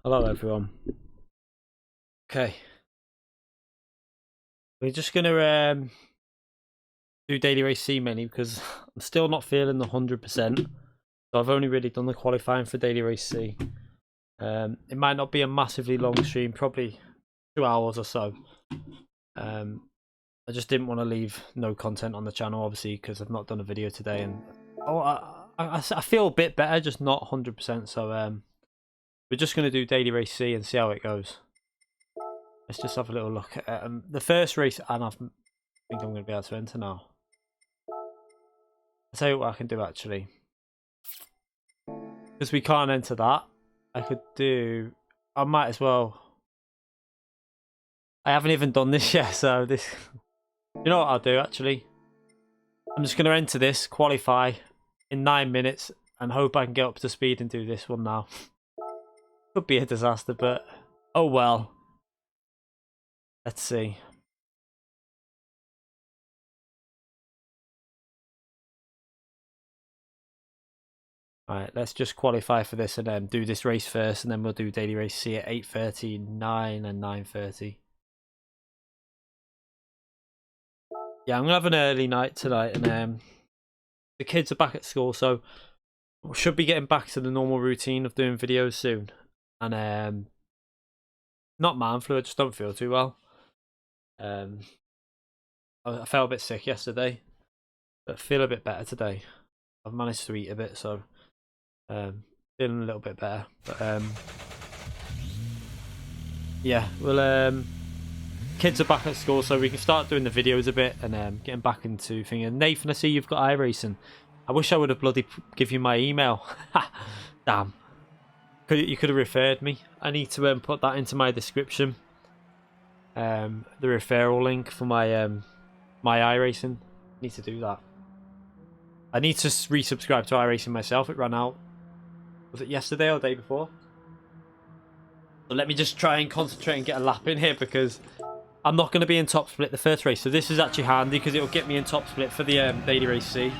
Hello everyone. Okay. We're just gonna do daily race C mainly because I'm still not feeling the 100%. So I've only really done the qualifying for daily race C. It might not be a massively long stream, probably 2 hours or so. I just didn't want to leave no content on the channel, obviously, because I've not done a video today, and I feel a bit better, just not 100%. So we're just gonna do daily race C and see how it goes. Let's just have a little look at the first race, and I think I'm going to be able to enter now. I'll tell you what I can do actually. Because we can't enter that, I might as well. I haven't even done this yet, so this... You know what I'll do actually? I'm just going to enter this, qualify in 9 minutes, and hope I can get up to speed and do this one now. Could be a disaster, but oh well. Let's see. Alright, let's just qualify for this and then do this race first, and then we'll do daily race C at 8:30, 9 and 9:30. Yeah, I'm going to have an early night tonight, and the kids are back at school, so we should be getting back to the normal routine of doing videos soon. And not man flu, I just don't feel too well. I felt a bit sick yesterday, but feel a bit better today. I've managed to eat a bit, so feeling a little bit better. But yeah, well, kids are back at school, so we can start doing the videos a bit and getting back into thinking. Nathan, I see you've got iRacing. I wish I would have bloody give you my email. Damn. You could have referred me. I need to put that into my description. The referral link for my my iRacing. I need to do that. I need to resubscribe to iRacing myself. It ran out. Was it yesterday or the day before? So let me just try and concentrate and get a lap in here, because I'm not going to be in top split the first race. So this is actually handy because it'll get me in top split for the daily race C.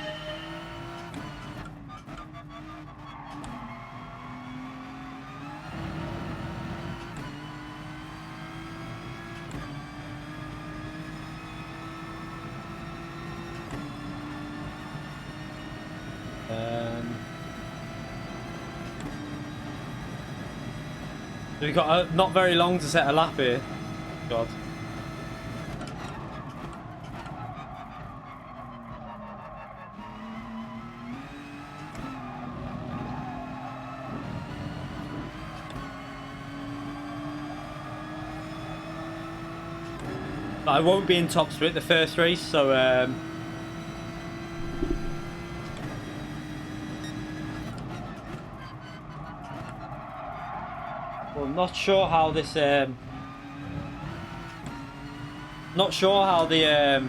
We've got not very long to set a lap here. God. But I won't be in top split the first race, so well, not sure how this not sure how the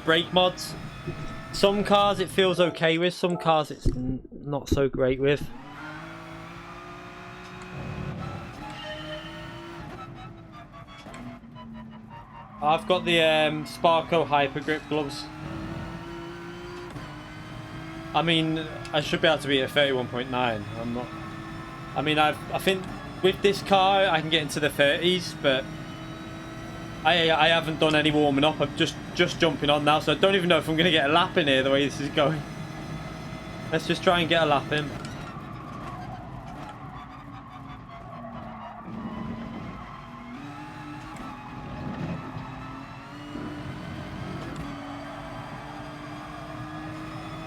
brake mods. Some cars it feels okay with, some cars it's not so great with. I've got the Sparco Hyper Grip gloves. I mean, I should be able to be at 31.9. I'm not. I mean, I think with this car I can get into the 30s, but I haven't done any warming up. I'm just jumping on now, so I don't even know if I'm going to get a lap in here the way this is going. Let's just try and get a lap in.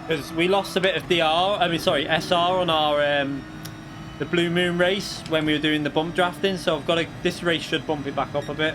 Because we lost a bit of SR on our the Blue Moon race when we were doing the bump drafting, so I've got to, this race should bump it back up a bit.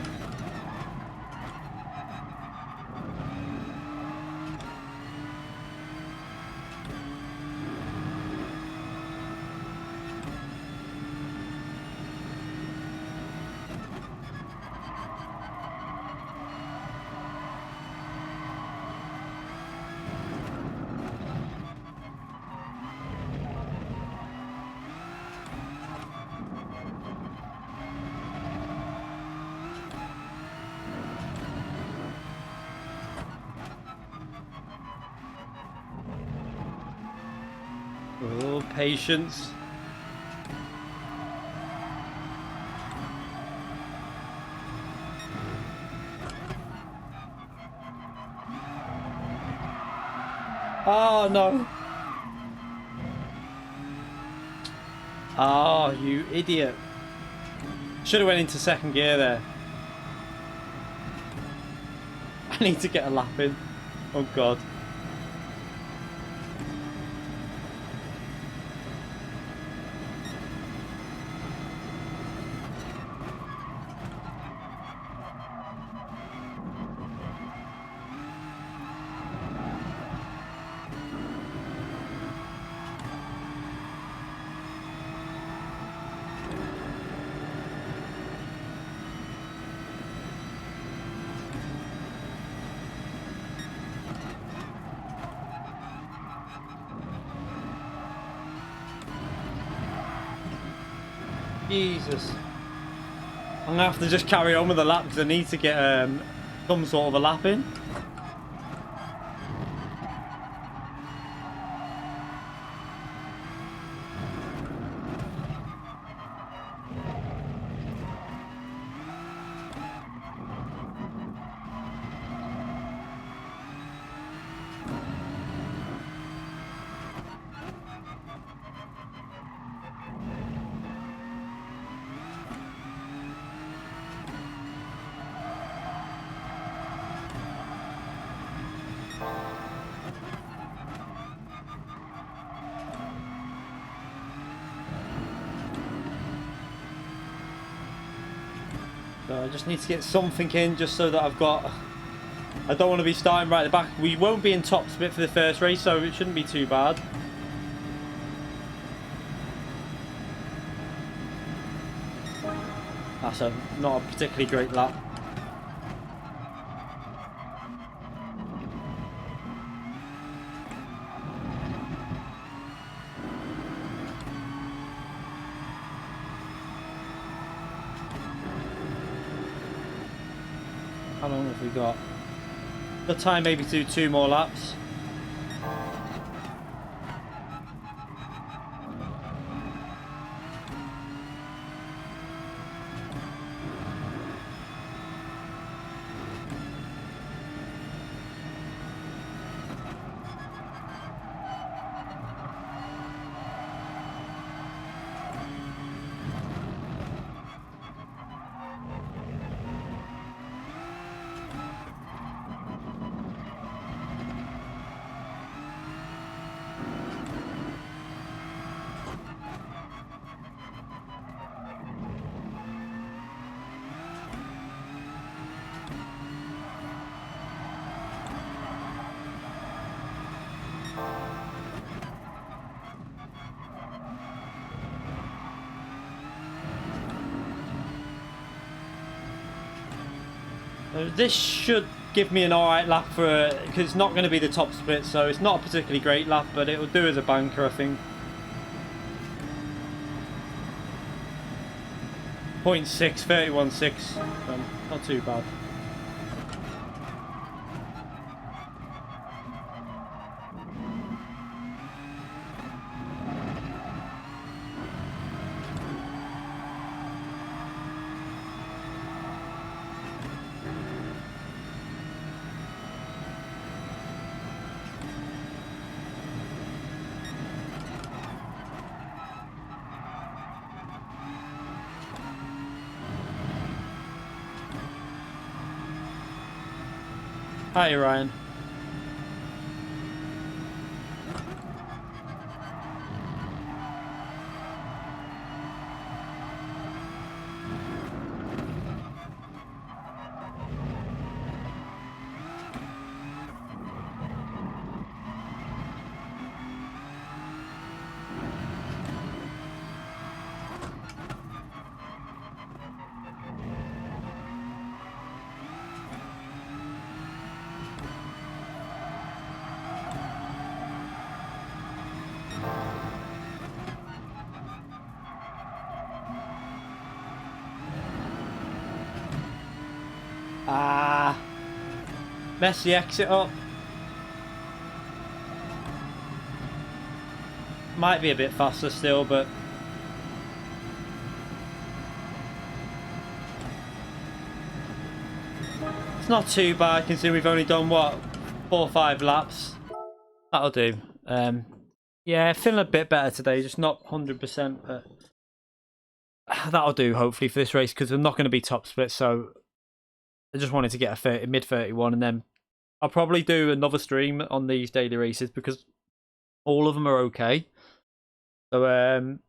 Oh, patience. Oh, no. Oh, you idiot. Should have went into second gear there. I need to get a lap in. Oh, God. Jesus. I'm gonna have to just carry on with the lap because I need to get some sort of a lap in. So I just need to get something in just so that I've got... I don't want to be starting right at the back. We won't be in top split for the first race, so it shouldn't be too bad. That's not a particularly great lap. How long have we got? The time maybe to do 2 more laps. This should give me an alright lap for because it's not going to be the top split, so it's not a particularly great lap, but it will do as a banker, I think. 0.6, 31.6, not too bad. Hi, Ryan. Mess the exit up. Might be a bit faster still, but it's not too bad considering we've only done what, 4 or 5 laps. That'll do. Yeah, feeling a bit better today, just not 100%, but that'll do hopefully for this race because I'm not going to be top split. So I just wanted to get a mid 31, and then I'll probably do another stream on these daily races because all of them are okay. So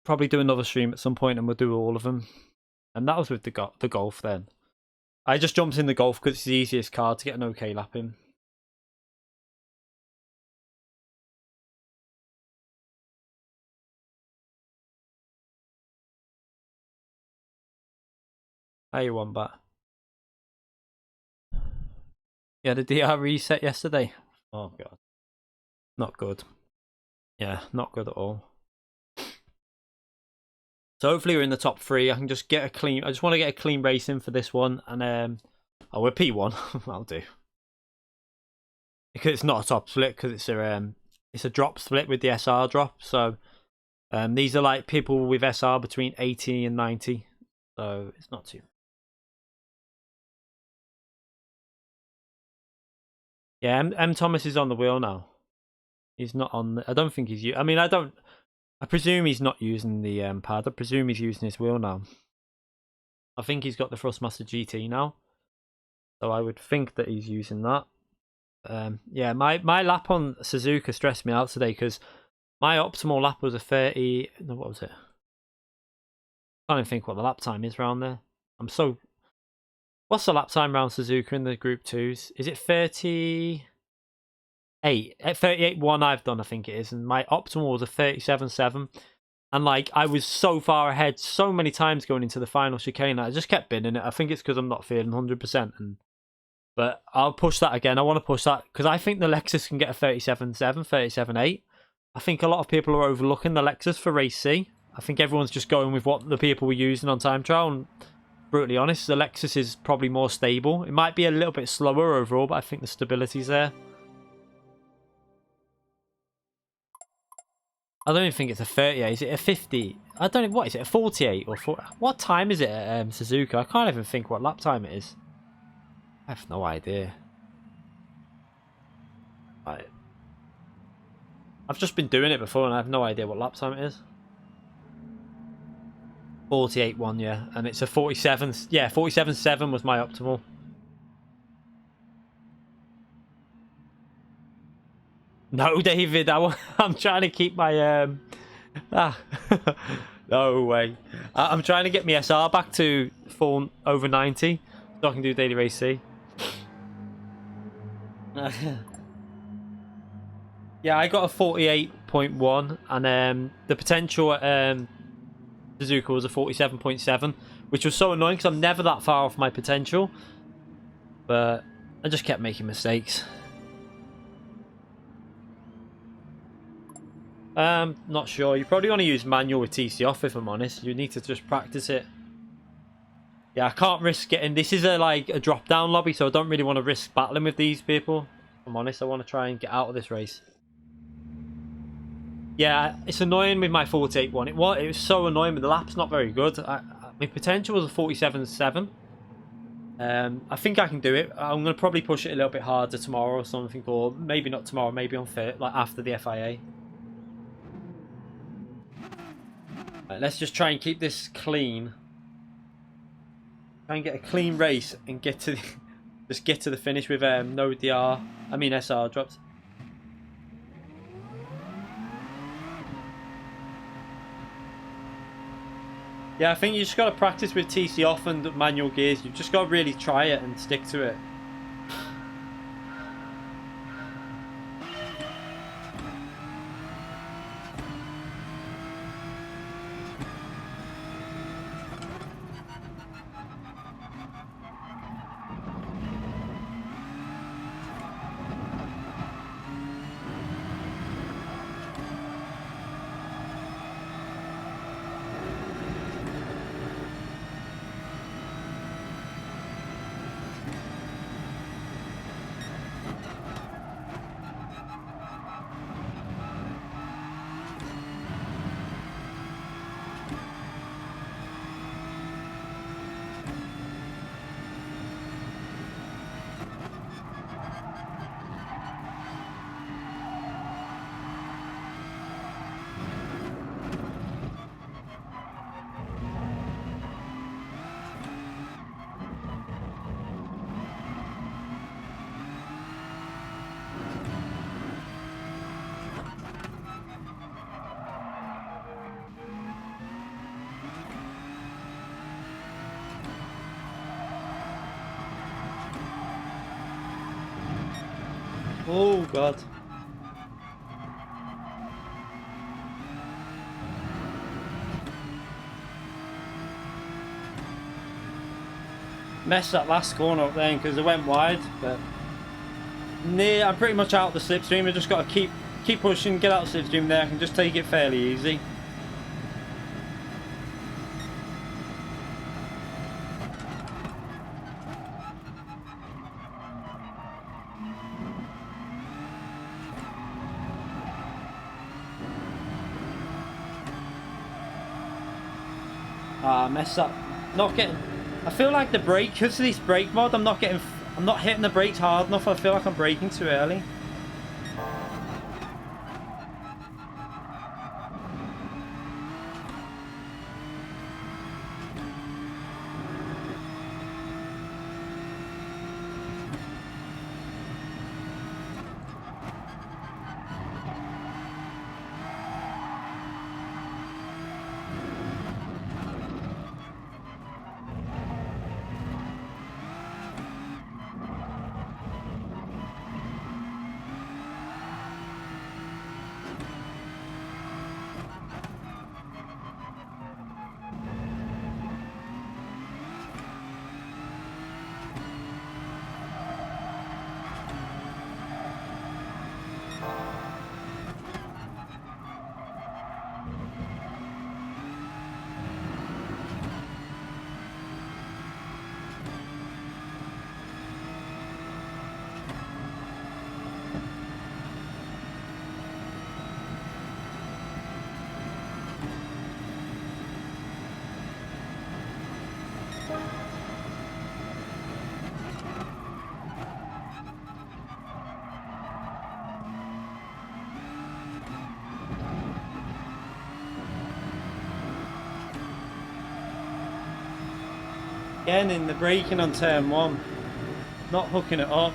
probably do another stream at some point, and we'll do all of them. And that was with the golf. Then I just jumped in the golf because it's the easiest car to get an okay lap in. How you want that? Yeah, the DR reset yesterday. Oh god, not good. Yeah, not good at all. So hopefully we're in the top 3. I can just get a clean. I just want to get a clean race in for this one, and oh, we're P1. I'll do because it's not a top split because it's a drop split with the SR drop. So these are like people with SR between 80 and 90. So it's not too. Yeah, M Thomas is on the wheel now. He's not on. I don't think he's. I mean, I presume he's not using the pad. I presume he's using his wheel now. I think he's got the Thrustmaster GT now, so I would think that he's using that. Yeah, my lap on Suzuka stressed me out today because my optimal lap was a 30. No, what was it? I don't even think what the lap time is around there. What's the lap time around Suzuka in the Group 2s? Is it 38? At 38.1 I've done, I think it is. And my optimal was a 37.7. And like, I was so far ahead so many times going into the final chicane. I just kept binning it. I think it's because I'm not feeling 100%. But I'll push that again. I want to push that because I think the Lexus can get a 37.7, 37.8. I think a lot of people are overlooking the Lexus for race C. I think everyone's just going with what the people were using on time trial. And brutally honest, the Lexus is probably more stable. It might be a little bit slower overall, but I think the stability's there. I don't even think it's a 38. Is it a 50? I don't know. What is it? A 48 or 40? What time is it at Suzuka? I can't even think what lap time it is. I have no idea. I've just been doing it before and I have no idea what lap time it is. 48.1, yeah. And it's a 47. Yeah, 47.7 was my optimal. No, David, I'm trying to keep my no way. I'm trying to get my SR back to full over 90 so I can do daily race C. Yeah, I got a 48.1 and the potential at Suzuka was a 47.7, which was so annoying because I'm never that far off my potential, but I just kept making mistakes. Not sure. You probably want to use manual with TC off if I'm honest. You need to just practice it. Yeah, I can't risk getting. This is a drop down lobby, so I don't really want to risk battling with these people. If I'm honest, I want to try and get out of this race. Yeah, it's annoying with my 48.1. It was so annoying, but the lap's not very good. My potential was a 47.7. I think I can do it. I'm going to probably push it a little bit harder tomorrow or something, or maybe not tomorrow, maybe on after the FIA. Right, let's just try and keep this clean. Try and get a clean race and get to just get to the finish with no DR. I mean SR drops. Yeah, I think you just got to practice with TC off and manual gears. You've just got to really try it and stick to it. Oh god. Messed that last corner up then because it went wide, but I'm pretty much out of the slipstream. I just got to keep pushing, get out of the slipstream there. I can just take it fairly easy. Mess up. Not getting. I feel like the brake, because of this brake mod, I'm not hitting the brakes hard enough. I feel like I'm braking too early. Again in the braking on turn 1, not hooking it up.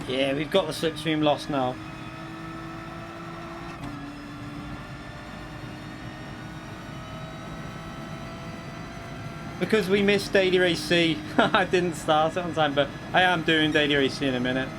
Yeah, we've got the slipstream lost now. Because we missed Daily Race C, I didn't start it on time, but I am doing Daily Race C in a minute.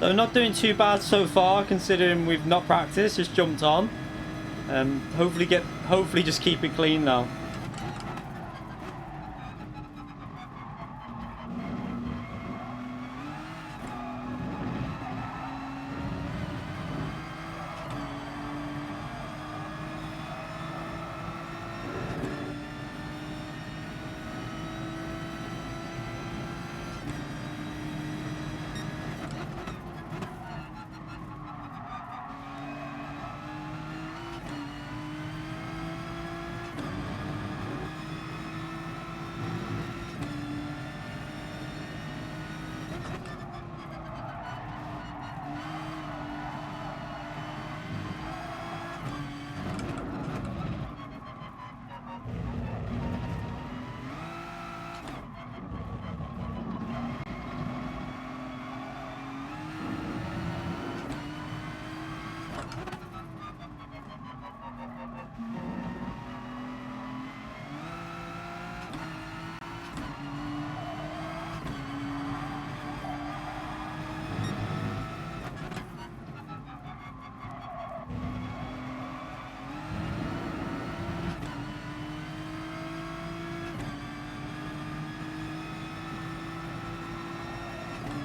So not doing too bad so far, considering we've not practiced, just jumped on. Hopefully just keep it clean now.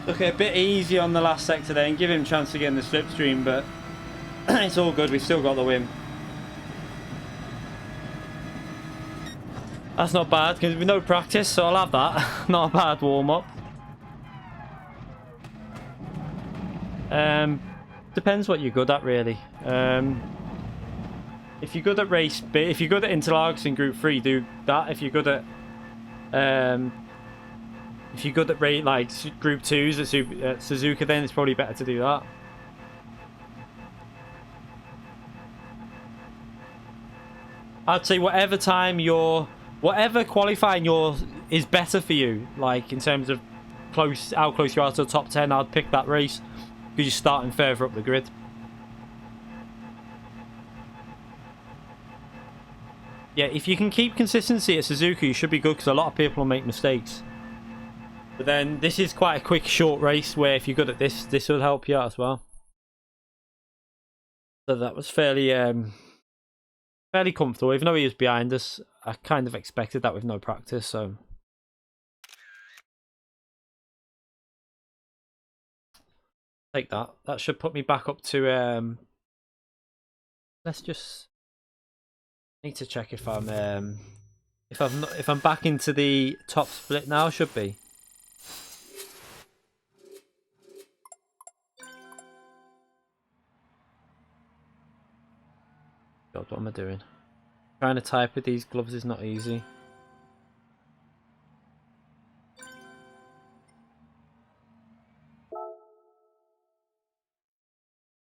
Okay, a bit easy on the last sector there and give him a chance to get in the slipstream, but it's all good. We've still got the win. That's not bad because with no practice, so I'll have that. Not a bad warm-up. Depends what you're good at, really. If you're good at race B, if you're good at interlocks in Group 3, do that. If you're good at like Group 2s at Suzuka, then it's probably better to do that. I'd say whatever qualifying is better for you, like in terms of how close you are to the top 10, I'd pick that race because you're starting further up the grid. Yeah, if you can keep consistency at Suzuka, you should be good because a lot of people will make mistakes. But then this is quite a quick, short race where if you're good at this will help you out as well. So that was fairly comfortable. Even though he was behind us, I kind of expected that with no practice. So take that. That should put me back up to. Let's just need to check if I'm if I'm back into the top split now. Should be. God, what am I doing? Trying to type with these gloves is not easy.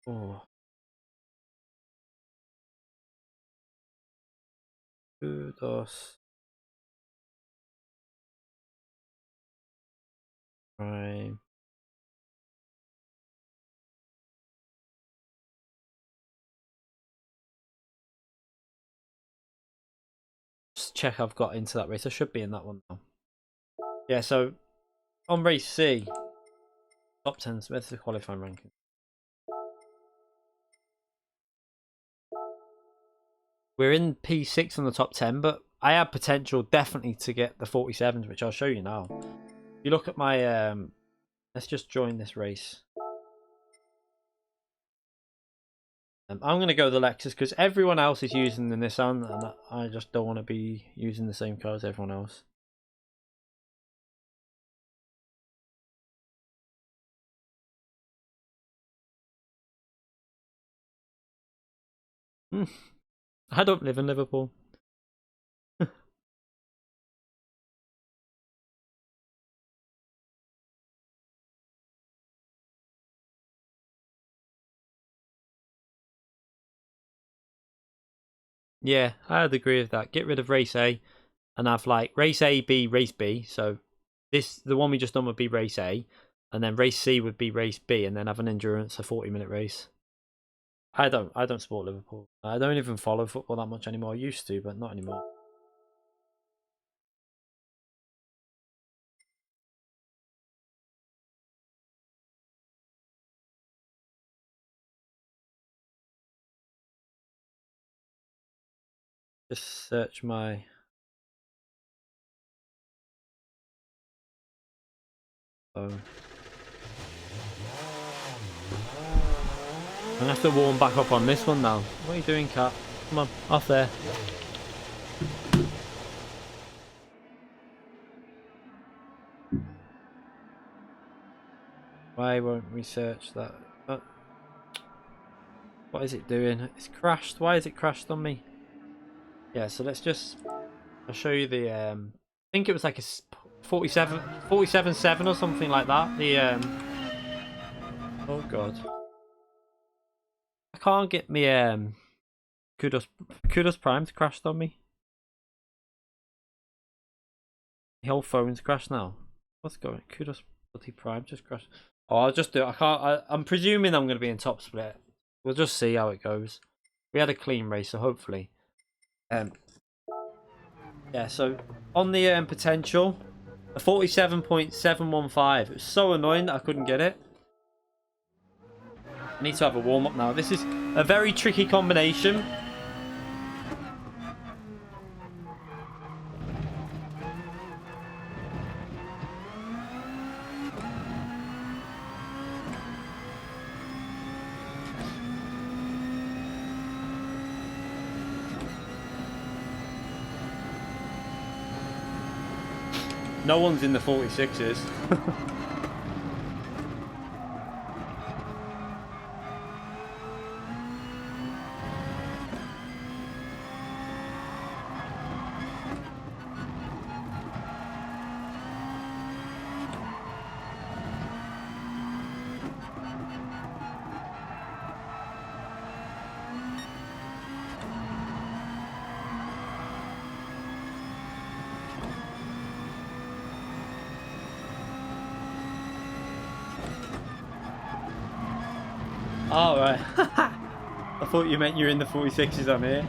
Oh. Kudos. Prime. Just check I've got into that race. I should be in that one now. Yeah, so on race C, top 10, where's the qualifying ranking? We're in P6 on the top 10, but I have potential definitely to get the 47s, which I'll show you now. If you look at my, let's just join this race. I'm going to go the Lexus because everyone else is using the Nissan, and I just don't want to be using the same car as everyone else. I don't live in Liverpool. Yeah, I'd agree with that. Get rid of race A and have like race A, B, race B. So the one we just done would be race A, and then race C would be race B, and then have an endurance, a 40-minute race. I don't support Liverpool. I don't even follow football that much anymore. I used to, but not anymore. Just search my... phone. I'm gonna have to warm back up on this one now. What are you doing, cat? Come on, off there. Why won't we search that? Oh. What is it doing? It's crashed. Why has it crashed on me? Yeah, so let's just... I'll show you the... I think it was like a 47.7 or something like that. The... Oh, God. I can't get me... Kudos Prime's crashed on me. The whole phone's crashed now. What's going on? Kudos bloody Prime just crashed. Oh, I'll just do it. I'm presuming I'm going to be in top split. We'll just see how it goes. We had a clean race, so hopefully. Yeah, so on the potential, a 47.715. It was so annoying that I couldn't get it. I need to have a warm up now. This is a very tricky combination. No one's in the 46s. Oh, right. I thought you meant you're in the 46s on here.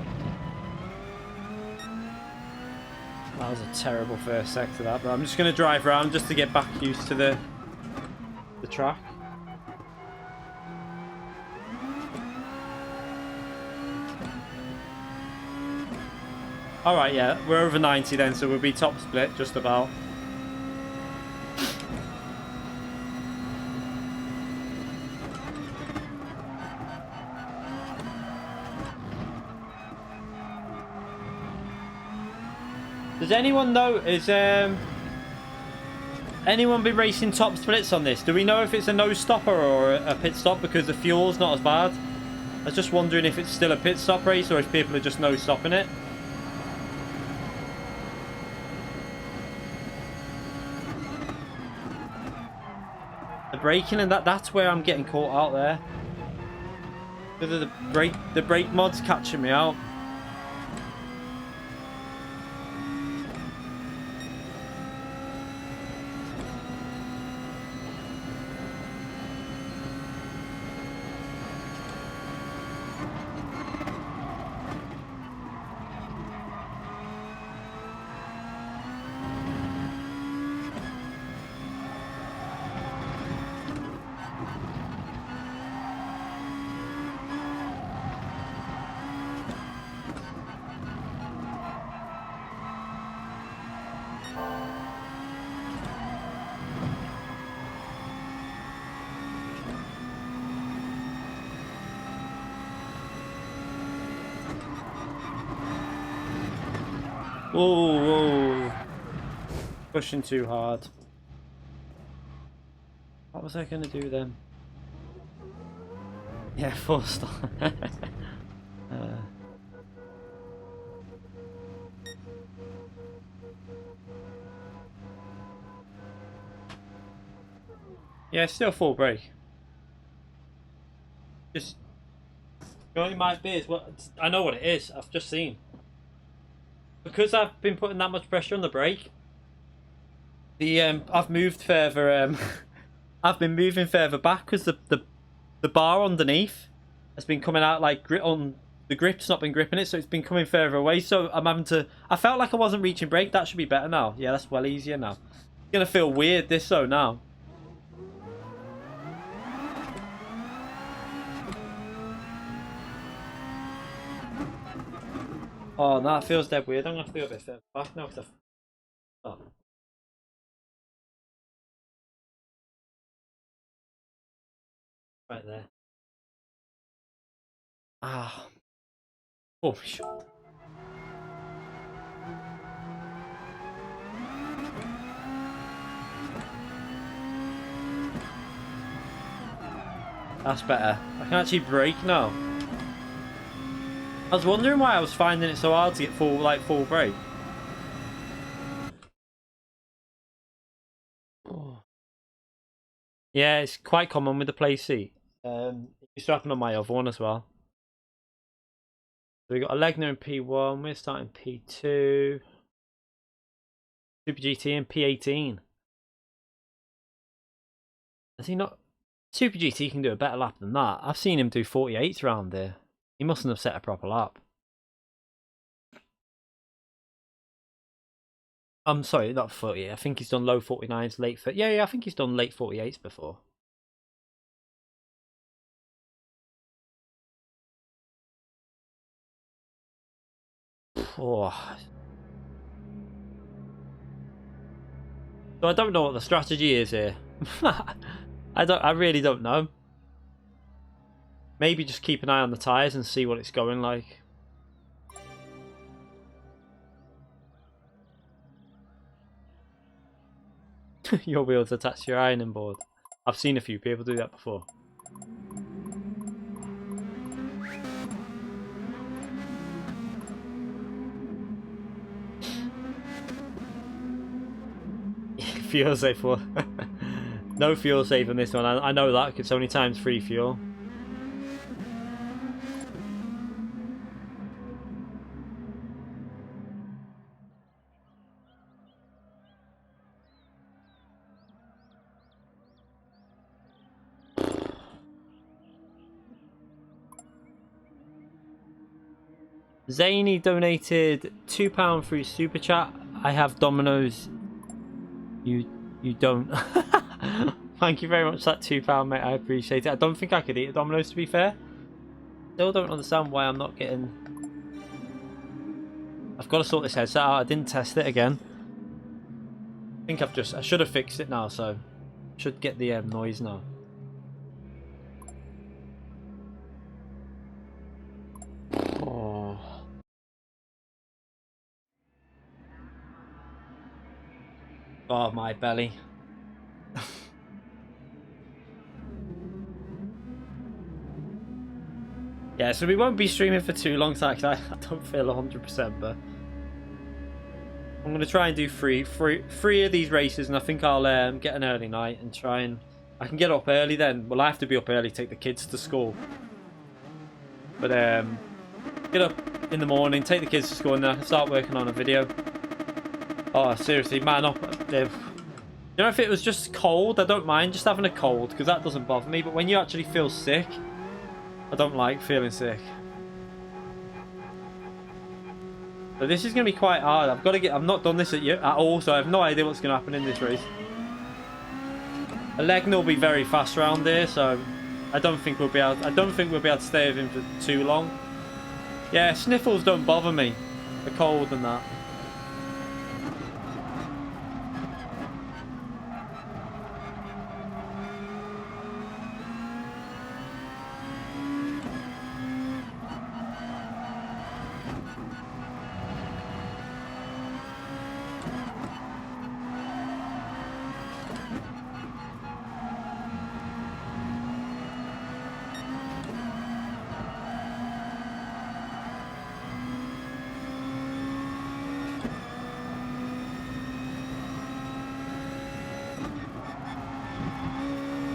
That was a terrible first sector, that, but I'm just going to drive around just to get back used to the track. Alright, yeah, we're over 90 then, so we'll be top split, just about. Does anyone know, is anyone been racing top splits on this? Do we know if it's a no stopper or a pit stop, because the fuel's not as bad? I was just wondering if it's still a pit stop race or if people are just no stopping it. The braking and that's where I'm getting caught out there. Whether the brake mod's catching me out. Whoa, whoa. Pushing too hard. What was I going to do then? Yeah, 4-star. Yeah, still full brake. Just... You know what it might be is what... I know what it is. I've just seen. Because I've been putting that much pressure on the brake, I've moved further. I've been moving further back because the bar underneath has been coming out like grip on the grip's not been gripping it, so it's been coming further away. So I'm having to. I felt like I wasn't reaching brake. That should be better now. Yeah, that's well easier now. It's gonna feel weird this though now. Oh, no, that feels dead weird. I'm going to have to go a bit further back now. Oh. Right there. Ah. Oh, shit. That's better. I can actually brake now. I was wondering why I was finding it so hard to get full brake. Oh. Yeah, it's quite common with the Playseat. It used to happen on my other one as well. So we got a Legner in P1, we're starting P2. Super GT in P18. Has he not? Super GT can do a better lap than that. I've seen him do 48s around there. He mustn't have set a proper lap. I'm sorry, not 40. I think he's done low 49s, late 30. Yeah, I think he's done late 48s before. Oh. So I don't know what the strategy is here. I really don't know. Maybe just keep an eye on the tyres and see what it's going like. Your wheels attached to your ironing board. I've seen a few people do that before. Fuel save for no fuel save on this one. I know that it's only times 3 fuel. Zany donated £2 through Super Chat. I have Domino's. You don't. Thank you very much for that £2, mate. I appreciate it. I don't think I could eat at Domino's, to be fair. Still don't understand why I'm not getting... I've got to sort this headset out. I didn't test it again. I think I should have fixed it now, so should get the noise now. Oh. Oh, my belly. Yeah, so we won't be streaming for too long, so I don't feel 100%, but I'm going to try and do three of these races, and I think I'll get an early night and try and... I can get up early then. Well, I have to be up early to take the kids to school. But get up in the morning, take the kids to school, and then I can start working on a video. Oh, seriously, man up. You know, if it was just cold, I don't mind just having a cold, because that doesn't bother me. But when you actually feel sick, I don't like feeling sick. So this is going to be quite hard. I've not done this at all, so I have no idea what's going to happen in this race. Legner will be very fast around there, so I don't think we'll be able to stay with him for too long. Yeah, sniffles don't bother me. The cold and that.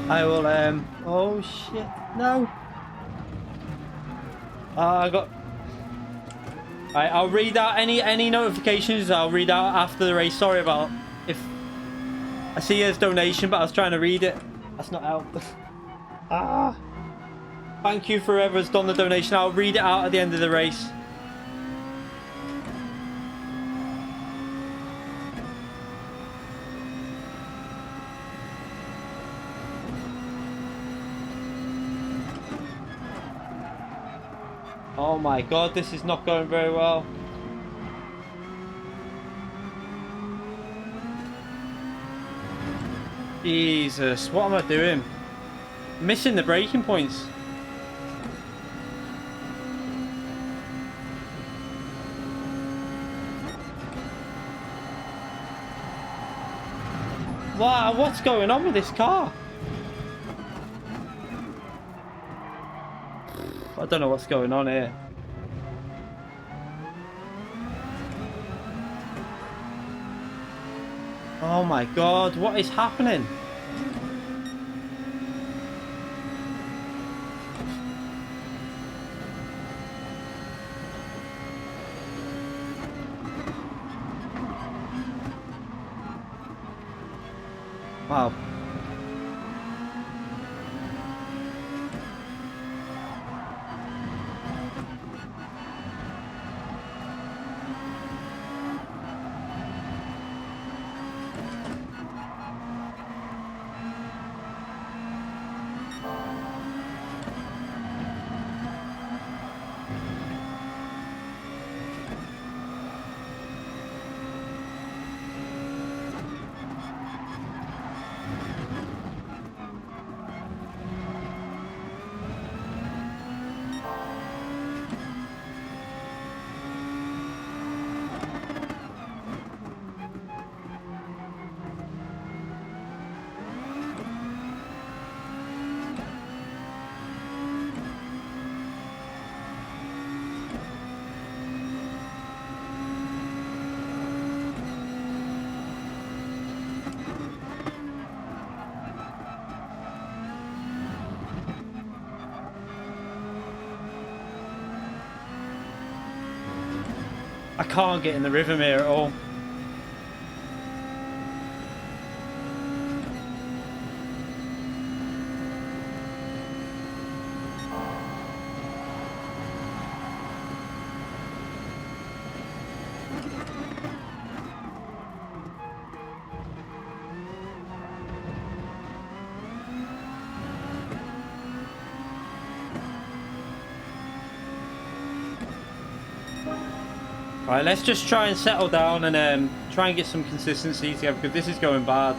I will, oh shit, no. I got... Alright, I'll read out any notifications. I'll read out after the race. Sorry about if... I see his donation, but I was trying to read it. That's not out. Ah. Thank you for whoever's done the donation. I'll read it out at the end of the race. Oh my god, this is not going very well. Jesus, what am I doing? Missing the braking points. Wow, what's going on with this car? I don't know what's going on here. Oh my god, what is happening? Wow. I can't get in the rhythm here at all. Right, let's just try and settle down and try and get some consistency together because this is going bad.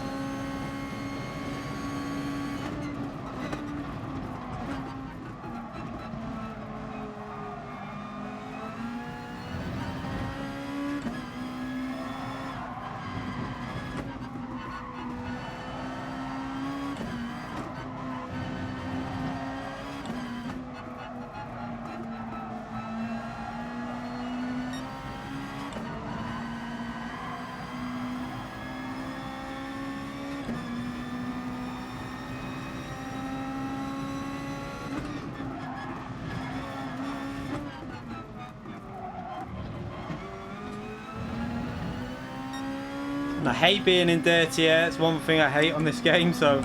And I hate being in dirty air. It's one thing I hate on this game, so...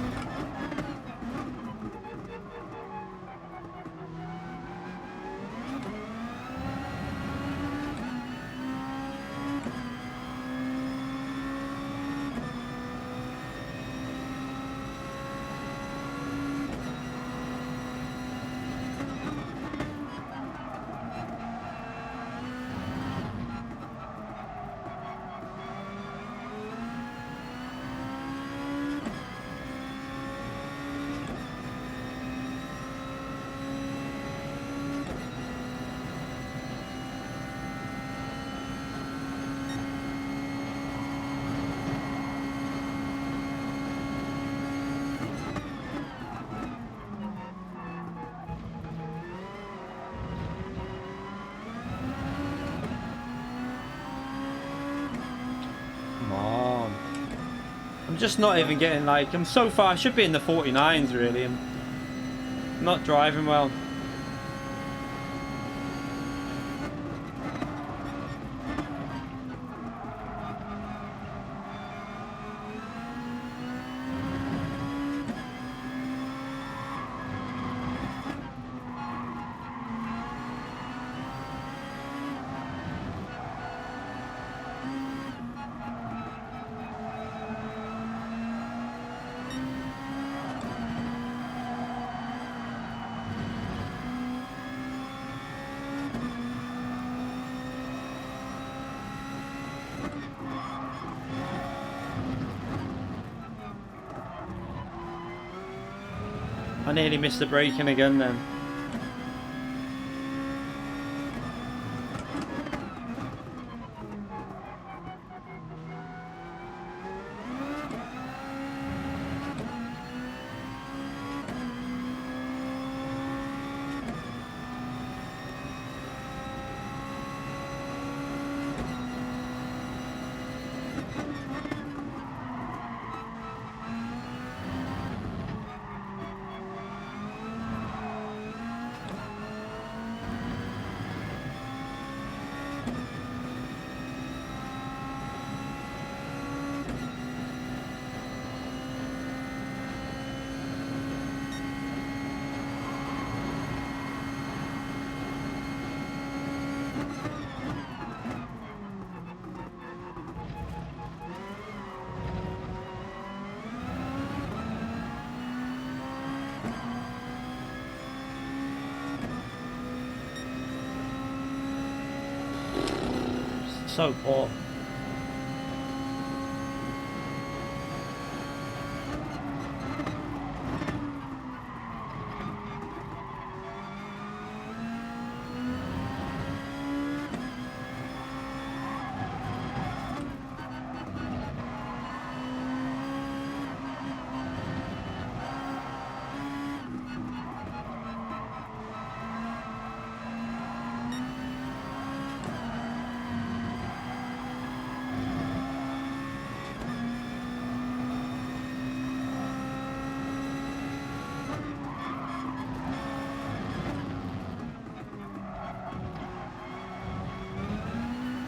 I'm just not even getting, like, I'm so far, I should be in the 49s really. I'm not driving well. I nearly missed the braking again then. So poor.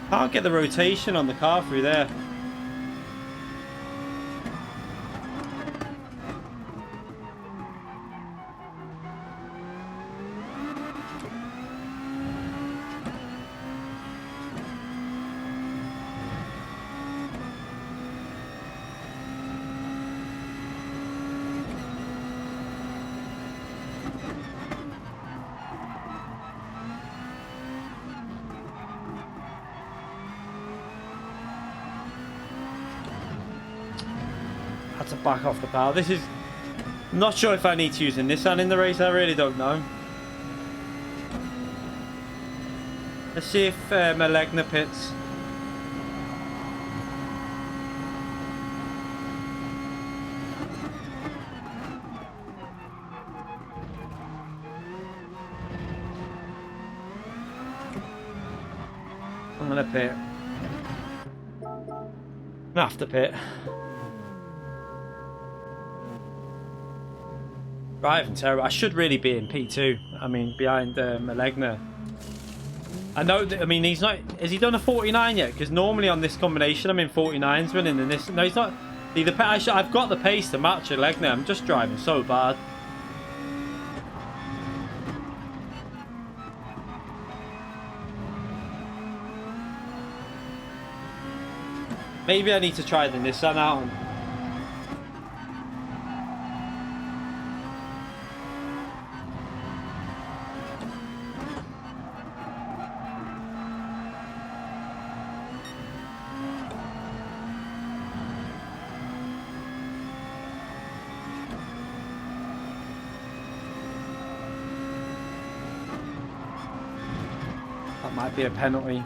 Can't get the rotation on the car through there. Had to back off the power. This is... I'm not sure if I need to use a Nissan in the race. I really don't know. Let's see if Melegna pits. I'm gonna pit. I have to pit. Driving terrible. I should really be in P2. I mean, behind Melegna. I know that, I mean, he's not... Has he done a 49 yet? Because normally on this combination, I'm in 49s winning, and this... No, he's not... I've got the pace to match Melegna. I'm just driving so bad. Maybe I need to try the Nissan out. That might be a penalty.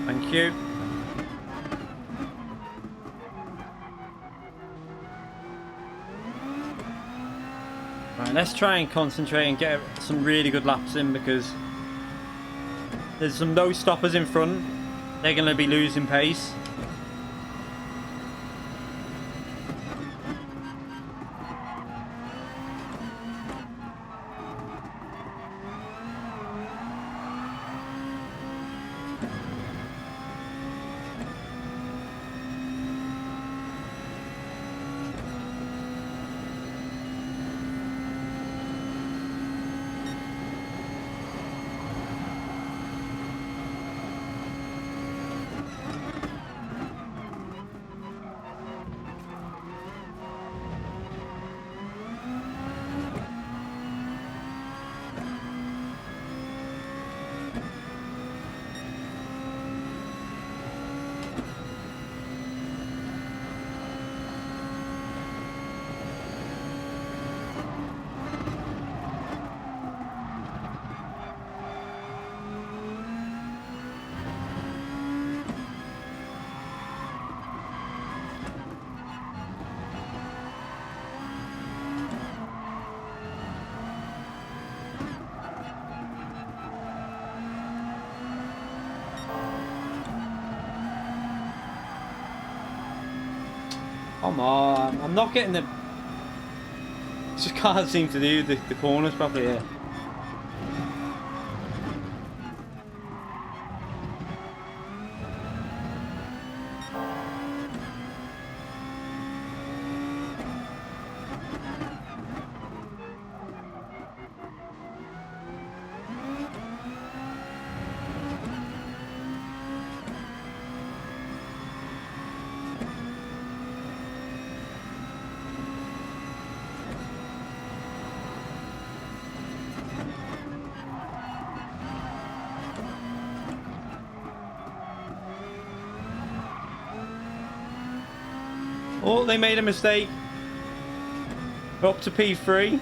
Thank you. Right, let's try and concentrate and get some really good laps in, because there's some no stoppers in front. They're going to be losing pace. Come on, I'm not getting the... Just can't seem to do the corners properly here. Oh, they made a mistake. Up to P3.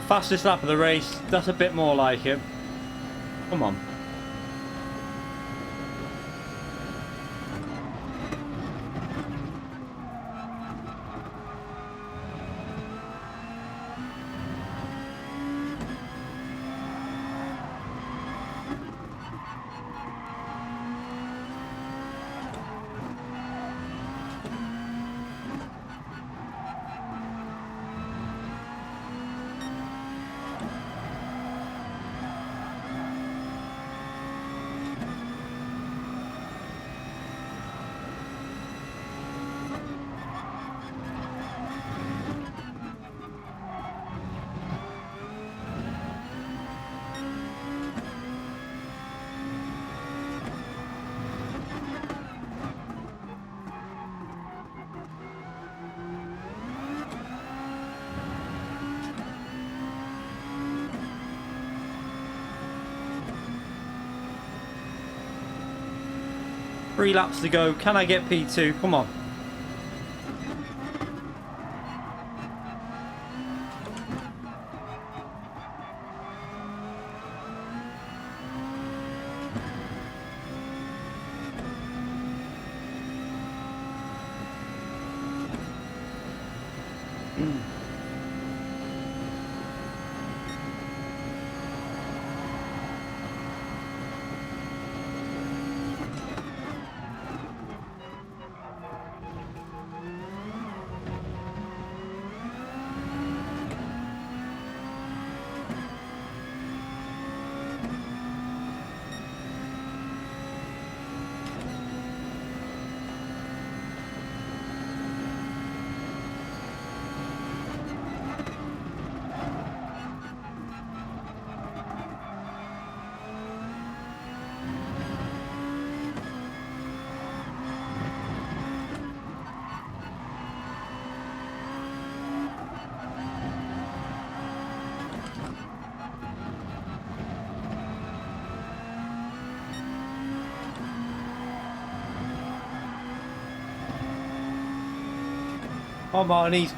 Fastest lap of the race. That's a bit more like it. Come on. Three laps to go. Can I get P2? Come on. Come on, is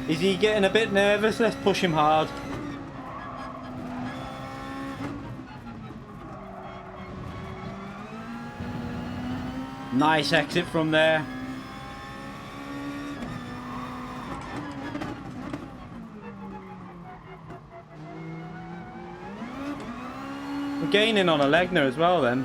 he getting a bit nervous? Let's push him hard. Nice exit from there. We're gaining on a Legner as well then.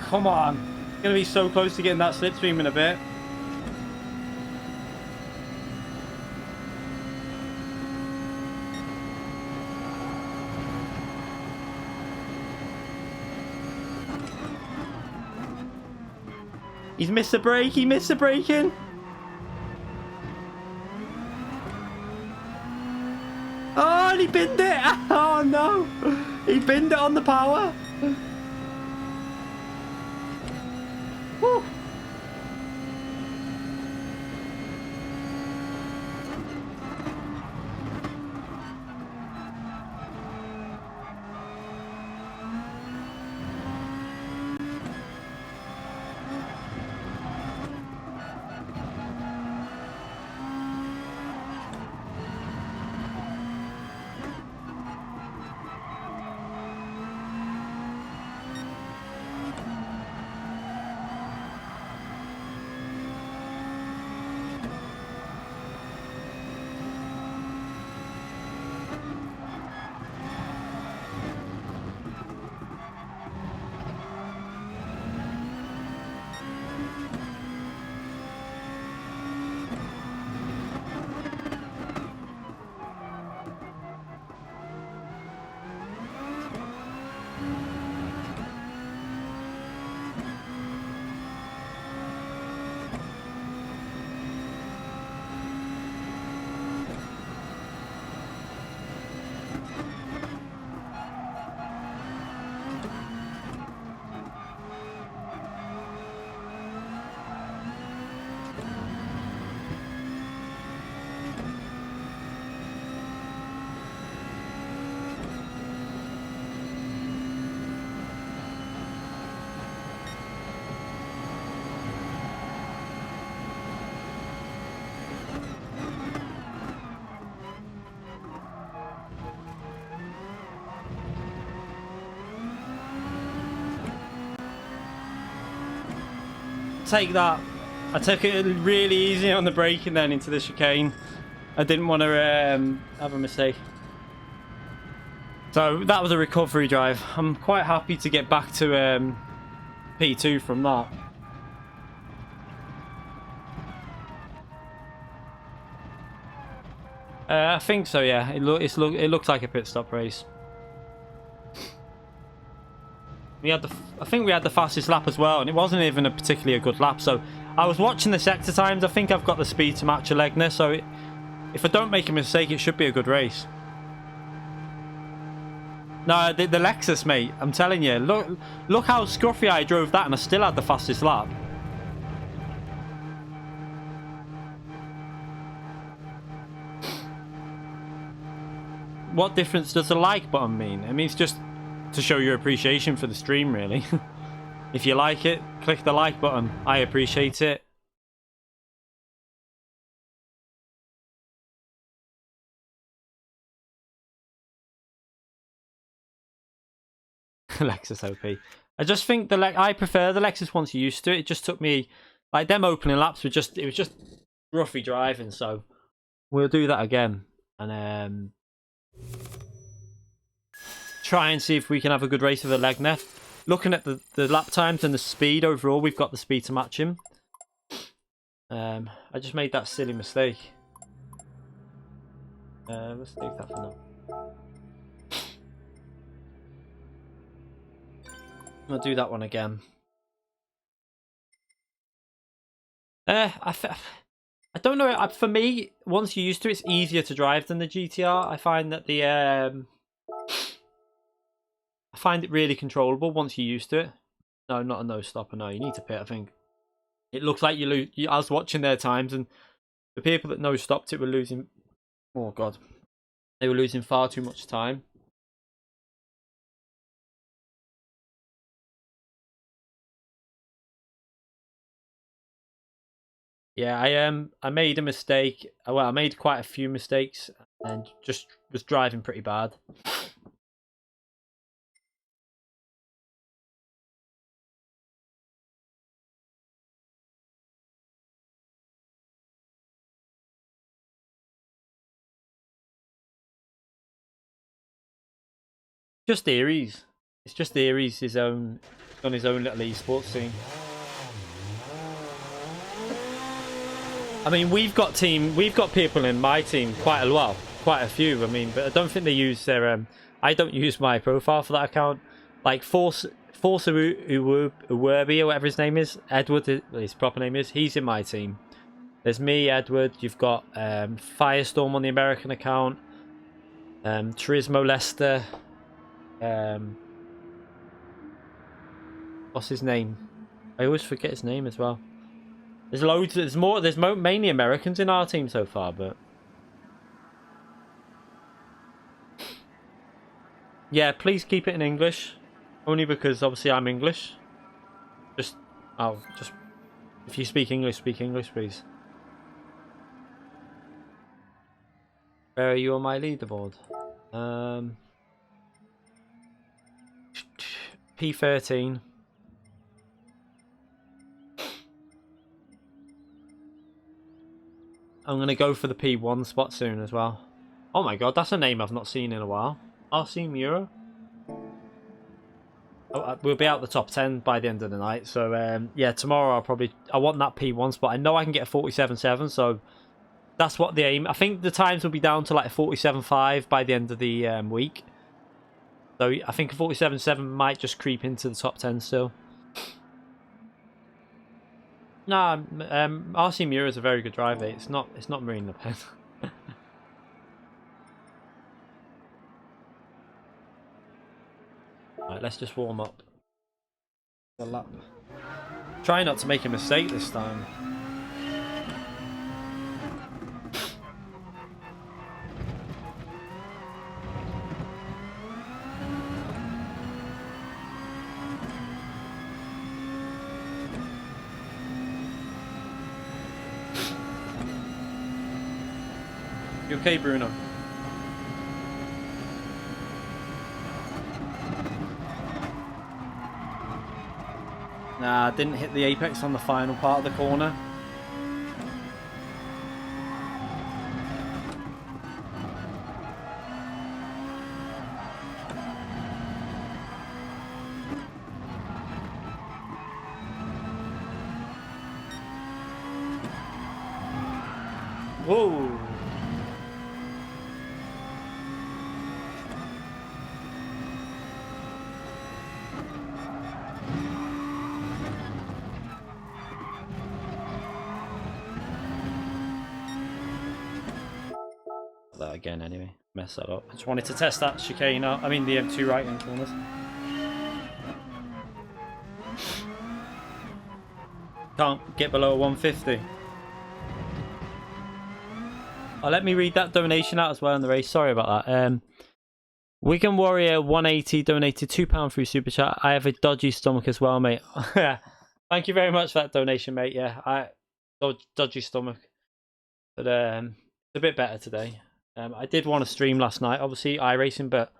Come on. Gonna be so close to getting that slipstream in a bit. He's missed the brake. He missed the braking. Oh, and he binned it. Oh no. He binned it on the power. Woo. take that. I took it really easy on the braking then into the chicane. I didn't want to have a mistake. So that was a recovery drive. I'm quite happy to get back to P2 from that. I think so, yeah. It looks like a pit stop race. I think we had the fastest lap as well, and it wasn't even a particularly a good lap. So I was watching the sector times. I think I've got the speed to match Alegna. So if I don't make a mistake, it should be a good race. No, the Lexus, mate. I'm telling you. Look how scruffy I drove that, and I still had the fastest lap. What difference does the like button mean? It means just to show your appreciation for the stream, really. If you like it, click the like button. I appreciate it. Lexus OP. I just think I prefer the Lexus once you're used to it. It just took me, like, them opening laps were just, it was just roughy driving. So we'll do that again and try and see if we can have a good race with Alegna. Looking at the lap times and the speed overall, we've got the speed to match him. I just made that silly mistake. Let's leave that for now. I'll do that one again. I don't know. For me, once you're used to it, it's easier to drive than the GTR. I find that I find it really controllable once you're used to it. No, not a no stopper. No, you need to pit, I think. It looks like you lose. I was watching their times, and the people that no stopped it were losing. Oh god, they were losing far too much time. Yeah, I made a mistake. Well, I made quite a few mistakes and just was driving pretty bad. Just Aries. It's just Aries, on his own little esports scene. I mean, we've got people in my team quite a few. I mean, but I don't think they use their I don't use my profile for that account. Like Force Uwerby or whatever his name is, Edward, his proper name is. He's in my team. There's me, Edward. You've got Firestorm on the American account. Turismo Lester. What's his name? I always forget his name as well. There's loads. There's mainly Americans in our team so far, but yeah, please keep it in English. Only because obviously I'm English. Just if you speak English, please. Where are you on my leaderboard? P13. I'm going to go for the P1 spot soon as well. Oh my god, that's a name I've not seen in a while. RC Mura. Oh, we'll be out the top 10 by the end of the night. So yeah, tomorrow I want that P1 spot. I know I can get a 47.7, so that's what the aim. I think the times will be down to like a 47.5 by the end of the week. So I think a 47.7 might just creep into the top 10 still. No, RC Mura is a very good driver. It's not Marine Le Pen. Right, let's just warm up the lap. Try not to make a mistake this time. You okay, Bruno? Nah, I didn't hit the apex on the final part of the corner. Whoa! That again anyway. Mess that up. I just wanted to test that chicane out. I mean the M2 right hand corners. Can't get below 150. Oh, let me read that donation out as well in the race. Sorry about that. Wigan Warrior 180 donated £2 through Super Chat. I have a dodgy stomach as well, mate. Thank you very much for that donation, mate. Yeah, dodgy stomach. But it's a bit better today. I did want to stream last night, obviously iRacing, but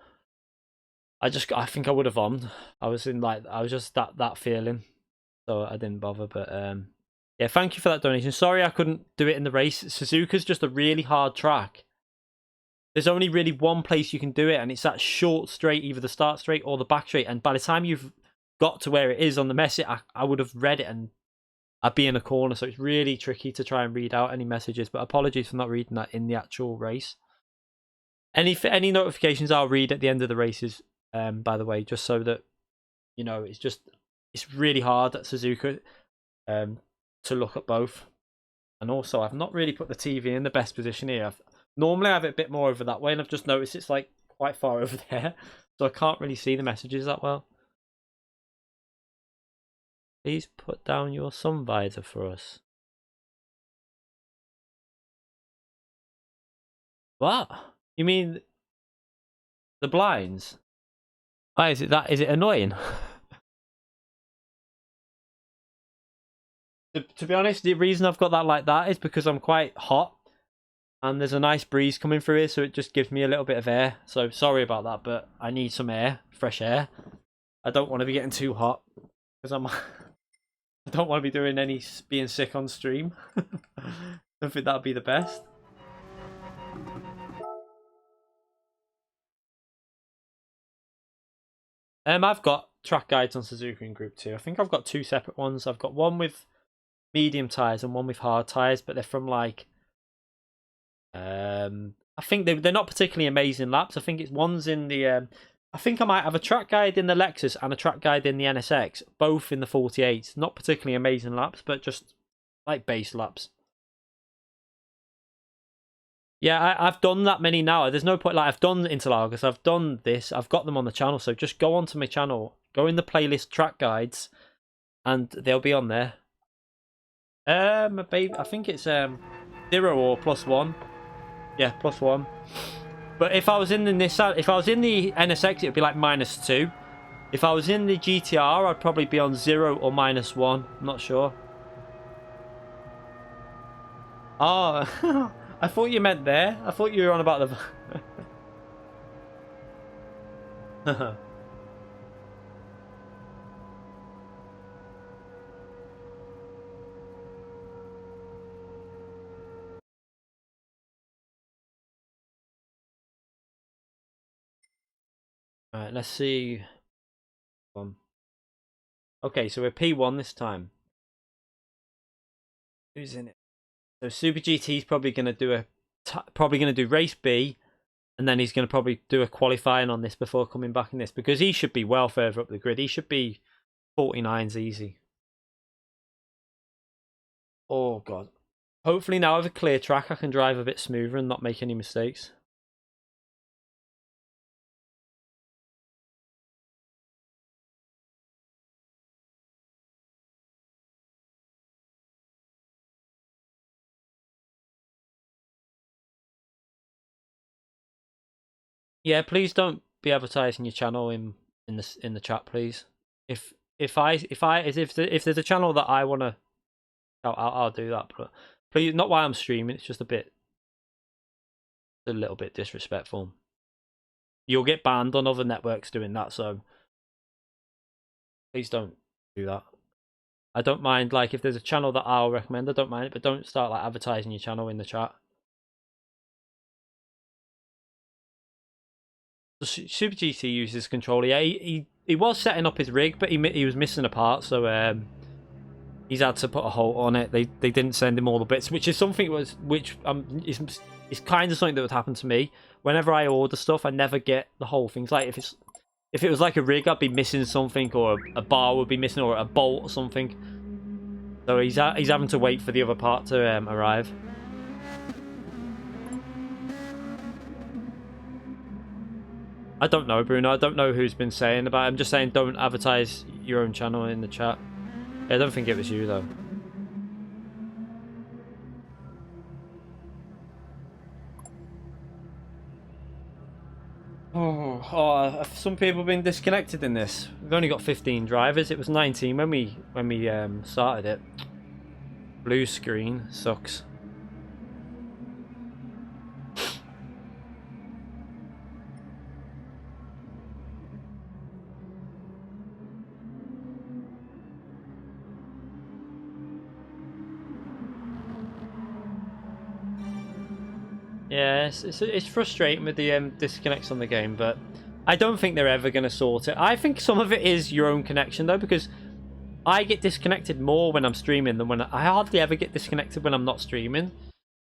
I think I would have vomed. I was just that feeling, so I didn't bother. But yeah, thank you for that donation. Sorry I couldn't do it in the race. Suzuka's just a really hard track. There's only really one place you can do it, and it's that short straight, either the start straight or the back straight. And by the time you've got to where it is on the message, I would have read it and I'd be in a corner. So it's really tricky to try and read out any messages. But apologies for not reading that in the actual race. Any notifications I'll read at the end of the races, by the way, just so that you know, it's really hard at Suzuka to look at both. And also, I've not really put the TV in the best position here. Normally I have it a bit more over that way, and I've just noticed it's like quite far over there, so I can't really see the messages that well. Please put down your sun visor for us. What? You mean the blinds? Why is it that? Is it annoying? To be honest, the reason I've got that like that is because I'm quite hot. And there's a nice breeze coming through here, so it just gives me a little bit of air. So sorry about that, but I need some air, fresh air. I don't want to be getting too hot because I don't want to be doing being sick on stream. Don't think that'd be the best. I've got track guides on Suzuka in Group 2. I think I've got two separate ones. I've got one with medium tyres and one with hard tyres, but they're from like I think they're not particularly amazing laps. I think it's one's in the I think I might have a track guide in the Lexus and a track guide in the NSX, both in the 48s. Not particularly amazing laps, but just like base laps. Yeah, I've done that many now. There's no point. Like, I've done Interlagos, I've done this, I've got them on the channel. So just go onto my channel, go in the playlist track guides, and they'll be on there. Babe, I think it's 0 or +1. Yeah, +1. But if I was in the Nissan, if I was in the NSX, it'd be like -2. If I was in the GTR, I'd probably be on 0 or -1. I'm not sure. Oh, I thought you meant there. I thought you were on about the. Alright, let's see. Okay, so we're P1 this time. Who's in it? So Super GT's probably going to do race B, and then he's going to probably do a qualifying on this before coming back in this, because he should be well further up the grid. He should be 49s easy. Oh god. Hopefully now I have a clear track, I can drive a bit smoother and not make any mistakes. Yeah, please don't be advertising your channel in the chat, please. If there's a channel that I want to, I'll do that. But please, not while I'm streaming. It's just a little bit disrespectful. You'll get banned on other networks doing that, so please don't do that. I don't mind, like, if there's a channel that I'll recommend, I don't mind it, but don't start, like, advertising your channel in the chat. Super GT uses controller. Yeah, he was setting up his rig, but he was missing a part, so he's had to put a halt on it. They didn't send him all the bits, which is something is kind of something that would happen to me whenever I order stuff. I never get the whole things. Like if it was like a rig, I'd be missing something, or a bar would be missing, or a bolt or something. So he's having to wait for the other part to arrive. I don't know, Bruno. I don't know who's been saying about it. I'm just saying don't advertise your own channel in the chat. I don't think it was you, though. Some people have been disconnected in this. We've only got 15 drivers. It was 19 when we started it. Blue screen sucks. Yeah, it's frustrating with the disconnects on the game, but I don't think they're ever going to sort it. I think some of it is your own connection, though, because I get disconnected more when I'm streaming than when I hardly ever get disconnected when I'm not streaming.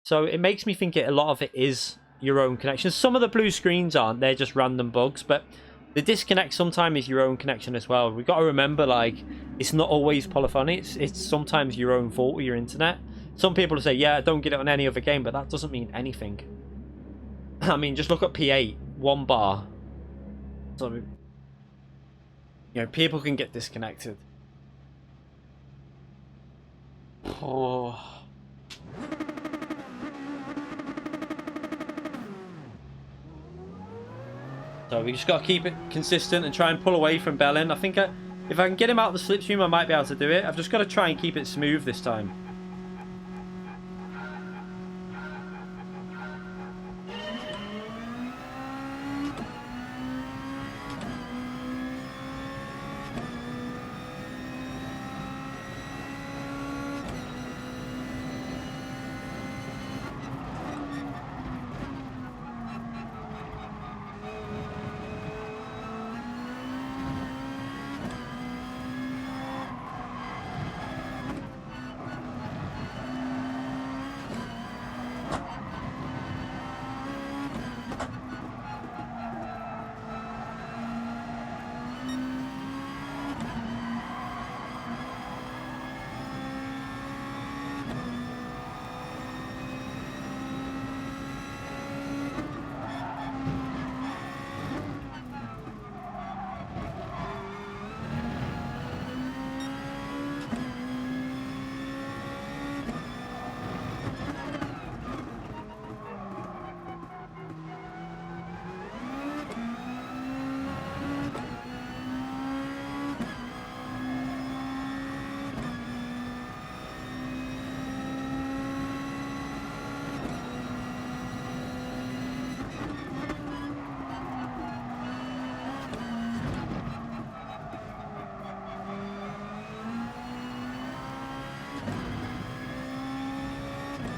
So it makes me think a lot of it is your own connection. Some of the blue screens aren't, they're just random bugs, but the disconnect sometimes is your own connection as well. We've got to remember, like, it's not always polyphony. It's sometimes your own fault with your internet. Some people say, yeah, don't get it on any other game, but that doesn't mean anything. I mean, just look at P8, one bar. So, you know, people can get disconnected. Oh. So we just got to keep it consistent and try and pull away from Bellin. I think if I can get him out of the slipstream, I might be able to do it. I've just got to try and keep it smooth this time.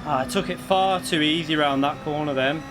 I took it far too easy around that corner then.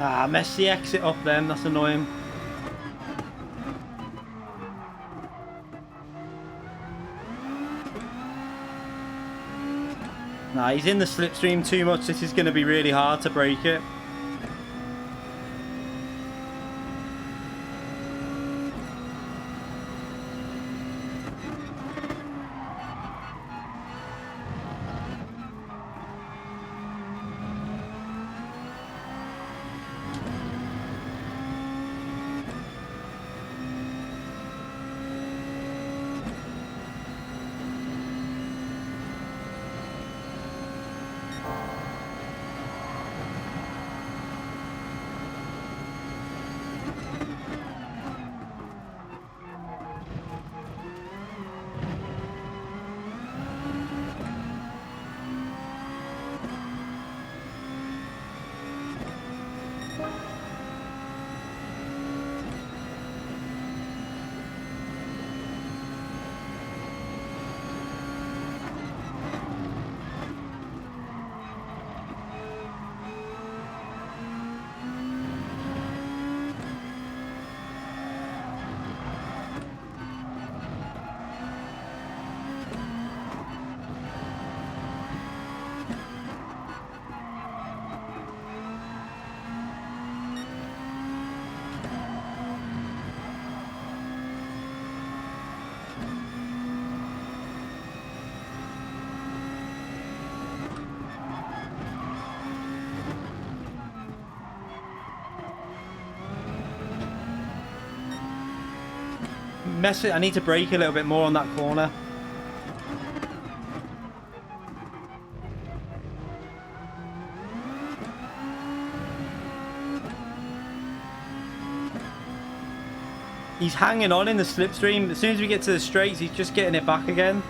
Ah, messed the exit up then, that's annoying. Nah, he's in the slipstream too much. This is going to be really hard to break it. I need to brake a little bit more on that corner. He's hanging on in the slipstream. As soon as we get to the straights, he's just getting it back again.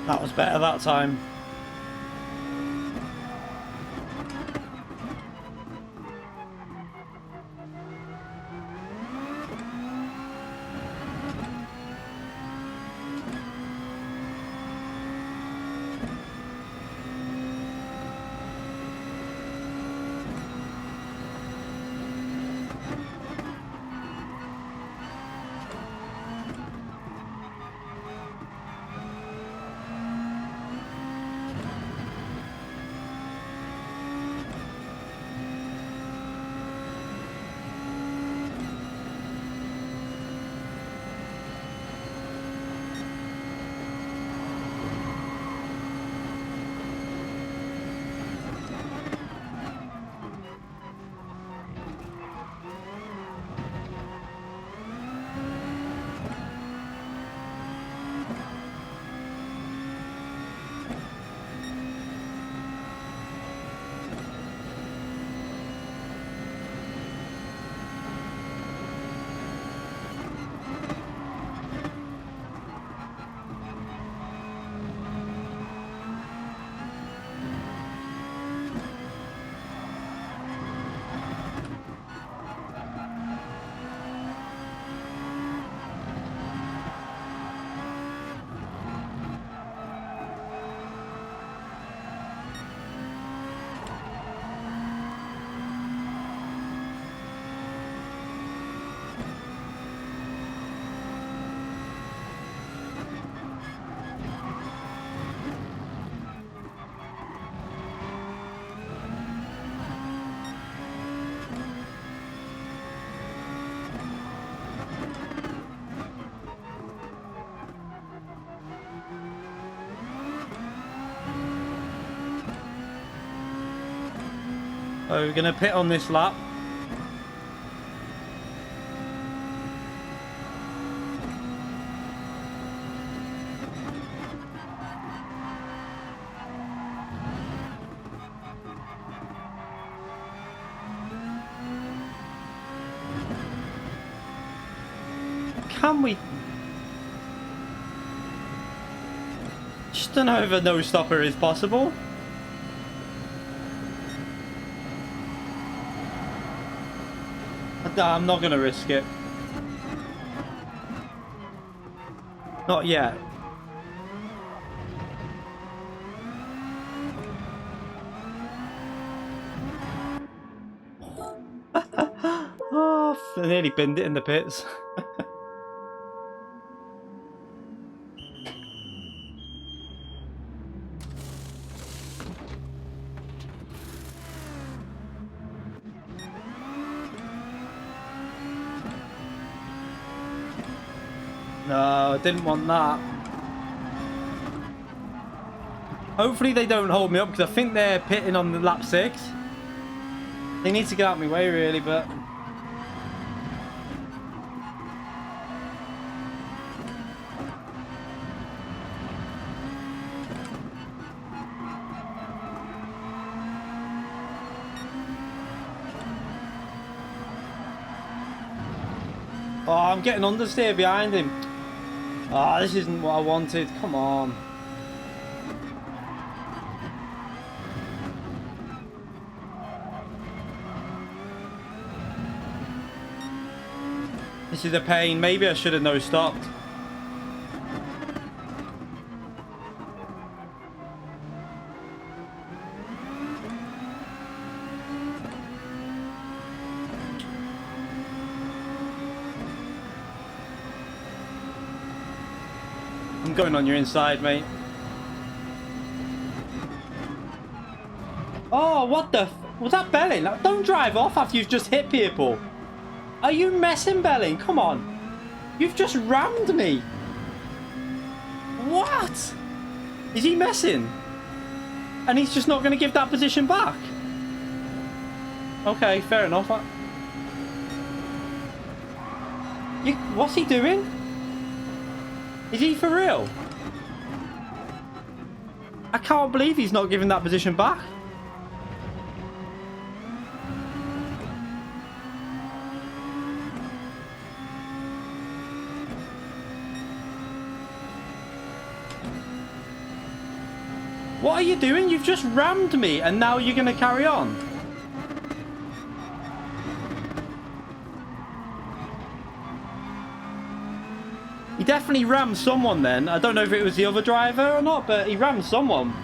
That was better that time. So we're going to pit on this lap. Can we? Just don't know if a no stopper is possible. I'm not gonna risk it. Not yet. Oh, I nearly binned it in the pits. No, I didn't want that. Hopefully they don't hold me up because I think they're pitting on the lap 6. They need to get out of my way really, but... Oh, I'm getting understeer behind him. Ah, oh, this isn't what I wanted. Come on. This is a pain. Maybe I should have no stopped. I'm going on your inside, mate. Oh, what the... Was that Belling? Like, don't drive off after you've just hit people. Are you messing, Belling? Come on. You've just rammed me. What? Is he messing? And he's just not going to give that position back? Okay, fair enough. What's he doing? Is he for real? I can't believe he's not giving that position back. What are you doing? You've just rammed me and now you're going to carry on. He definitely rammed someone then. I don't know if it was the other driver or not, but he rammed someone.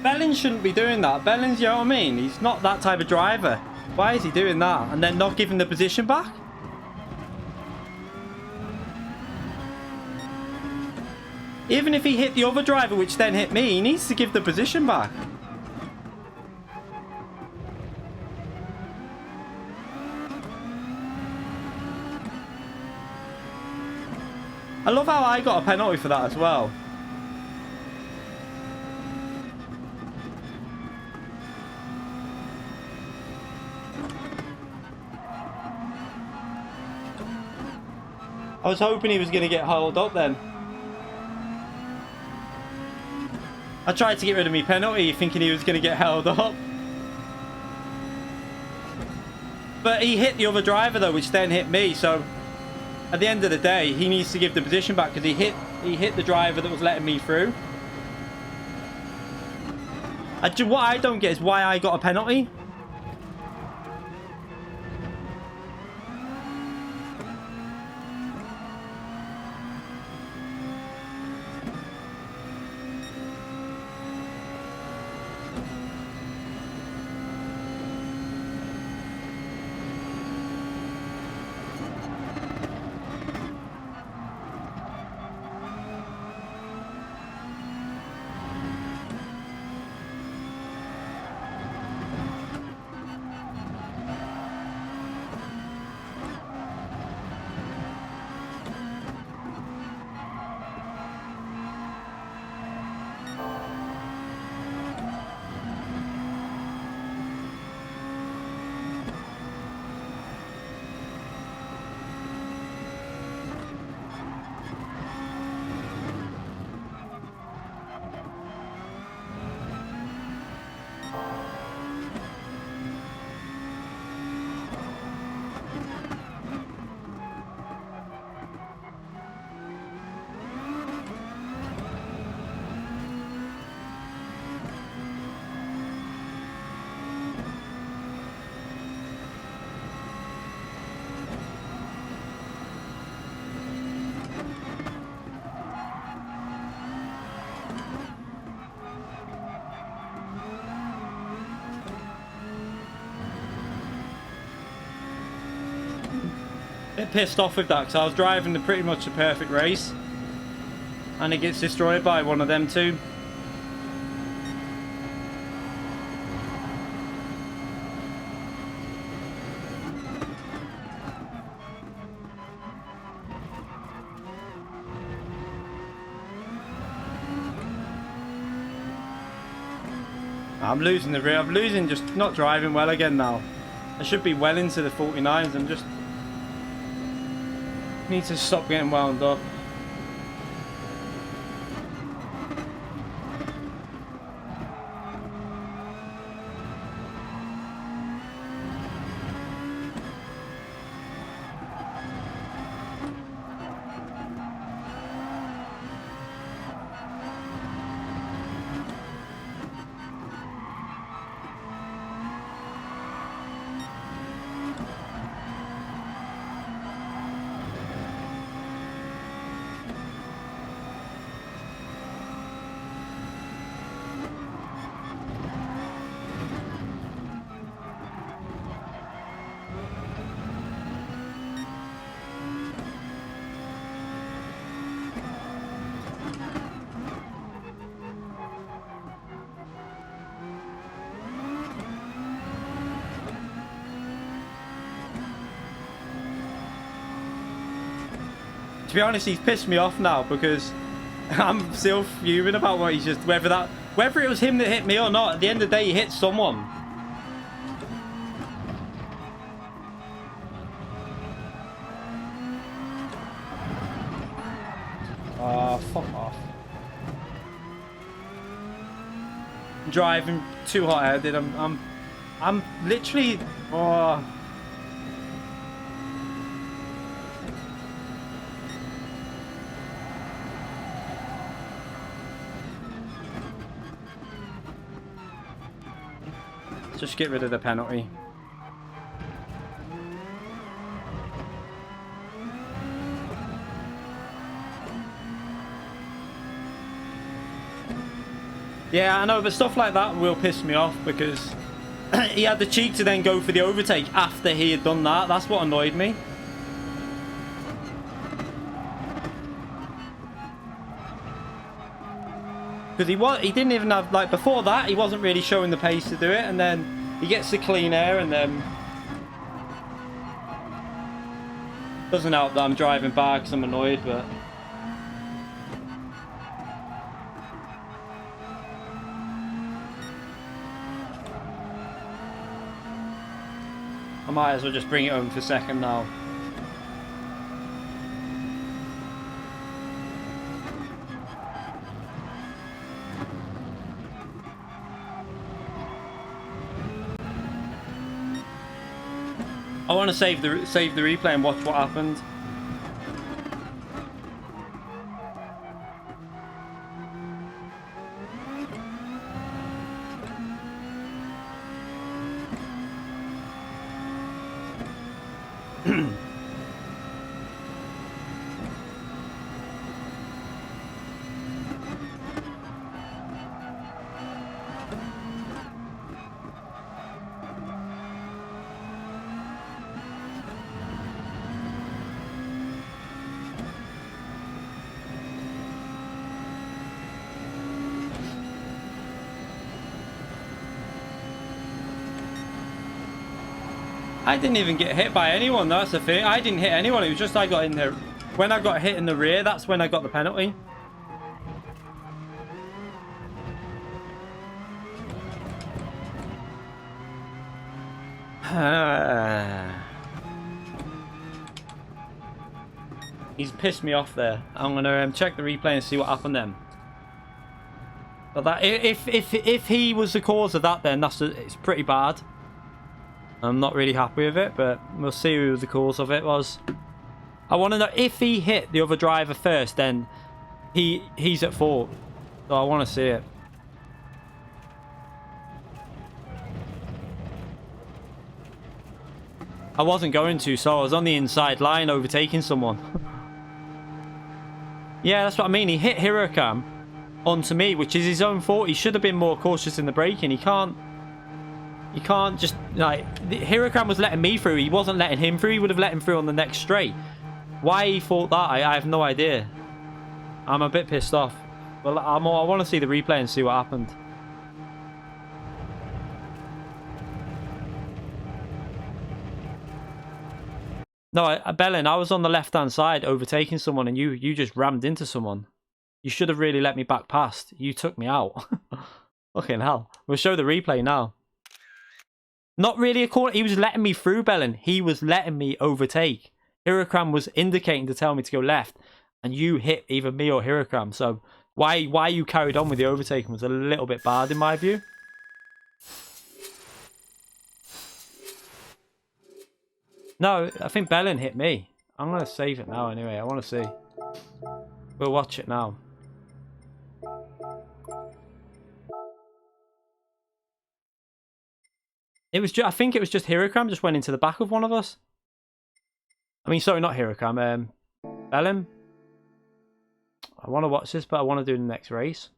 Belling shouldn't be doing that. Belling's, you know what I mean? He's not that type of driver. Why is he doing that? And then not giving the position back? Even if he hit the other driver, which then hit me, he needs to give the position back. I love how I got a penalty for that as well. I was hoping he was going to get held up then. I tried to get rid of my penalty thinking he was going to get held up. But he hit the other driver though, which then hit me. So at the end of the day, he needs to give the position back because he hit the driver that was letting me through. What I don't get is why I got a penalty. bit pissed off with that because I was driving pretty much a perfect race. And it gets destroyed by one of them two. I'm losing the rear. I'm losing, just not driving well again now. I should be well into the 49s. I'm just need to stop getting wound up. To be honest, he's pissed me off now because I'm still fuming about what he's just... Whether it was him that hit me or not, at the end of the day, he hit someone. Fuck off. I'm driving too hot-headed. I'm literally... Oh... Just get rid of the penalty. Yeah, I know, but stuff like that will piss me off because he had the cheek to then go for the overtake after he had done that. That's what annoyed me. Because he didn't even have, like, before that, he wasn't really showing the pace to do it, and then he gets the clean air, and then doesn't help that I'm driving back because I'm annoyed, but I might as well just bring it home for second now. I want to save the replay and watch what happened. I didn't even get hit by anyone, that's the thing. I didn't hit anyone, it was just I got in there. When I got hit in the rear, that's when I got the penalty. He's pissed me off there. I'm gonna check the replay and see what happened then. But that, if he was the cause of that, then it's pretty bad. I'm not really happy with it, but we'll see who the cause of it was. I want to know if he hit the other driver first, then he's at fault. So I want to see it. I wasn't going to, so I was on the inside line overtaking someone. Yeah, that's what I mean. He hit Hirocam onto me, which is his own fault. He should have been more cautious in the braking. He can't You can't just, like, Hirakam was letting me through. He wasn't letting him through. He would have let him through on the next straight. Why he thought that, I have no idea. I'm a bit pissed off. Well, I want to see the replay and see what happened. No, Bellin, I was on the left-hand side overtaking someone, and you just rammed into someone. You should have really let me back past. You took me out. Fucking hell. We'll show the replay now. Not really a corner. He was letting me through, Bellin. He was letting me overtake. Hirakam was indicating to tell me to go left, and you hit either me or Hirakam. So why you carried on with the overtaking was a little bit bad in my view. No, I think Bellin hit me. I'm going to save it now anyway. I want to see. We'll watch it now. It was I think it was just Hirakam just went into the back of one of us. I mean, sorry, not Hirakam. Bellin. I want to watch this, but I want to do the next race.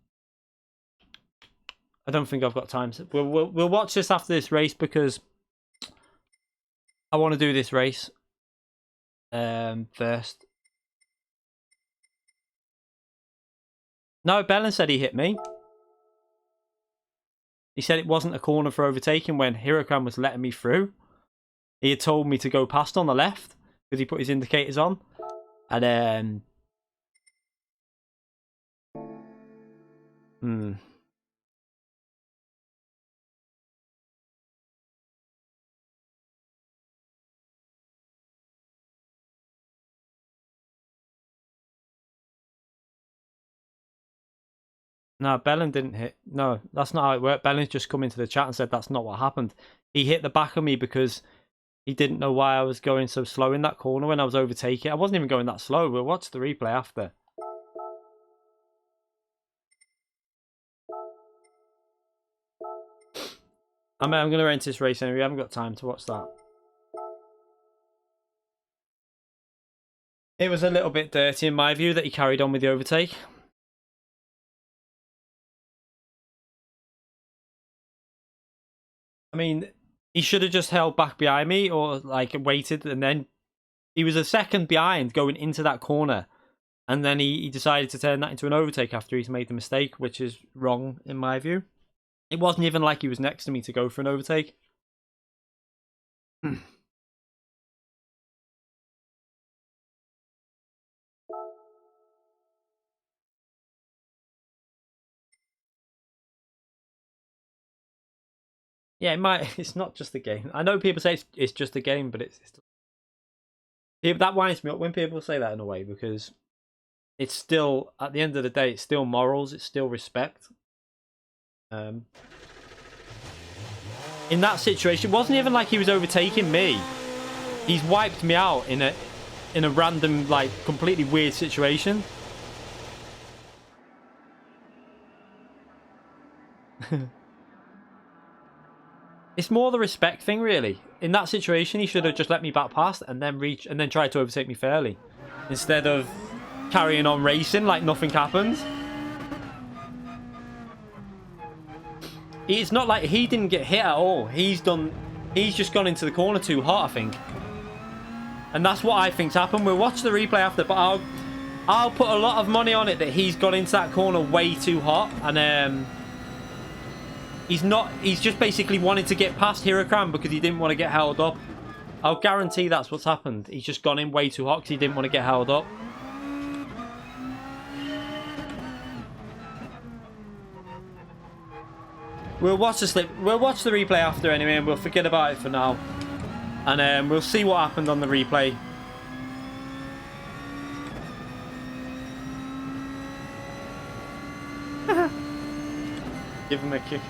I don't think I've got time. We'll watch this after this race because I want to do this race first. No, Bellin said he hit me. He said it wasn't a corner for overtaking when Hirakam was letting me through. He had told me to go past on the left because he put his indicators on. And then... No, Bellin didn't hit. No, that's not how it worked. Bellin's just come into the chat and said that's not what happened. He hit the back of me because he didn't know why I was going so slow in that corner when I was overtaking. I wasn't even going that slow. We'll watch the replay after. I'm going to enter this race anyway. We haven't got time to watch that. It was a little bit dirty in my view that he carried on with the overtake. I mean, he should have just held back behind me or like waited, and then he was a second behind going into that corner, and then he decided to turn that into an overtake after he's made the mistake, which is wrong in my view. It wasn't even like he was next to me to go for an overtake. Yeah, it might. It's not just a game. I know people say it's just a game, but it's that winds me up when people say that in a way, because it's still, at the end of the day, it's still morals, it's still respect. In that situation, it wasn't even like he was overtaking me. He's wiped me out in a random, like, completely weird situation. It's more the respect thing, really. In that situation, he should have just let me back past and then tried to overtake me fairly, instead of carrying on racing like nothing happened. It's not like he didn't get hit at all. He's just gone into the corner too hot, I think. And that's what I think's happened. We'll watch the replay after, but I'll put a lot of money on it that he's gone into that corner way too hot, and he's just basically wanted to get past Hirakam because he didn't want to get held up. I'll guarantee that's what's happened. He's just gone in way too hot because he didn't want to get held up. We'll watch the replay after anyway, and we'll forget about it for now. And we'll see what happened on the replay. Give him a kick.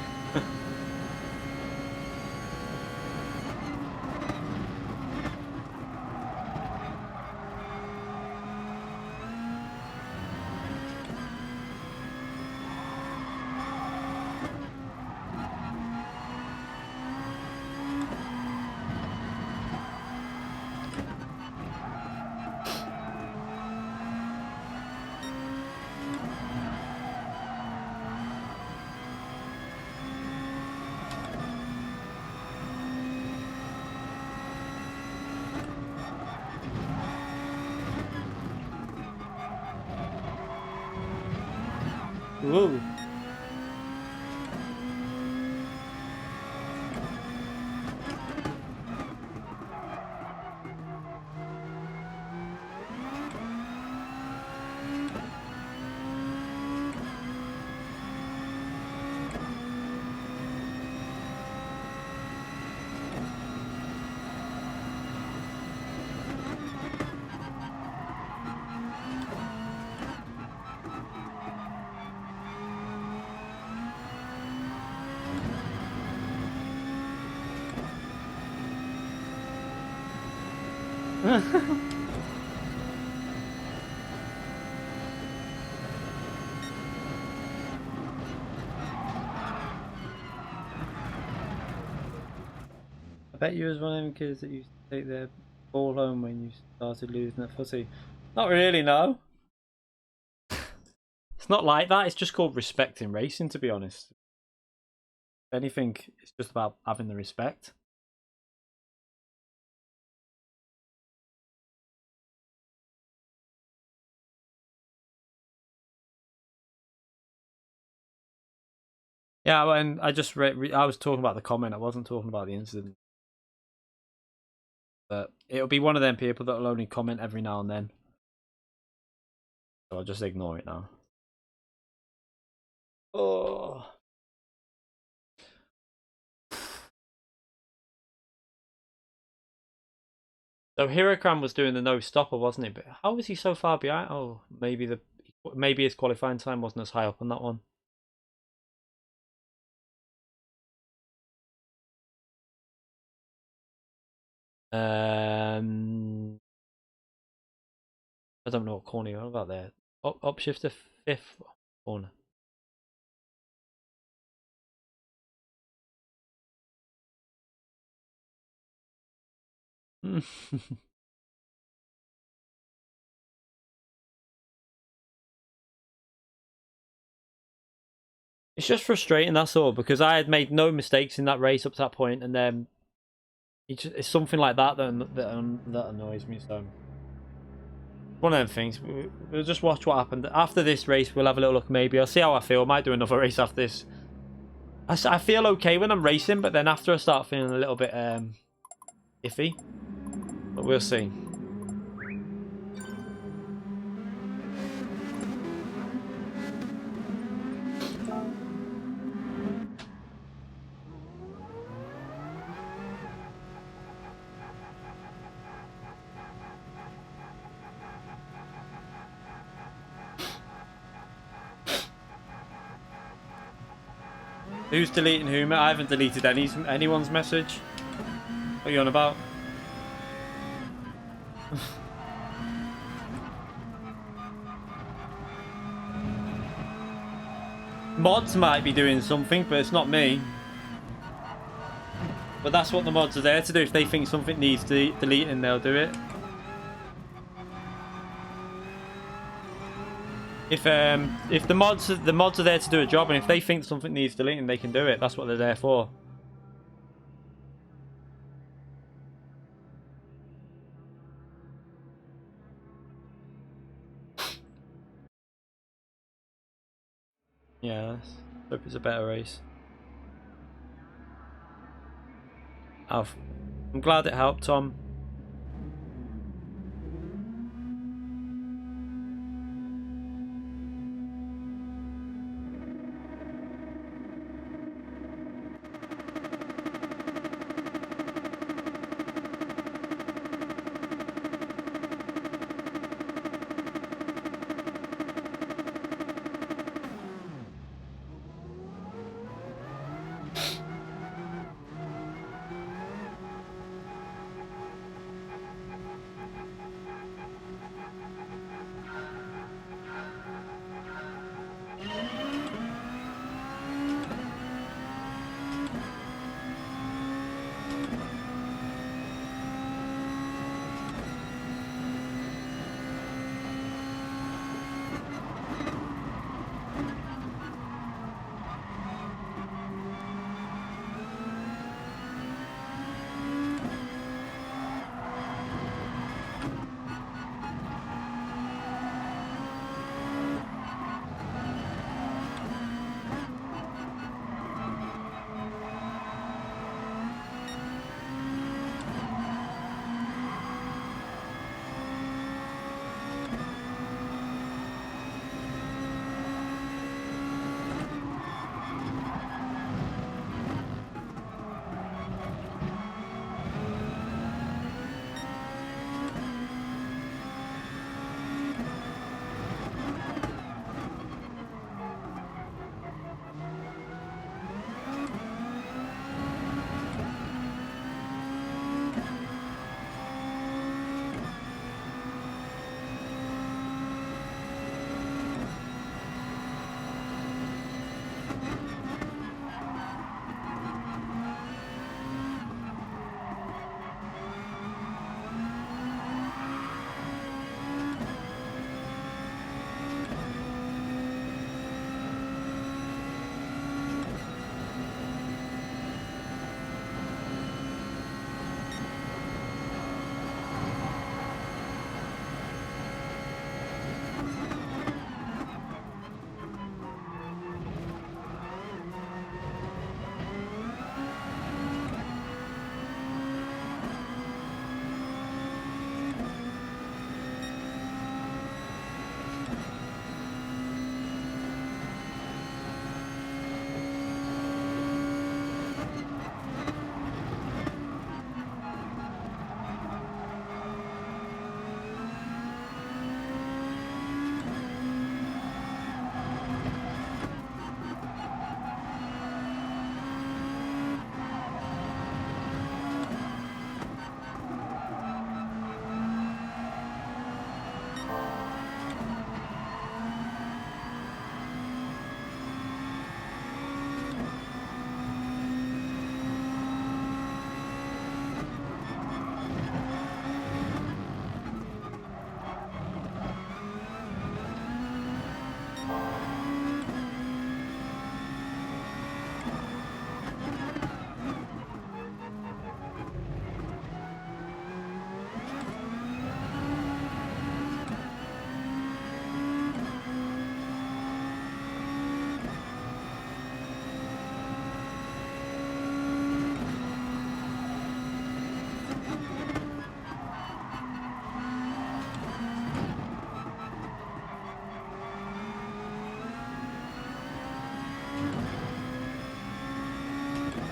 Whoa. I bet you was one of them kids that used to take their ball home when you started losing at footy. Not really, no. It's not like that. It's just called respecting racing, to be honest. If anything, it's just about having the respect. Yeah, and I just I was talking about the comment. I wasn't talking about the incident. But it'll be one of them people that'll only comment every now and then. So I'll just ignore it now. Oh. So Hirokran was doing the no stopper, wasn't he? But how was he so far behind? Oh, maybe his qualifying time wasn't as high up on that one. I don't know what corner you're on about there. Upshift to 5th corner. It's just frustrating, that's all, because I had made no mistakes in that race up to that point, and then it's something like that that annoys me. So one of them things. We'll just watch what happened after this race. We'll have a little look. Maybe I'll see how I feel. I might do another race after this. I feel okay when I'm racing, but then after I start feeling a little bit iffy. But we'll see. Who's deleting whom? I haven't deleted anyone's message. What are you on about? Mods might be doing something, but it's not me. But that's what the mods are there to do. If they think something needs deleting, they'll do it. If the mods are there to do a job, and if they think something needs deleting, they can do it. That's what they're there for. Yeah, hope it's a better race. I'm glad it helped, Tom.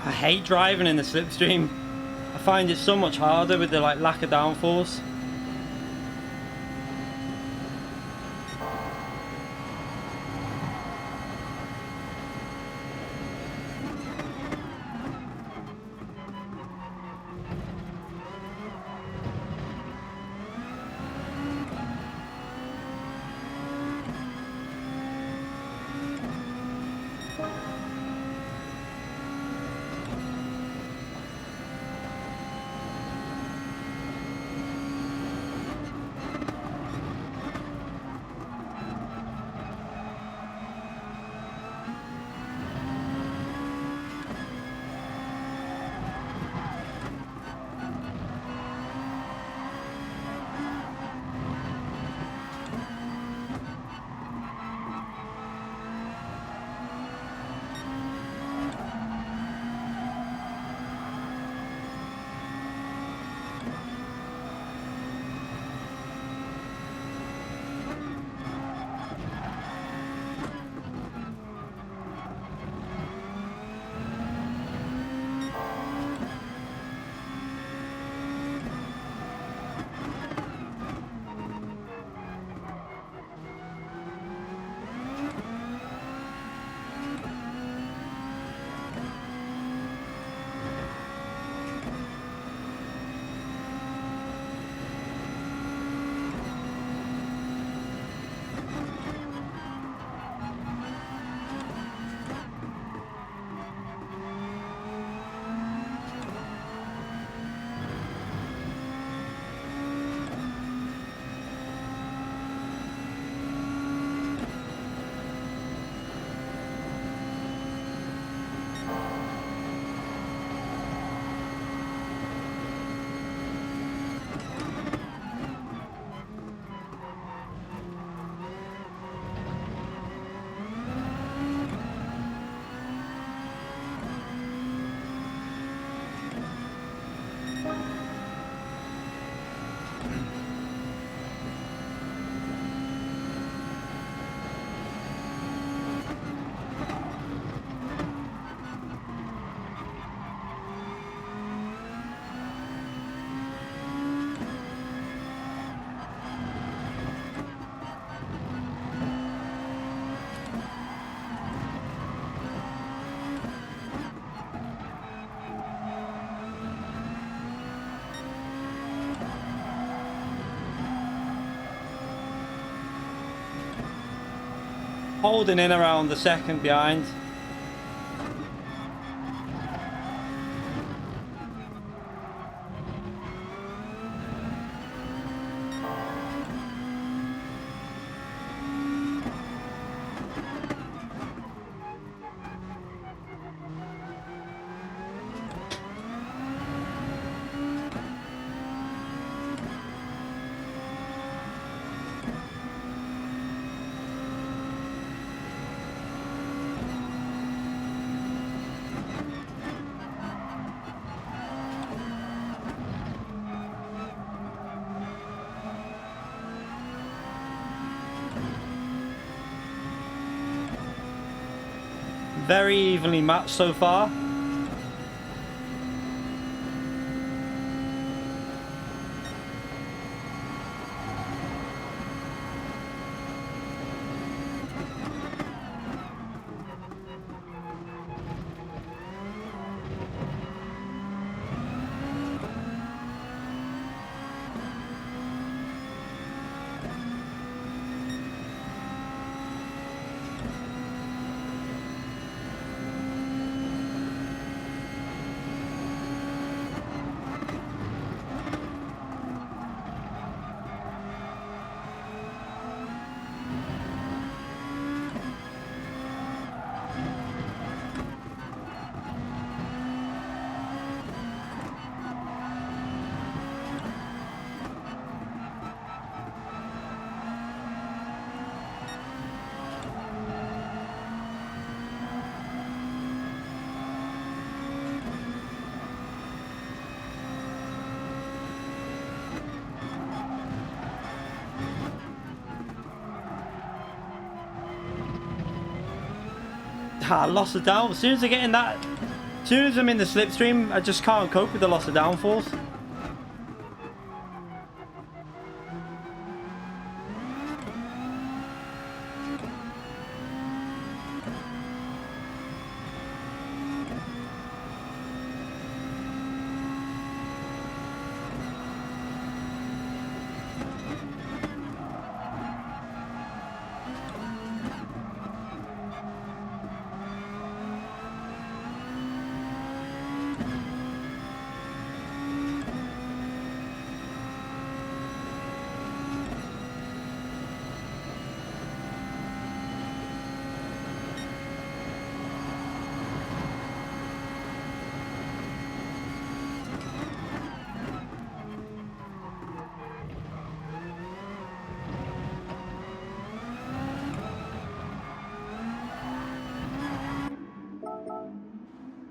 I hate driving in the slipstream. I find it so much harder with the like lack of downforce. Holding in around the second behind. Very evenly matched so far. loss of down. As soon as I get in that, as soon as I'm in the slipstream, I just can't cope with the loss of downforce.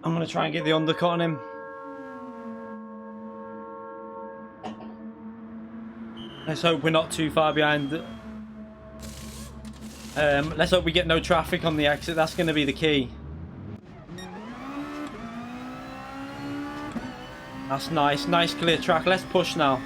I'm going to try and get the undercut on him. Let's hope we're not too far behind. Let's hope we get no traffic on the exit. That's going to be the key. That's nice. Nice clear track. Let's push now.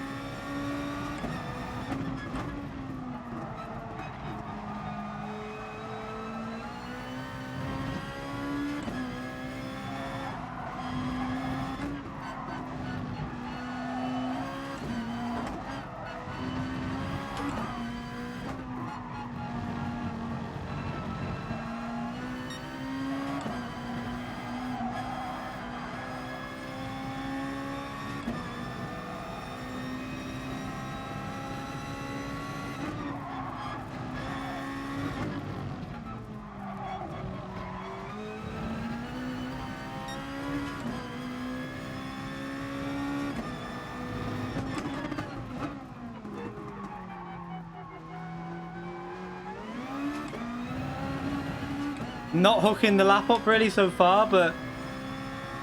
Not hooking the lap up really so far, but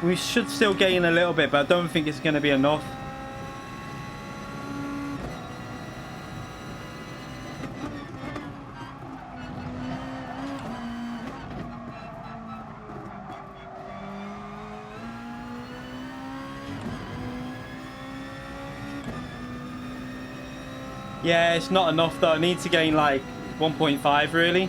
we should still gain a little bit, but I don't think it's going to be enough. Yeah, it's not enough though. I need to gain like 1.5 really.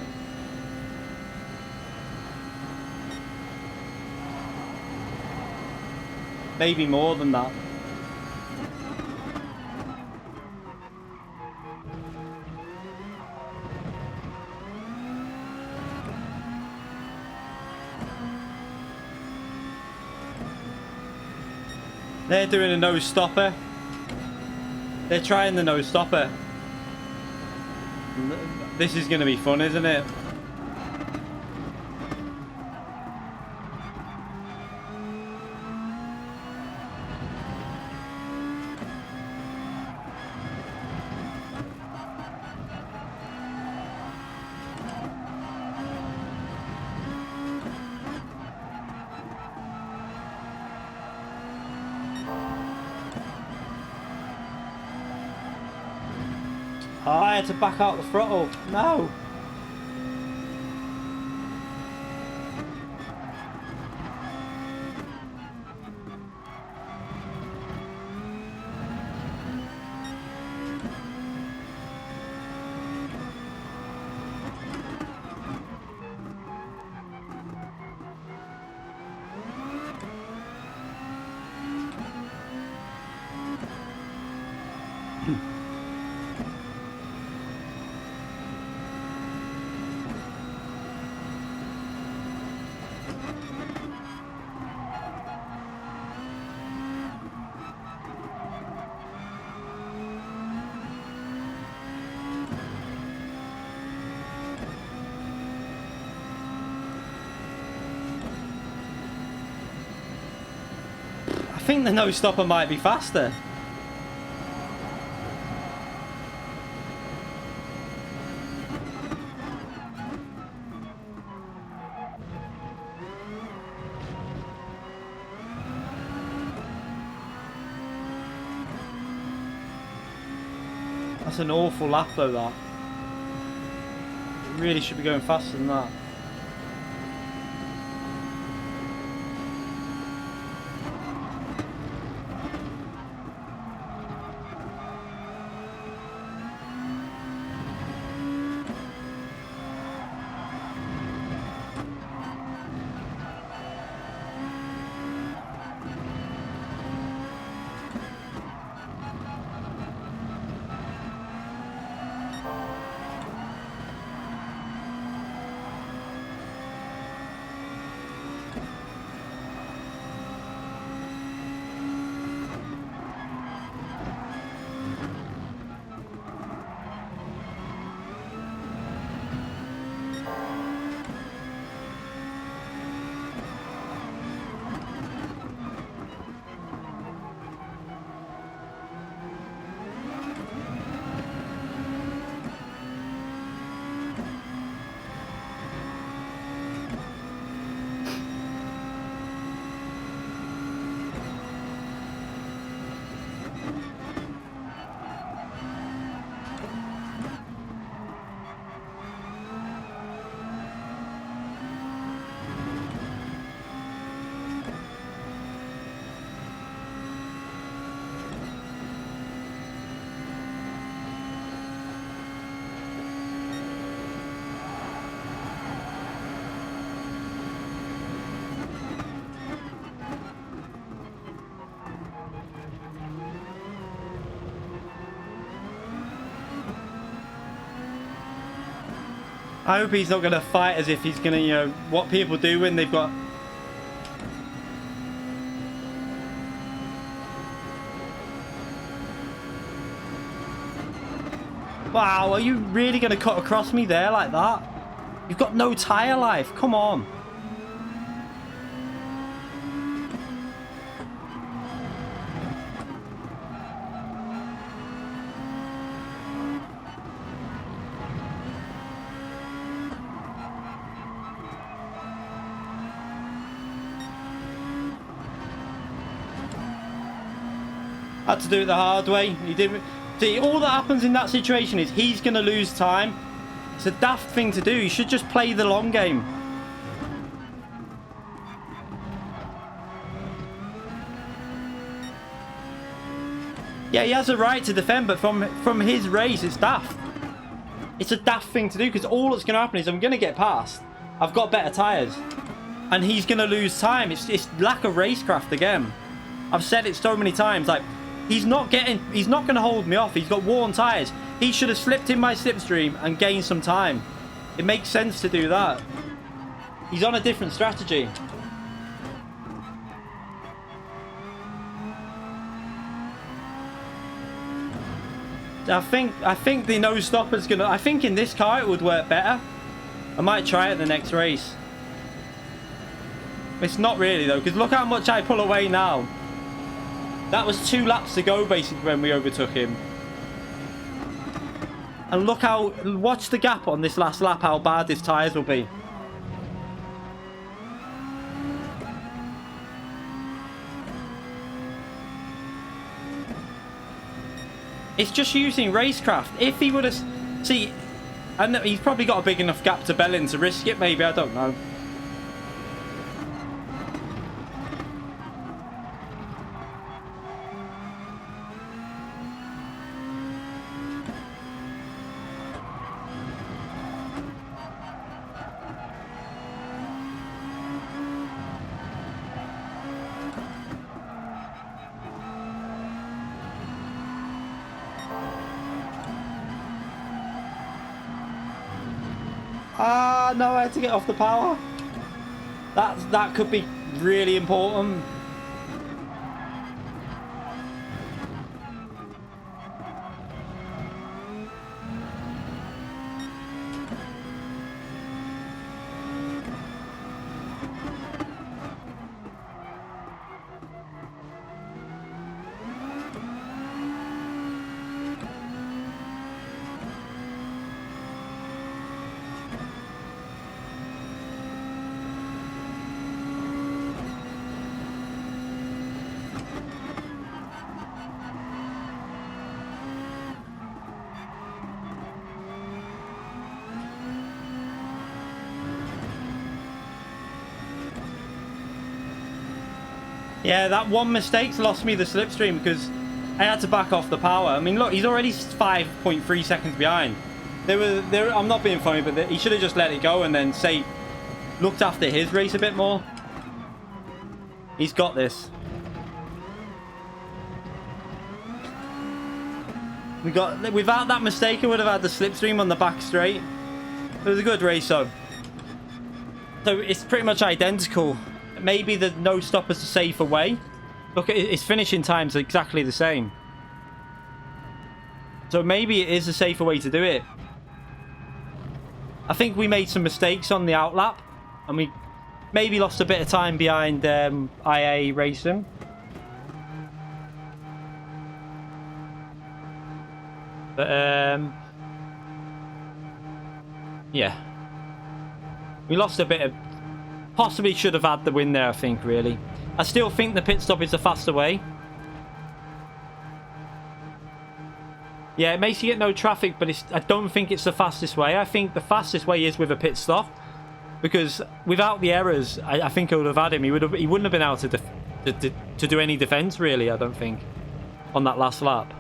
Maybe more than that. They're doing a nose stopper. They're trying the nose stopper. This is going to be fun, isn't it? Oh, I had to back out the throttle. No. I think the no stopper might be faster. That's an awful lap though, that. It really should be going faster than that. I hope he's not going to fight as if he's going to, you know, what people do when they've got... Wow, are you really going to cut across me there like that? You've got no tyre life. Come on. Had to do it the hard way. He didn't. See, all that happens in that situation is he's going to lose time. It's a daft thing to do. You should just play the long game. Yeah, he has a right to defend, but from his race, it's daft. It's a daft thing to do because all that's going to happen is I'm going to get past. I've got better tyres. And he's going to lose time. It's lack of racecraft again. I've said it so many times. Like, he's not going to hold me off. He's got worn tyres. He should have slipped in my slipstream and gained some time. It makes sense to do that. He's on a different strategy. I think the no stopper's gonna. I think in this car it would work better. I might try it the next race. It's not really though, because look how much I pull away now. That was 2 laps to go basically when we overtook him. And look how, watch the gap on this last lap, how bad his tyres will be. It's just using racecraft. If he would have... See, and he's probably got a big enough gap to bell in to risk it, maybe. I don't know. Ah, no, I had to get off the power. That could be really important. Yeah, that one mistake's lost me the slipstream because I had to back off the power. I mean, look, he's already 5.3 seconds behind. I'm not being funny, but he should have just let it go and then, say, looked after his race a bit more. He's got this. Without that mistake, I would have had the slipstream on the back straight. It was a good race, though. So it's pretty much identical. Maybe the no stopper's a safer way. Look, its finishing time's exactly the same. So maybe it is a safer way to do it. I think we made some mistakes on the outlap, and we maybe lost a bit of time behind IA Racing. But yeah, we lost a bit of. Possibly should have had the win there, I think, really. I still think the pit stop is the faster way. Yeah, it makes you get no traffic, but I don't think it's the fastest way. I think the fastest way is with a pit stop. Because without the errors, I think I would have had him. He wouldn't have been able to do any defense, really, I don't think, on that last lap.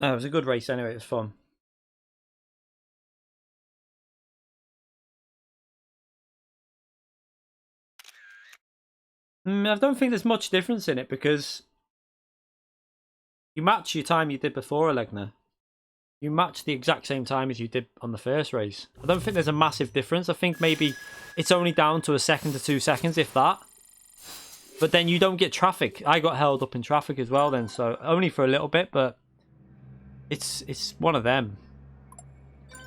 Oh, it was a good race anyway, it was fun. I don't think there's much difference in it because you match your time you did before, Elegna. You match the exact same time as you did on the first race. I don't think there's a massive difference. I think maybe it's only down to a second to 2 seconds, if that. But then you don't get traffic. I got held up in traffic as well then, so only for a little bit, but it's one of them.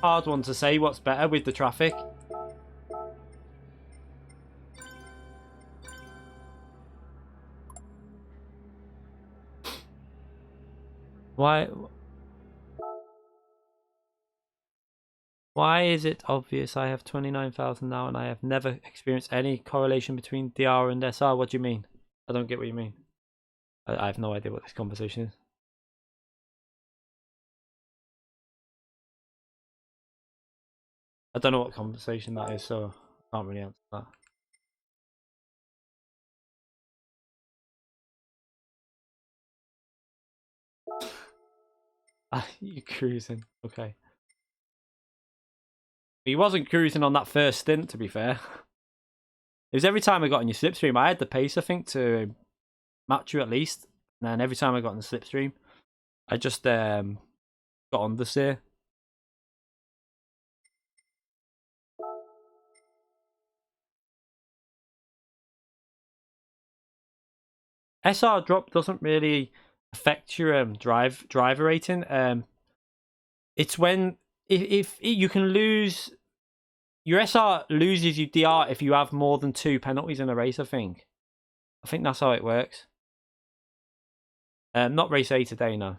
Hard one to say what's better with the traffic. Why is it obvious I have 29,000 now and I have never experienced any correlation between DR and SR? What do you mean? I don't get what you mean. I have no idea what this conversation is. I don't know what conversation that is, so I can't really answer that. You're cruising. Okay. He wasn't cruising on that first stint, to be fair. It was every time I got in your slipstream, I had the pace, I think, to match you at least. And then every time I got in the slipstream, I just got understeer. SR drop doesn't really affect your driver rating. It's when if you can lose your SR loses you DR if you have more than 2 penalties in a race. I think that's how it works. Not race A today, no.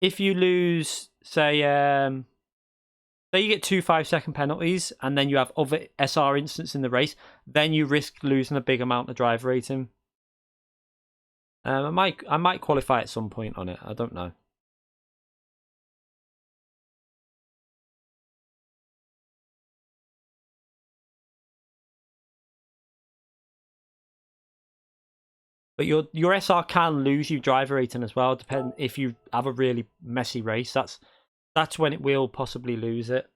If you lose, say you get 2 5-second penalties, and then you have other SR instances in the race, then you risk losing a big amount of driver rating. I might qualify at some point on it. I don't know. But your SR can lose you driver rating as well, depend if you have a really messy race. That's when it will possibly lose it.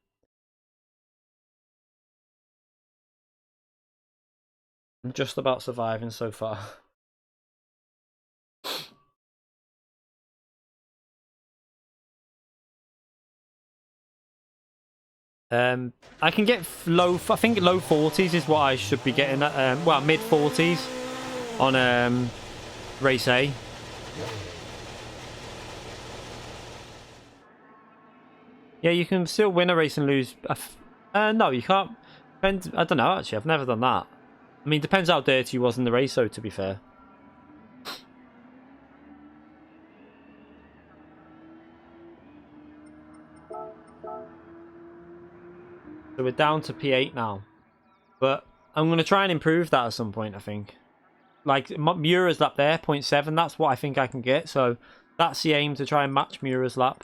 I'm just about surviving so far. I can get I think low 40s is what I should be getting at. Well, mid 40s on race A. Yeah, you can still win a race and lose. No, you can't. I don't know, actually. I've never done that. I mean, depends how dirty you was in the race, though, to be fair. So we're down to P8 now. But I'm going to try and improve that at some point, I think. Like, Mura's lap there, 0.7. That's what I think I can get. So that's the aim, to try and match Mura's lap.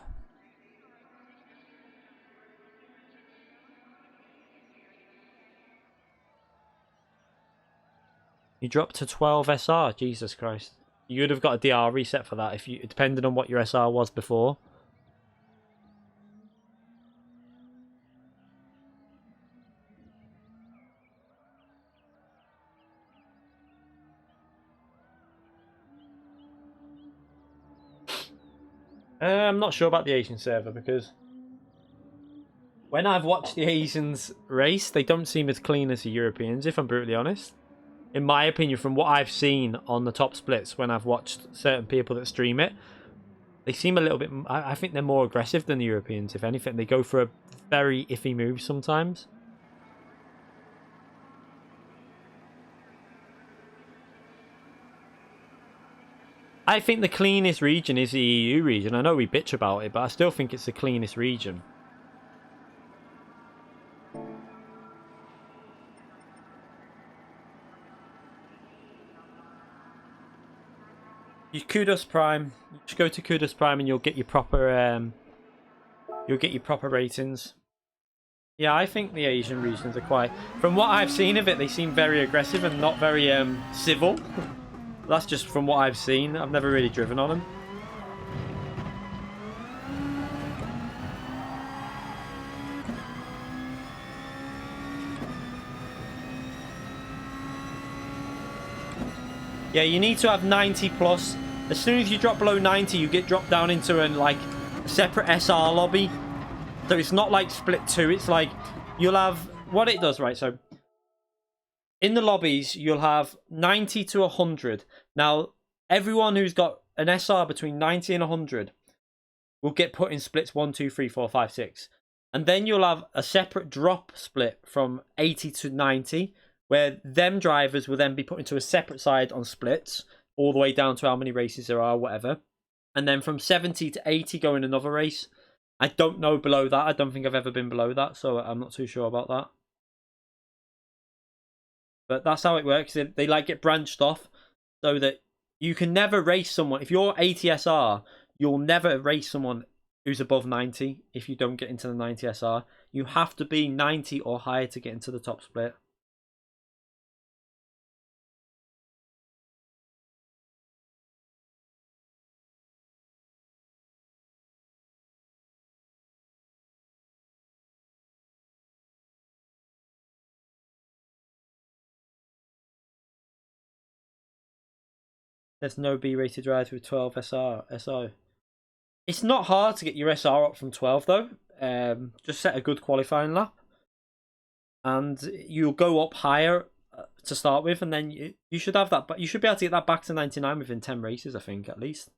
You dropped to 12 SR. Jesus Christ. You would have got a DR reset for that, if you, depending on what your SR was before. I'm not sure about the Asian server, because when I've watched the Asians race, they don't seem as clean as the Europeans, if I'm brutally honest. In my opinion, from what I've seen on the top splits when I've watched certain people that stream it, they seem a little bit... I think they're more aggressive than the Europeans, if anything. They go for a very iffy move sometimes. I think the cleanest region is the EU region. I know we bitch about it, but I still think it's the cleanest region. You Kudos Prime. You just go to Kudos Prime and you'll get your proper ratings. Yeah, I think the Asian regions are quite... From what I've seen of it, they seem very aggressive and not very civil. That's just from what I've seen. I've never really driven on them. Yeah, you need to have 90 plus. As soon as you drop below 90, you get dropped down into a separate SR lobby. So it's not like split 2. It's like you'll have what it does, right? So in the lobbies, you'll have 90 to 100. Now, everyone who's got an SR between 90 and 100 will get put in splits 1, 2, 3, 4, 5, 6. And then you'll have a separate drop split from 80 to 90, where them drivers will then be put into a separate side on splits, all the way down to how many races there are, whatever. And then from 70 to 80 go in another race. I don't know below that. I don't think I've ever been below that, so I'm not too sure about that. But that's how it works. They like get branched off so that you can never race someone. If you're 80 SR, you'll never race someone who's above 90 if you don't get into the 90 SR. You have to be 90 or higher to get into the top split. There's no B-rated drives with 12 SR. It's not hard to get your SR up from 12 though. Just set a good qualifying lap, and you'll go up higher to start with, and then you should have that. But you should be able to get that back to 99 within 10 races, I think, at least.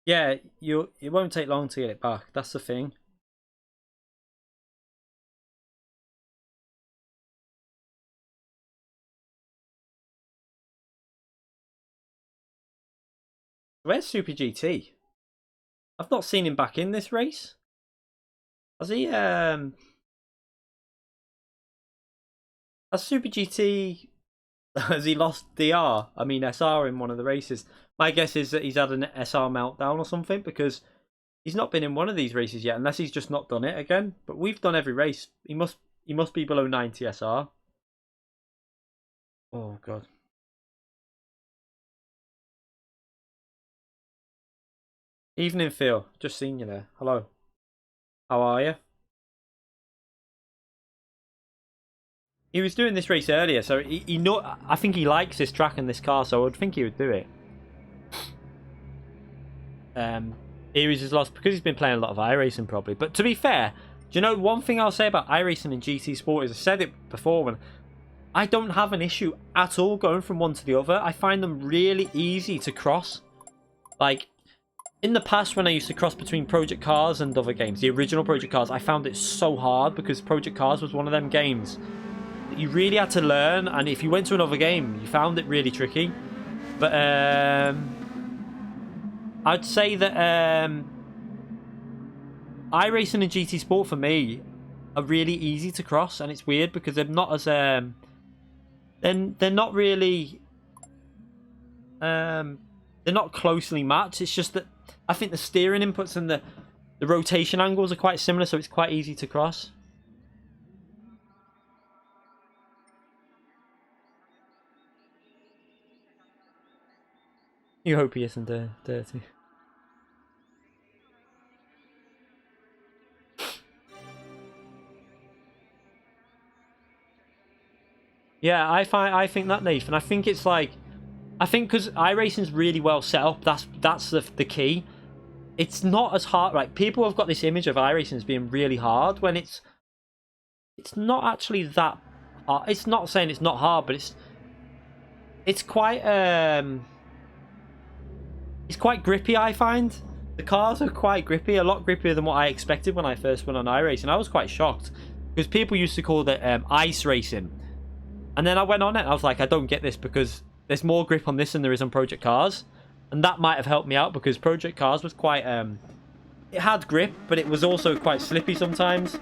Yeah, it won't take long to get it back. That's the thing. Where's Super GT? I've not seen him back in this race. Has he? Has Super GT? Has he lost DR? I mean SR in one of the races. My guess is that he's had an SR meltdown or something, because he's not been in one of these races yet, unless he's just not done it again. But we've done every race. He must be below 90 SR. Oh god. Evening, Phil. Just seen you there. Hello. How are you? He was doing this race earlier, so he know. I think he likes this track and this car, so I would think he would do it. Aries is lost because he's been playing a lot of iRacing probably. But to be fair, do you know one thing I'll say about iRacing and GT Sport is I said it before, when I don't have an issue at all going from one to the other. I find them really easy to cross. Like in the past when I used to cross between Project Cars and other games, the original Project Cars, I found it so hard because Project Cars was one of them games that you really had to learn, and if you went to another game, you found it really tricky. But I'd say that iRacing and GT Sport for me are really easy to cross, and it's weird because they're not as they're not really they're not closely matched. It's just that I think the steering inputs and the rotation angles are quite similar, so it's quite easy to cross. You hope he isn't dirty. Yeah, I think that, Nathan. I think it's like, I think because iRacing's really well set up. That's the key. It's not as hard. Like people have got this image of iRacing as being really hard when it's not actually that hard. It's not saying it's not hard, but it's quite grippy. I find the cars are quite grippy, a lot grippier than what I expected when I first went on iRacing. I was quite shocked because people used to call it ice racing. And then I went on it and I was like, I don't get this because there's more grip on this than there is on Project Cars. And that might have helped me out because Project Cars was quite... it had grip, but it was also quite slippy sometimes.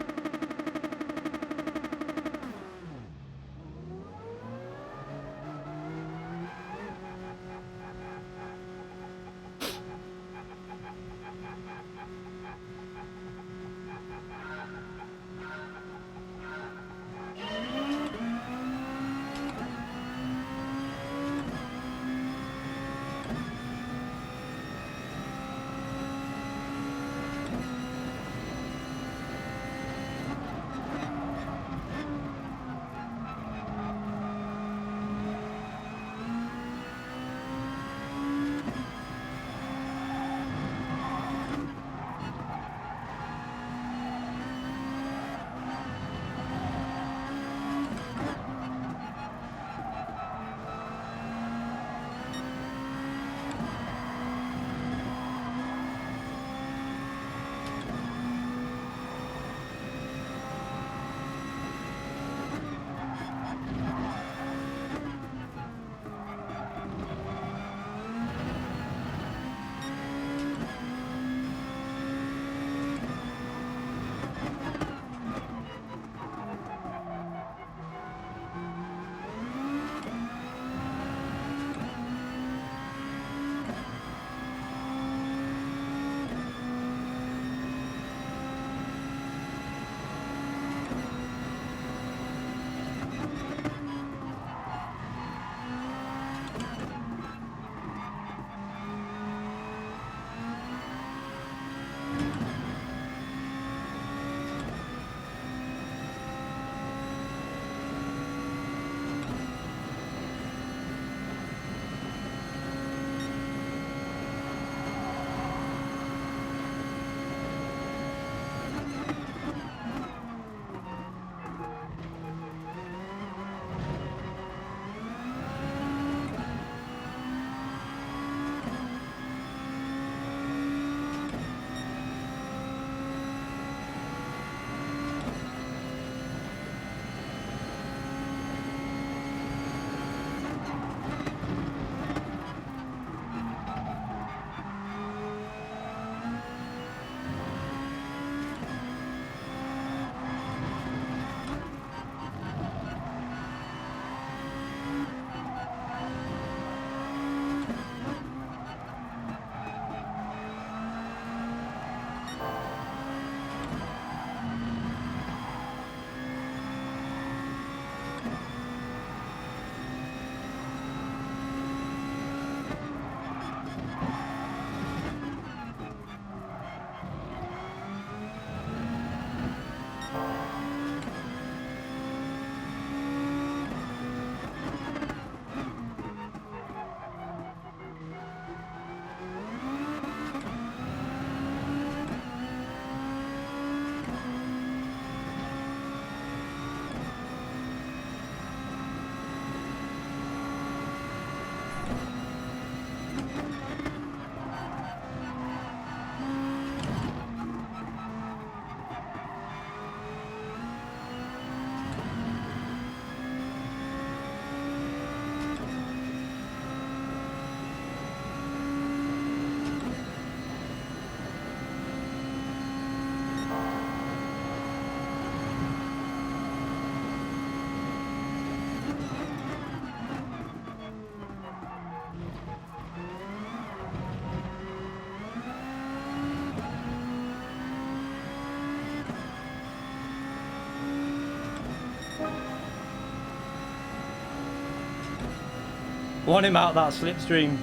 Want him out that slipstream.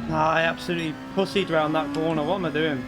Nah, I absolutely pussied around that corner. What am I doing?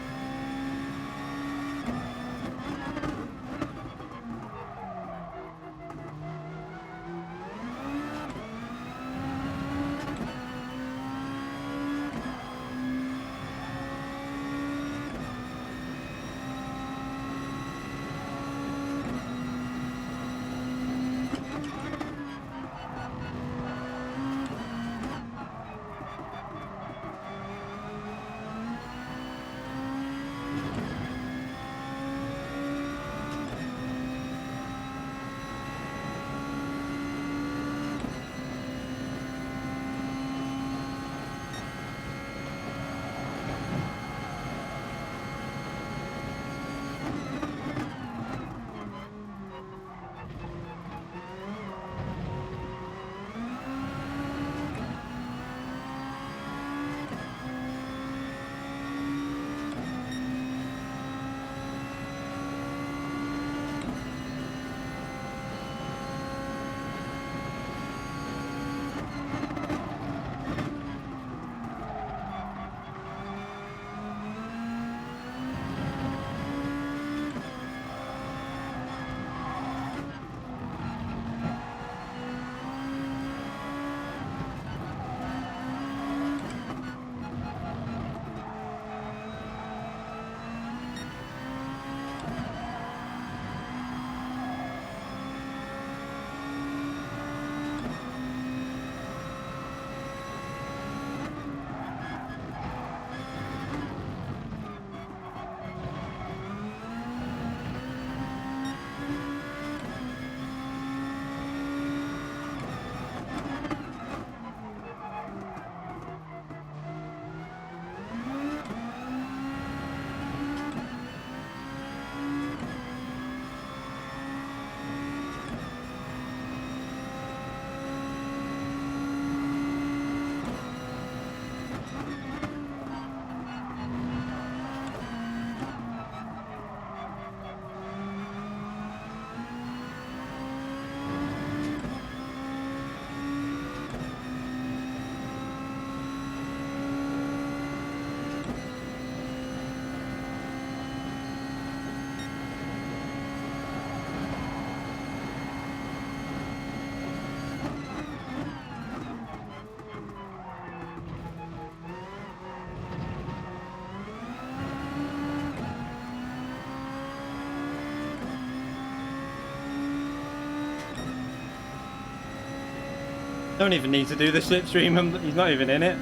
Don't even need to do the slipstream, he's not even in it.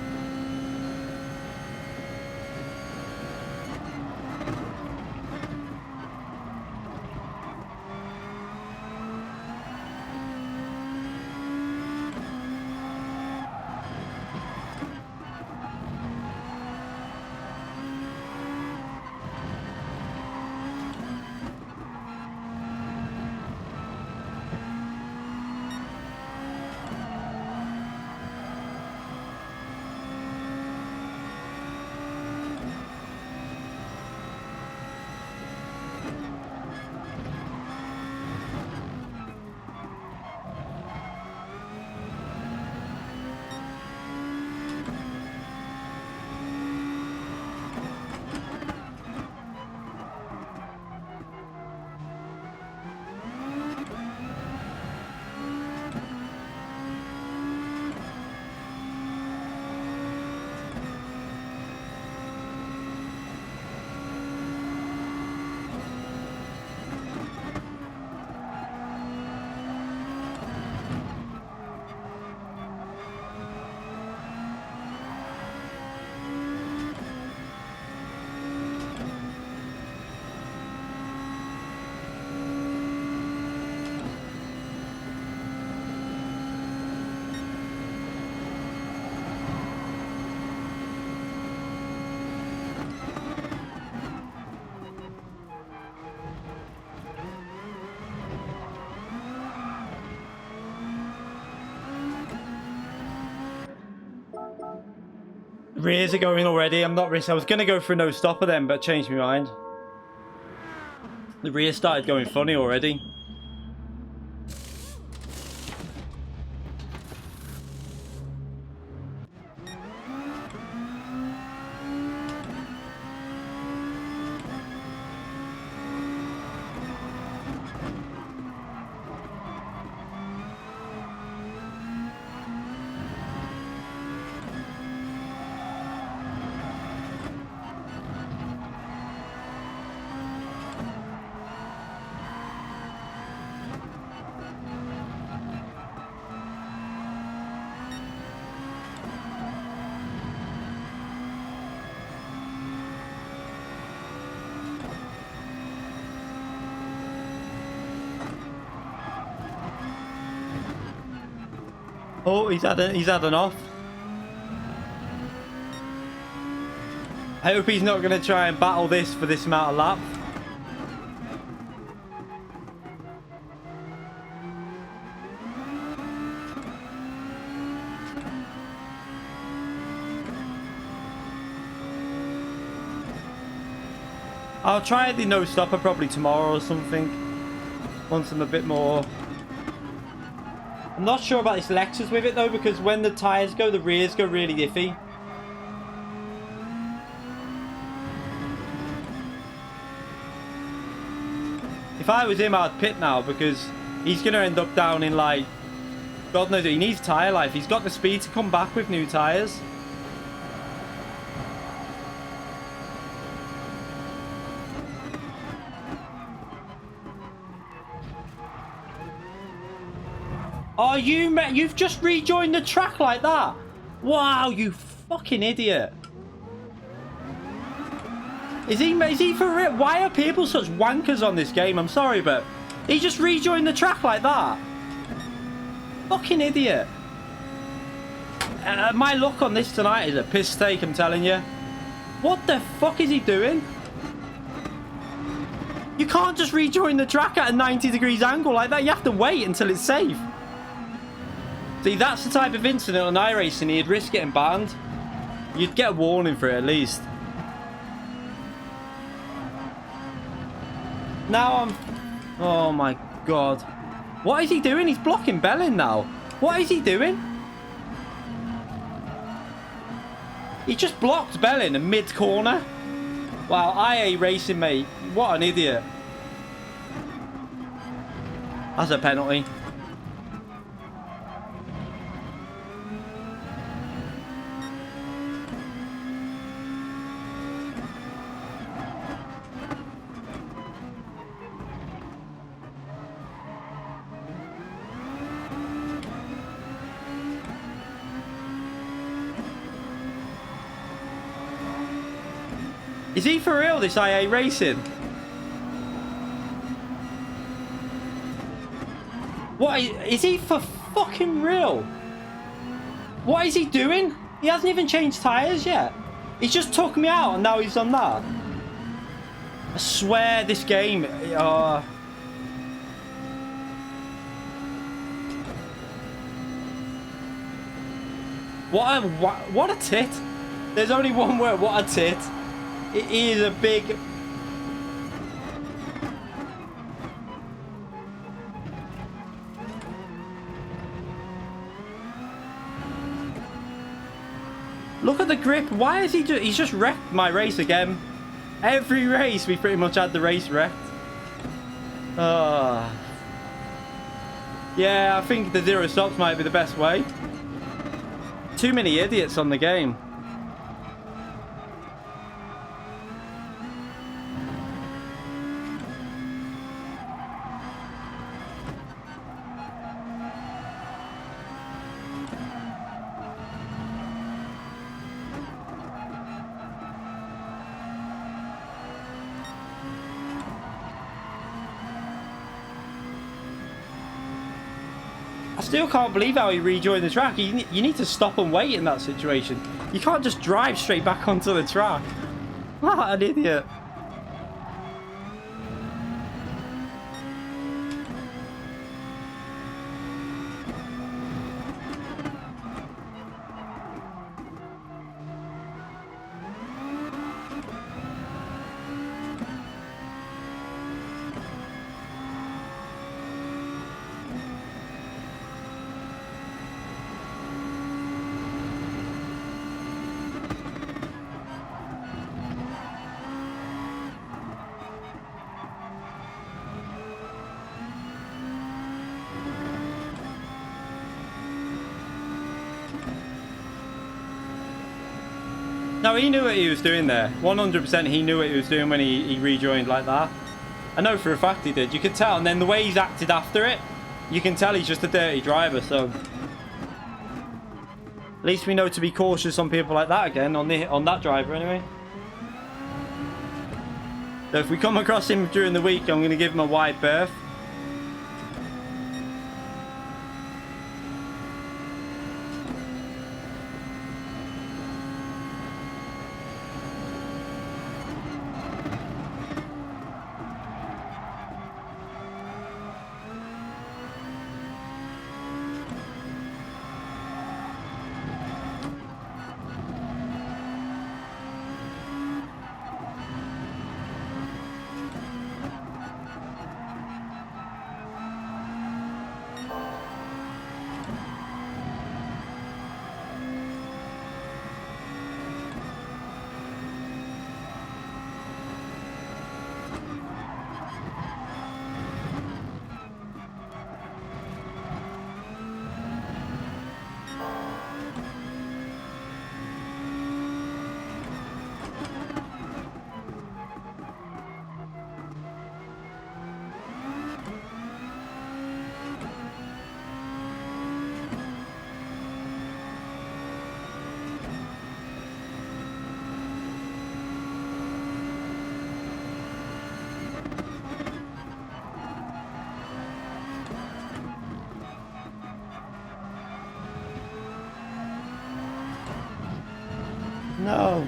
Rears are going already. I'm not risking. I was going to go for a no stopper then, but changed my mind. The rear started going funny already. Oh, he's had an off. I hope he's not going to try and battle this for this amount of lap. I'll try the no stopper probably tomorrow or something. Once I'm a bit more... I'm not sure about this Lexus with it though, because when the tyres go, the rears go really iffy. If I was him, I'd pit now, because he's going to end up down in like... God knows, he needs tyre life. He's got the speed to come back with new tyres. Oh, you've just rejoined the track like that? Wow, you fucking idiot. Is he for real? Why are people such wankers on this game? I'm sorry, but he just rejoined the track like that. Fucking idiot. My luck on this tonight is a piss take, I'm telling you. What the fuck is he doing? You can't just rejoin the track at a 90 degrees angle like that. You have to wait until it's safe. See, that's the type of incident on iRacing you'd risk getting banned. You'd get a warning for it at least. Now I'm... Oh my god. What is he doing? He's blocking Bellin now. What is he doing? He just blocked Bellin in mid-corner. Wow, IA Racing, mate. What an idiot. That's a penalty. Is he for real, this IA Racing? What is he for fucking real? What is he doing? He hasn't even changed tyres yet. He just took me out and now he's on that. I swear this game... What a tit. There's only one word, what a tit. It is a big... Look at the grip. Why is he just... He's just wrecked my race again. Every race we pretty much had the race wrecked. Yeah, I think the zero stops might be the best way. Too many idiots on the game. I still can't believe how he rejoined the track. You need to stop and wait in that situation. You can't just drive straight back onto the track. What an idiot. No, he knew what he was doing there. 100% he knew what he was doing when he rejoined like that. I know for a fact he did. You could tell. And then the way he's acted after it, you can tell he's just a dirty driver. So at least we know to be cautious on people like that again, on that driver anyway. So if we come across him during the week, I'm going to give him a wide berth. No.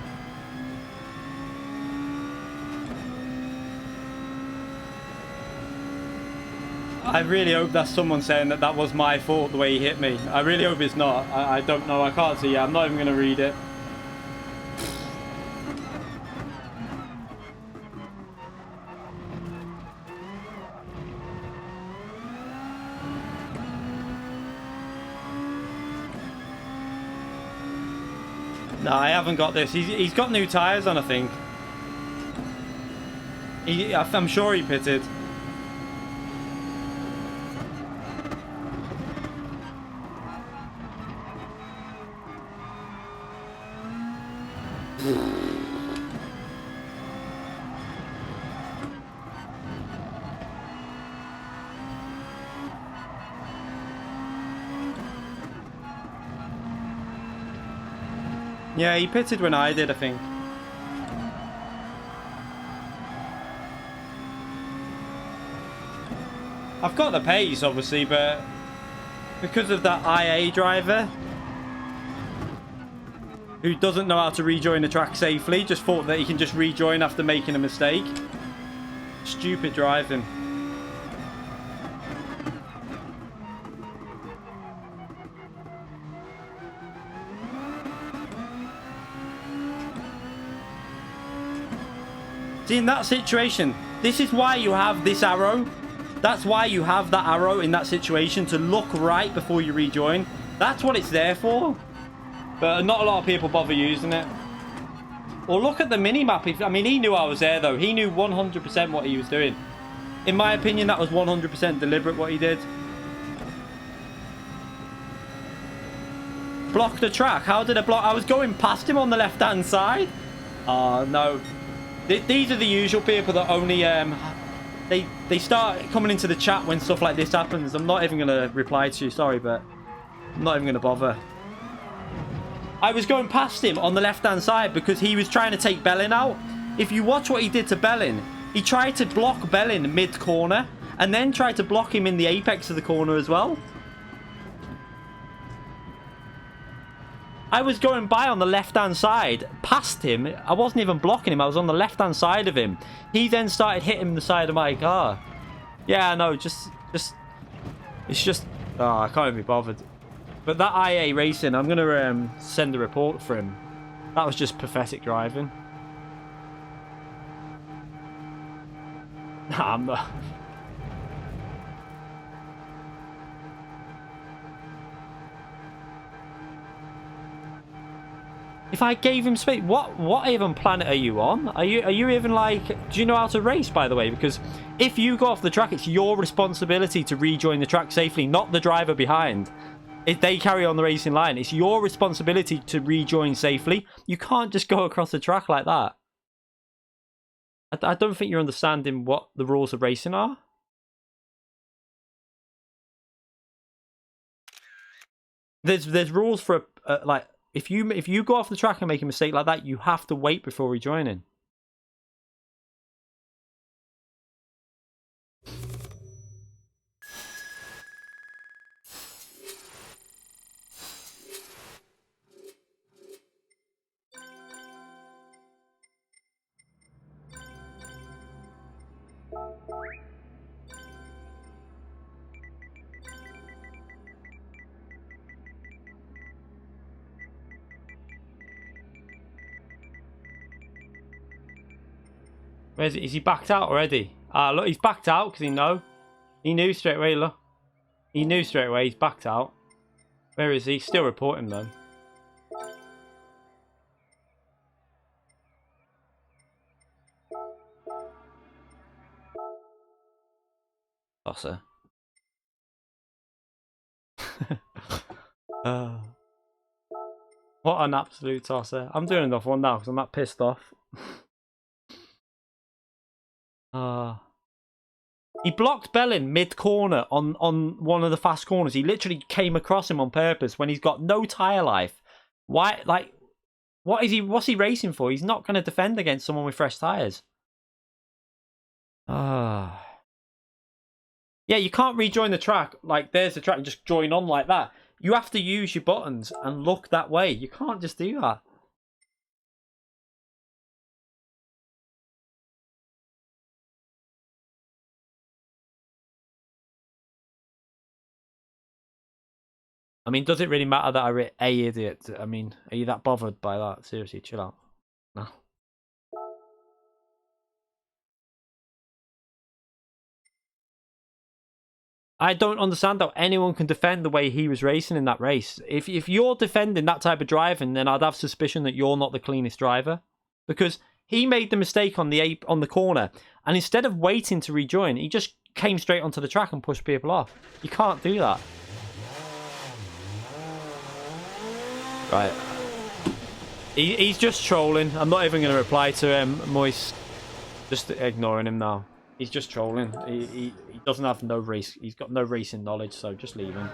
I really hope that's someone saying that was my fault the way he hit me. I really hope it's not. I don't know. I can't see. I'm not even going to read it. No, I haven't got this. He's got new tyres on, I think. I'm sure he pitted. Yeah, he pitted when I did, I think. I've got the pace, obviously, but because of that IA driver who doesn't know how to rejoin the track safely, just thought that he can just rejoin after making a mistake. Stupid driving. See, in that situation, this is why you have this arrow. That's why you have that arrow in that situation, to look right before you rejoin. That's what it's there for. But not a lot of people bother using it. Or look at the mini-map. I mean, he knew I was there, though. He knew 100% what he was doing. In my opinion, that was 100% deliberate what he did. Block the track. How did I block? I was going past him on the left-hand side. Oh, no. These are the usual people that only they start coming into the chat when stuff like this happens. I'm not even going to reply to you, sorry, but I'm not even going to bother. I was going past him on the left-hand side because he was trying to take Bellin out. If you watch what he did to Bellin, he tried to block Bellin mid-corner and then tried to block him in the apex of the corner as well. I was going by on the left-hand side, past him. I wasn't even blocking him. I was on the left-hand side of him. He then started hitting the side of my car. Yeah, no, it's just... Oh, I can't even be bothered. But that IA racing, I'm going to send a report for him. That was just pathetic driving. Nah, I'm not... If I gave him space, what even planet are you on? Are you even like? Do you know how to race, by the way? Because if you go off the track, it's your responsibility to rejoin the track safely, not the driver behind. if they carry on the racing line, it's your responsibility to rejoin safely. You can't just go across the track like that. I don't think you're understanding what the rules of racing are. There's rules for like if you go off the track and make a mistake like that, you have to wait before rejoining. Where is it? Is he backed out already? Ah, look, he's backed out because he knew straight away. Look, he knew straight away. He's backed out. Where is he? Still reporting though. Tosser. What an absolute tosser. I'm doing another one now because I'm that pissed off. He blocked Bellin mid-corner on one of the fast corners. He literally came across him on purpose when he's got no tyre life. Why, like, what's he racing for? He's not going to defend against someone with fresh tyres. Yeah, you can't rejoin the track. Like, there's the track and just join on like that. You have to use your buttons and look that way. You can't just do that. I mean, does it really matter that I writ A idiot? I mean, are you that bothered by that? Seriously, chill out. No. I don't understand how anyone can defend the way he was racing in that race. If you're defending that type of driving, then I'd have suspicion that you're not the cleanest driver. Because he made the mistake on the corner, and instead of waiting to rejoin, he just came straight onto the track and pushed people off. You can't do that. Right. He's just trolling. I'm not even going to reply to him, Moist. Just ignoring him now. He's just trolling. He doesn't have no race. He's got no racing knowledge, so just leave him.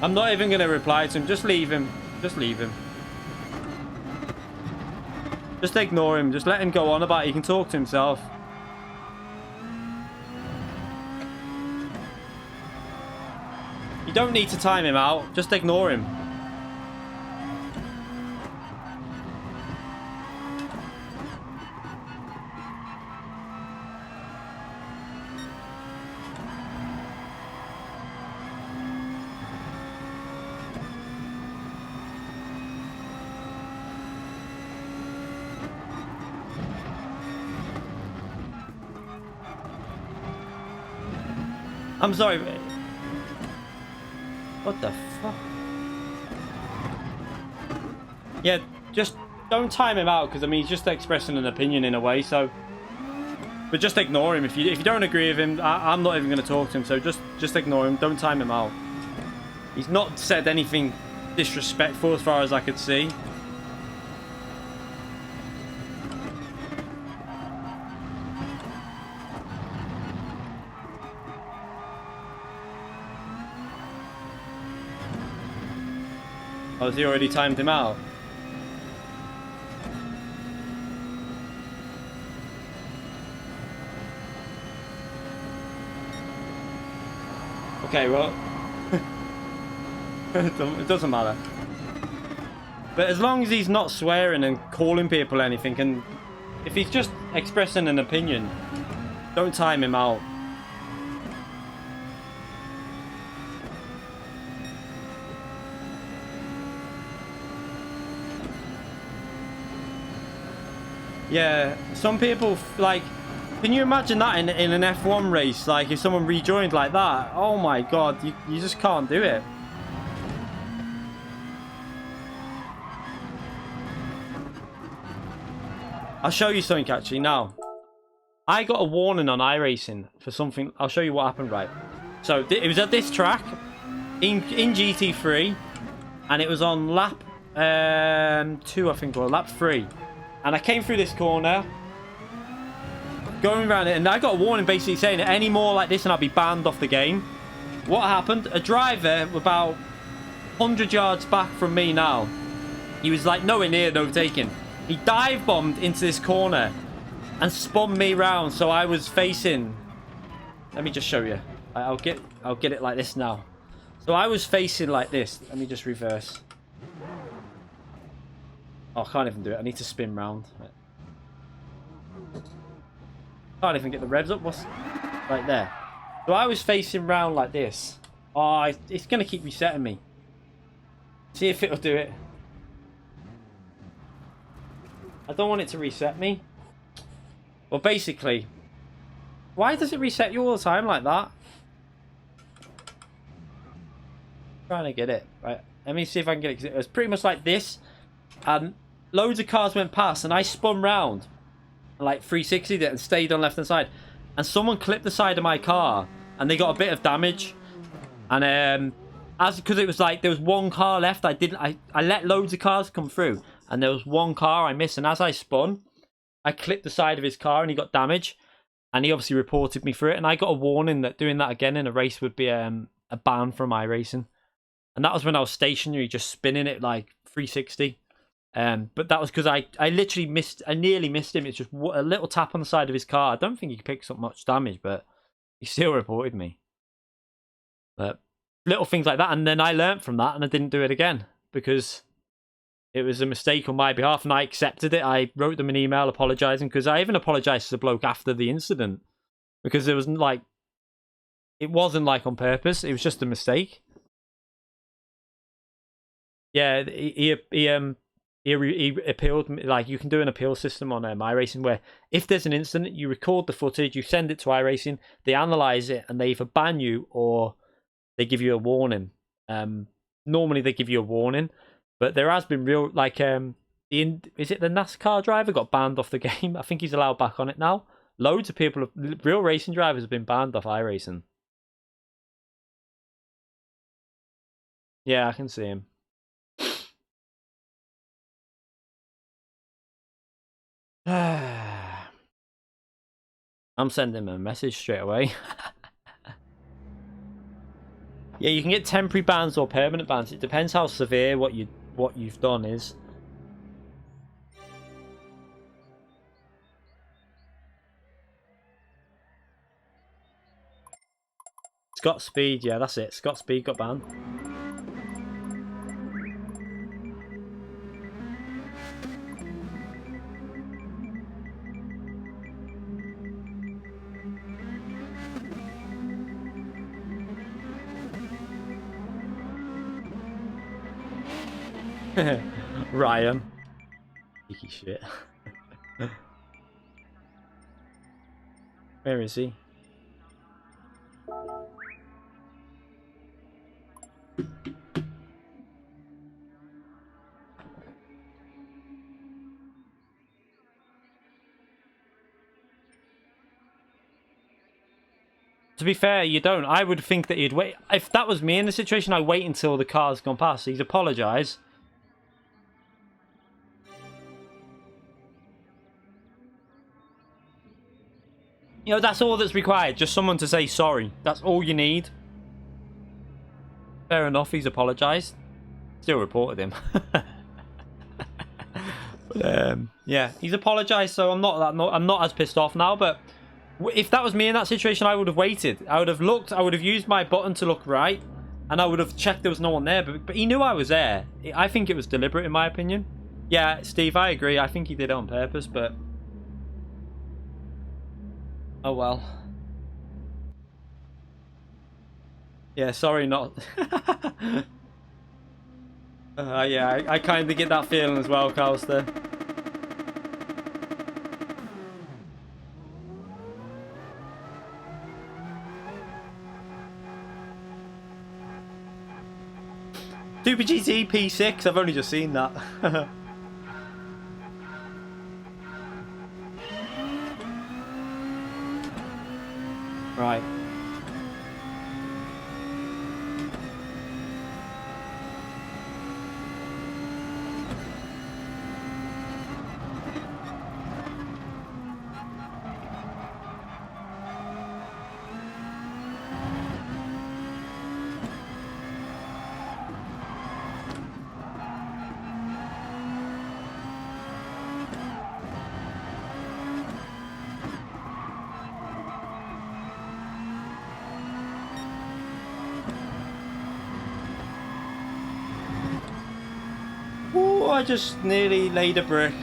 I'm not even going to reply to him. Just leave him. Just leave him. Just ignore him. Just let him go on about it. He can talk to himself. You don't need to time him out. Just ignore him. I'm sorry. What the fuck? Yeah, just don't time him out because I mean he's just expressing an opinion in a way. So, but just ignore him if you don't agree with him. I'm not even going to talk to him. So just ignore him. Don't time him out. He's not said anything disrespectful as far as I could see. Oh, has he already timed him out? Okay, well... it doesn't matter. But as long as he's not swearing and calling people anything, and if he's just expressing an opinion, don't time him out. Yeah, some people, like, Can you imagine that in an F1 race? Like, if someone rejoined like that, oh my god, you just can't do it. I'll show you something actually now. I got a warning on iRacing for something. I'll show you what happened, right? So it was at this track in GT3, and it was on lap 2, I think, or lap 3. And I came through this corner, going around it, and I got a warning basically saying that any more like this and I'll be banned off the game. What happened? A driver about 100 yards back from me now, he was like nowhere near overtaking. He dive bombed into this corner and spun me round, so I was facing. Let me just show you. I'll get it like this now. So I was facing like this. Let me just reverse. Oh, I can't even do it. I need to spin round. Can't even get the revs up. What's right there? So I was facing round like this. Oh, it's gonna keep resetting me. See if it'll do it. I don't want it to reset me. Well, basically, why does it reset you all the time like that? I'm trying to get it. Right. Let me see if I can get it. It was pretty much like this. And loads of cars went past and I spun round. And like 360'd it and stayed on left hand side. And someone clipped the side of my car and they got a bit of damage. And because it was like there was one car left, I let loads of cars come through. And there was one car I missed. And as I spun, I clipped the side of his car and he got damage. And he obviously reported me for it. And I got a warning that doing that again in a race would be a ban from iRacing. And that was when I was stationary, just spinning it like 360. But that was because I literally missed, I nearly missed him. It's just a little tap on the side of his car. I don't think he picked up much damage, but he still reported me. But little things like that. And then I learned from that and I didn't do it again because it was a mistake on my behalf and I accepted it. I wrote them an email apologising because I even apologised to the bloke after the incident because it wasn't like on purpose. It was just a mistake. Yeah, he appealed. Like, you can do an appeal system on iRacing where if there's an incident, you record the footage, you send it to iRacing, they analyse it, and they either ban you or they give you a warning. Normally they give you a warning, but there has been real, like, is it the NASCAR driver got banned off the game? I think he's allowed back on it now. Loads of people, real racing drivers have been banned off iRacing. Yeah, I can see him. I'm sending him a message straight away. Yeah, you can get temporary bans or permanent bans. It depends how severe what you've done is. Scott Speed, yeah, that's it. Scott Speed got banned. Ryan. Cheeky shit. Where is he? To be fair, you don't. I would think that he'd wait. If that was me in the situation, I'd wait until the car's gone past. He's apologised. You know, that's all that's required. Just someone to say sorry. That's all you need. Fair enough, he's apologised. Still reported him. But, yeah, he's apologised, so I'm not as pissed off now, but if that was me in that situation, I would have waited. I would have looked, I would have used my button to look right, and I would have checked there was no one there, but he knew I was there. I think it was deliberate, in my opinion. Yeah, Steve, I agree. I think he did it on purpose, but oh well. Yeah, sorry, not. Yeah, I kind of get that feeling as well, Calster. Super GT P6, I've only just seen that. Right. Oh, I just nearly laid a brick.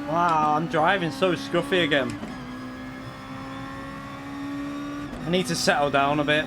Wow, I'm driving so scruffy again. I need to settle down a bit.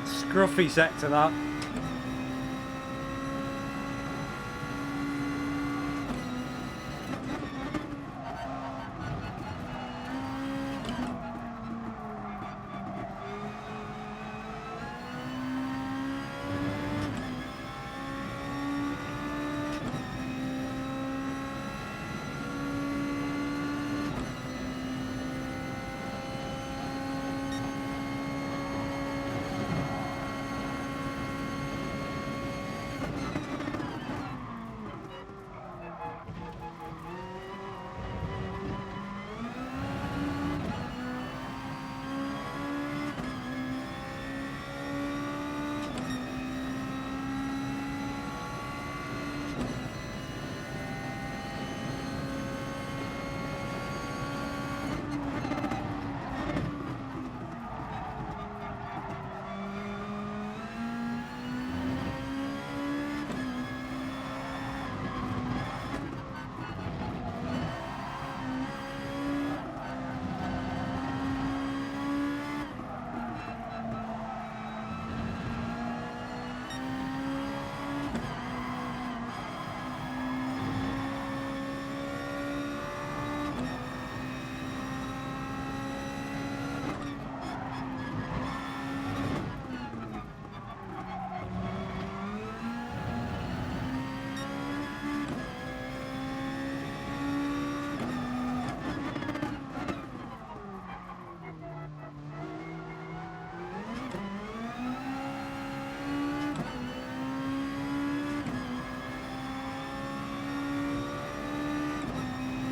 Scruffy sector that.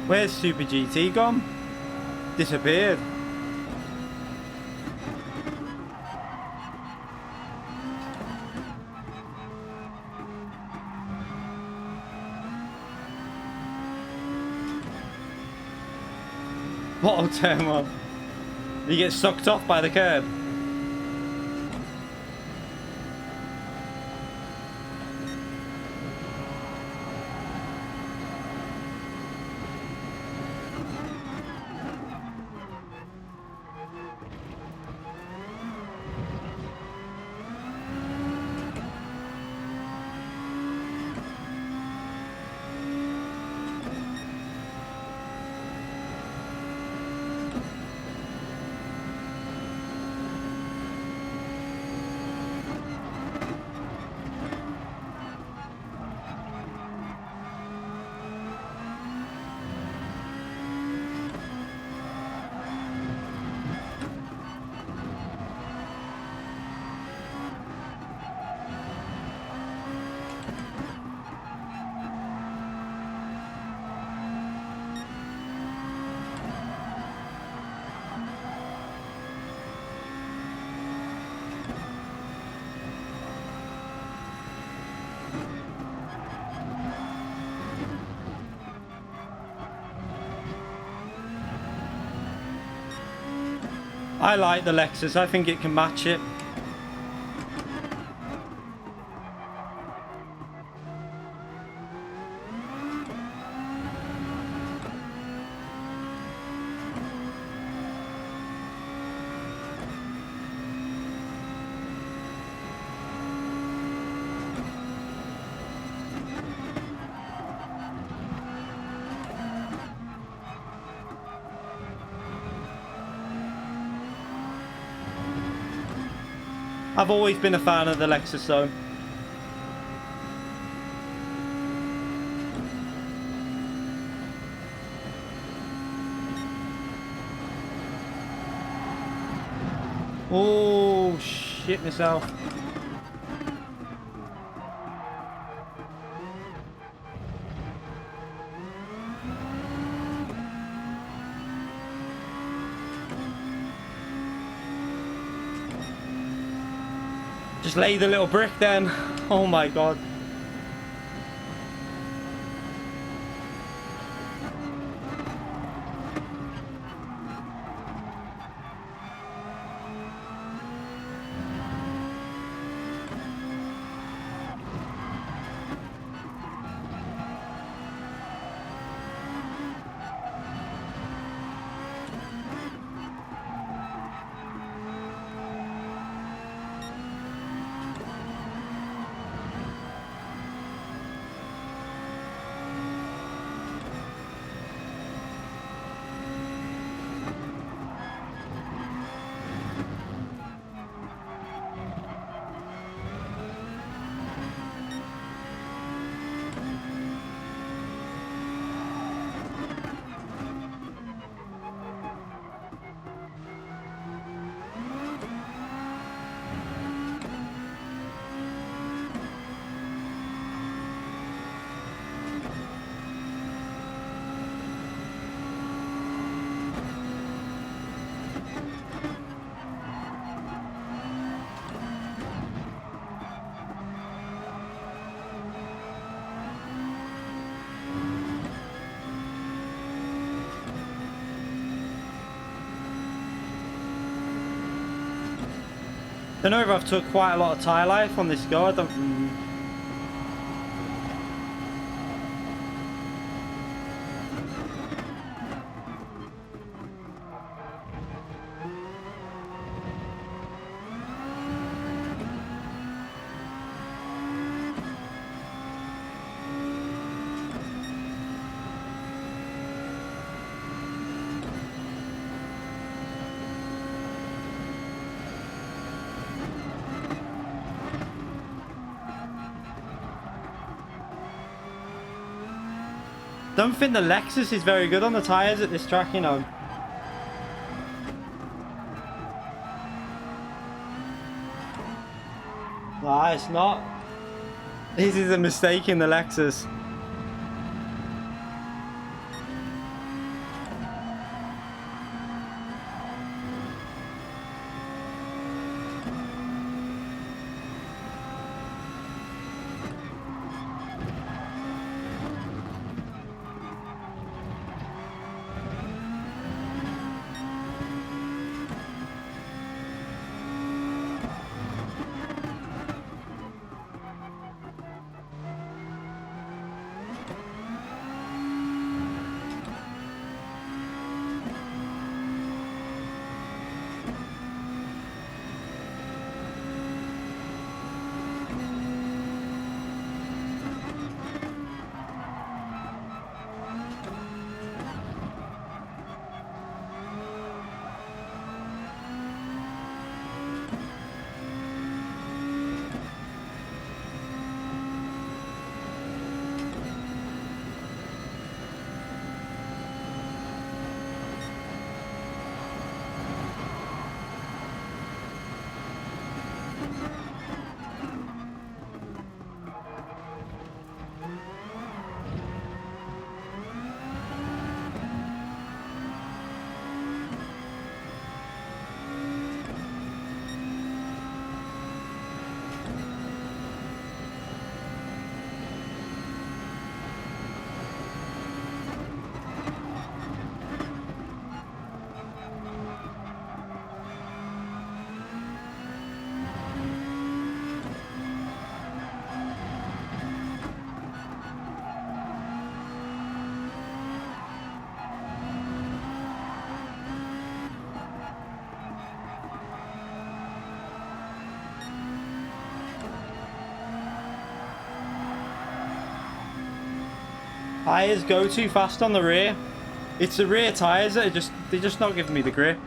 Where's Super GT gone? Disappeared. What a turn one. You get sucked off by the curb. I like the Lexus. I think it can match it. I've always been a fan of the Lexus though. Oh, shit myself. Just lay the little brick then. Oh my god. I don't know if I've took quite a lot of tyre life on this go. I don't... Don't think the Lexus is very good on the tyres at this track, you know. Nah, it's not. This is a mistake in the Lexus. Tyres go too fast on the rear. It's the rear tyres that are they're just not giving me the grip.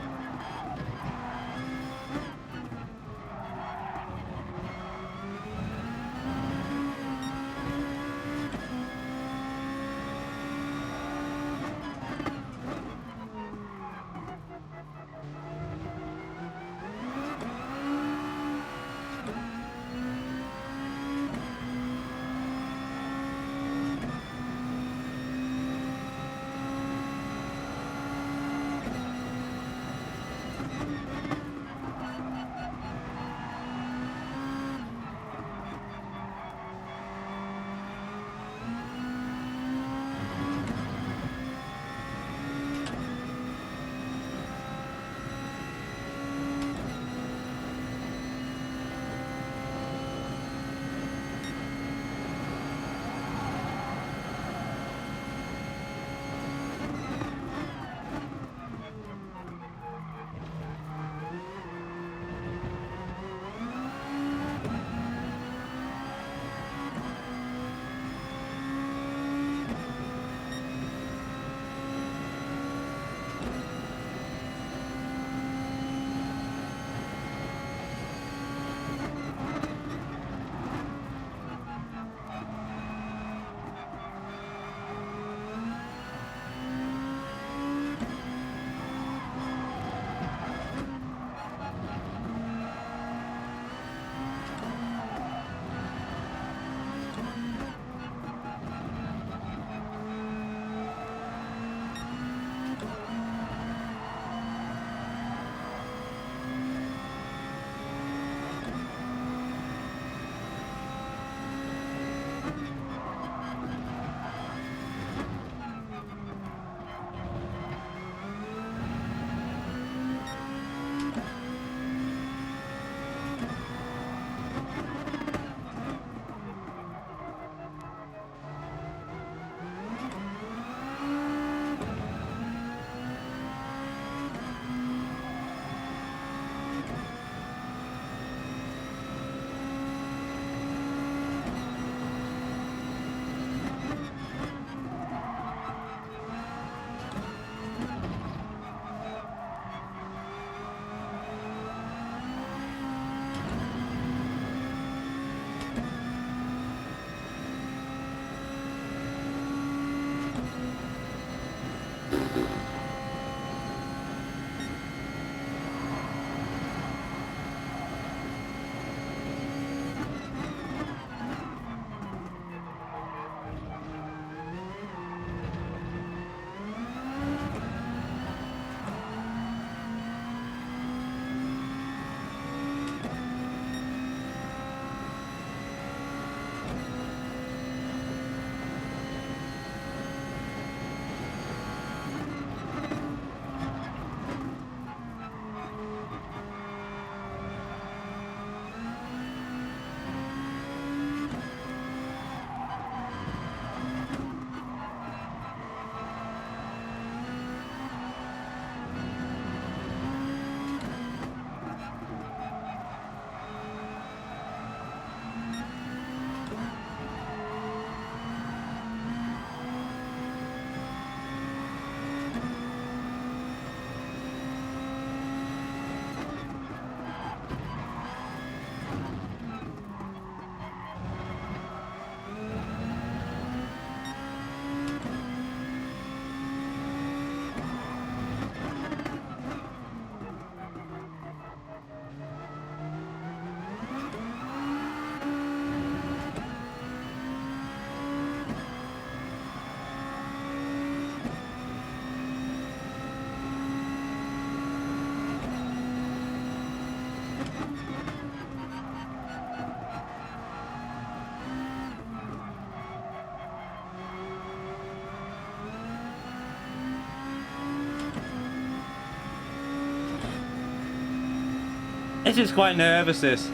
This is quite nervous, this.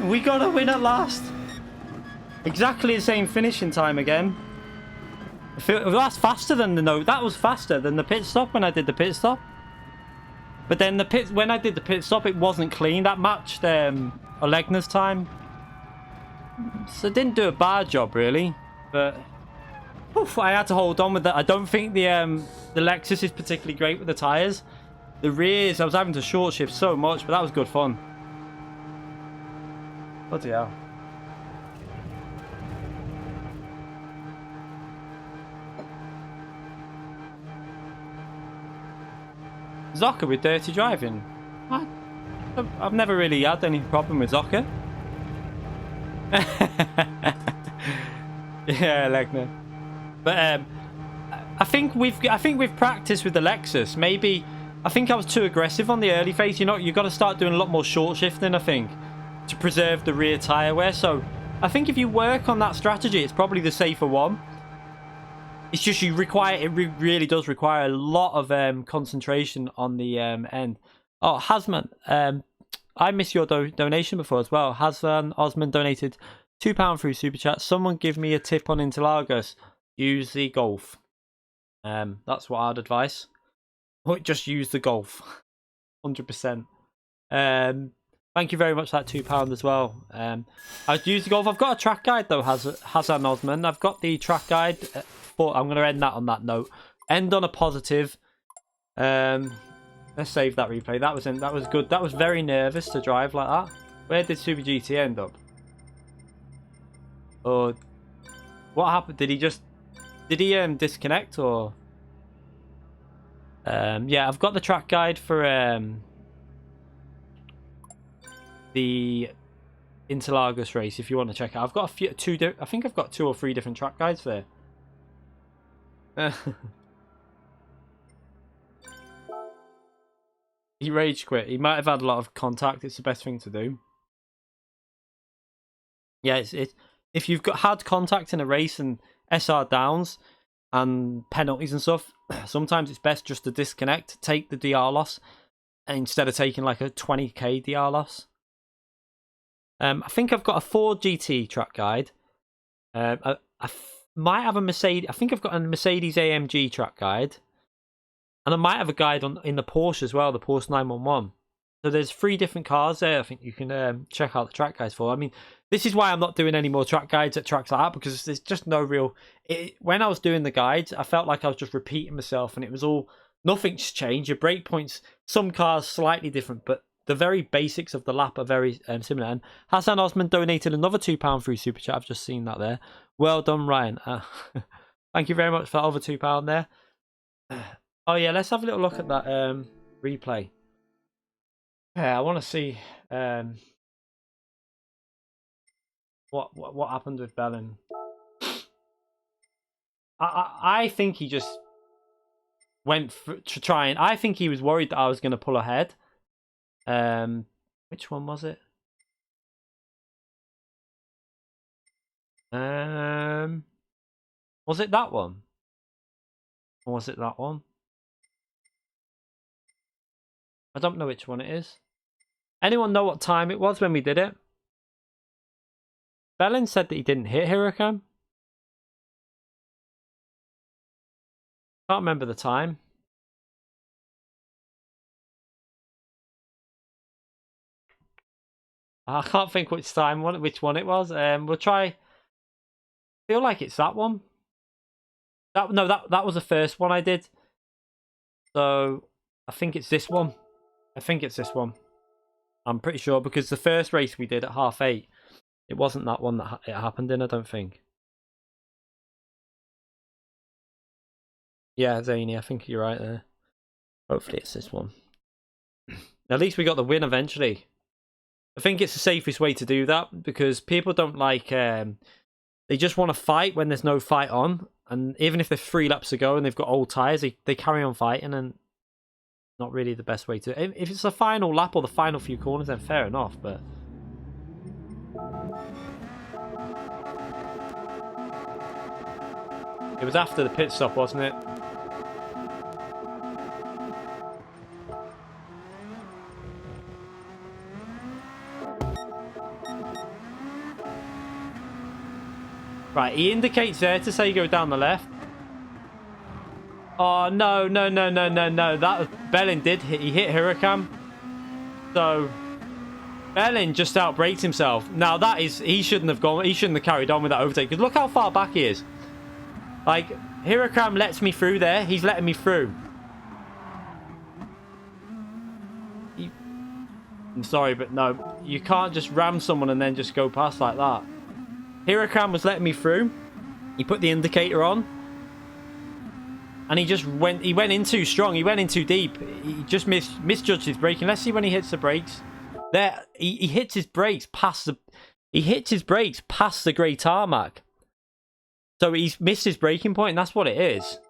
We got a win at last. Exactly the same finishing time again. That's faster than the no. That was faster than the pit stop when I did the pit stop. But then when I did the pit stop, it wasn't clean. That matched Olegna's time. So it didn't do a bad job really. But oof, I had to hold on with that. I don't think the Lexus is particularly great with the tires. The rears, I was having to short shift so much, but that was good fun. Bloody hell. Zoka with dirty driving. I've never really had any problem with Zoka. Yeah, Legner. But I think we've practiced with the Lexus. Maybe I think I was too aggressive on the early phase. You know, you've got to start doing a lot more short shifting, I think, to preserve the rear tyre wear. So I think if you work on that strategy, it's probably the safer one. It's just it really does require a lot of concentration on the end. Oh, Hasman, I missed your donation before as well. Hasman Osman donated £2 through Super Chat. Someone give me a tip on Interlagos. Use the Golf. That's what I'd advise. Just use the Golf. 100%. Thank you very much for that £2 as well. I'd use the Golf. I've got a track guide though, Hassan Osman. I've got the track guide. I'm going to end that on that note. End on a positive. Let's save that replay. That was good. That was very nervous to drive like that. Where did Super GT end up? Or what happened? Did he disconnect or? Yeah, I've got the track guide for the Interlagos race. If you want to check it out, I've got I think I've got 2 or 3 different track guides there. He rage quit. He might have had a lot of contact. It's the best thing to do. Yeah, if you've had contact in a race and SR downs and penalties and stuff, sometimes it's best just to disconnect, take the DR loss, instead of taking like a 20k DR loss. I think I've got a Ford GT track guide. I might have a Mercedes. I think I've got a Mercedes AMG track guide, and I might have a guide in the Porsche as well, the Porsche 911. So there's 3 different cars there. I think you can check out the track guides for. I mean, this is why I'm not doing any more track guides at tracks like that, because there's just no real. When I was doing the guides, I felt like I was just repeating myself, and it was all nothing's changed. Your brake points, some cars slightly different, but the very basics of the lap are very similar. And Hassan Osman donated another £2 through Super Chat. I've just seen that there. Well done, Ryan. Thank you very much for that over £2 there. Oh yeah, let's have a little look at that replay. Yeah, I want to see what happened with Bellin. I think he just went to try and. I think he was worried that I was going to pull ahead. Which one was it? Was it that one? Or was it that one? I don't know which one it is. Anyone know what time it was when we did it? Bellin said that he didn't hit Huracan. Can't remember the time. I can't think which one it was. We'll try. I feel like it's that one. That was the first one I did. So I think it's this one. I'm pretty sure, because the first race we did at 8:30, it wasn't that one that it happened in, I don't think. Yeah, Zany, I think you're right there. Hopefully it's this one. At least we got the win eventually. I think it's the safest way to do that, because people don't like... they just want to fight when there's no fight on. And even if they're 3 laps to go and they've got old tyres, they carry on fighting, and not really the best way to... If it's the final lap or the final few corners, then fair enough, but... It was after the pit stop, wasn't it? Right, he indicates there to say go down the left. Oh, no. That was... Bellin did hit... He hit Huracan. So... Bellin just outbraked himself. Now, that is... He shouldn't have gone... He shouldn't have carried on with that overtake. Because look how far back he is. Like, Huracan lets me through there. He's letting me through. I'm sorry, but no. You can't just ram someone and then just go past like that. Huracan was letting me through. He put the indicator on. And he just went... He went in too strong. He went in too deep. He just misjudged his braking. Let's see when he hits the brakes. There, he hits his brakes past the... He hits his brakes past the grey tarmac. So he's missed his braking point, and that's what it is.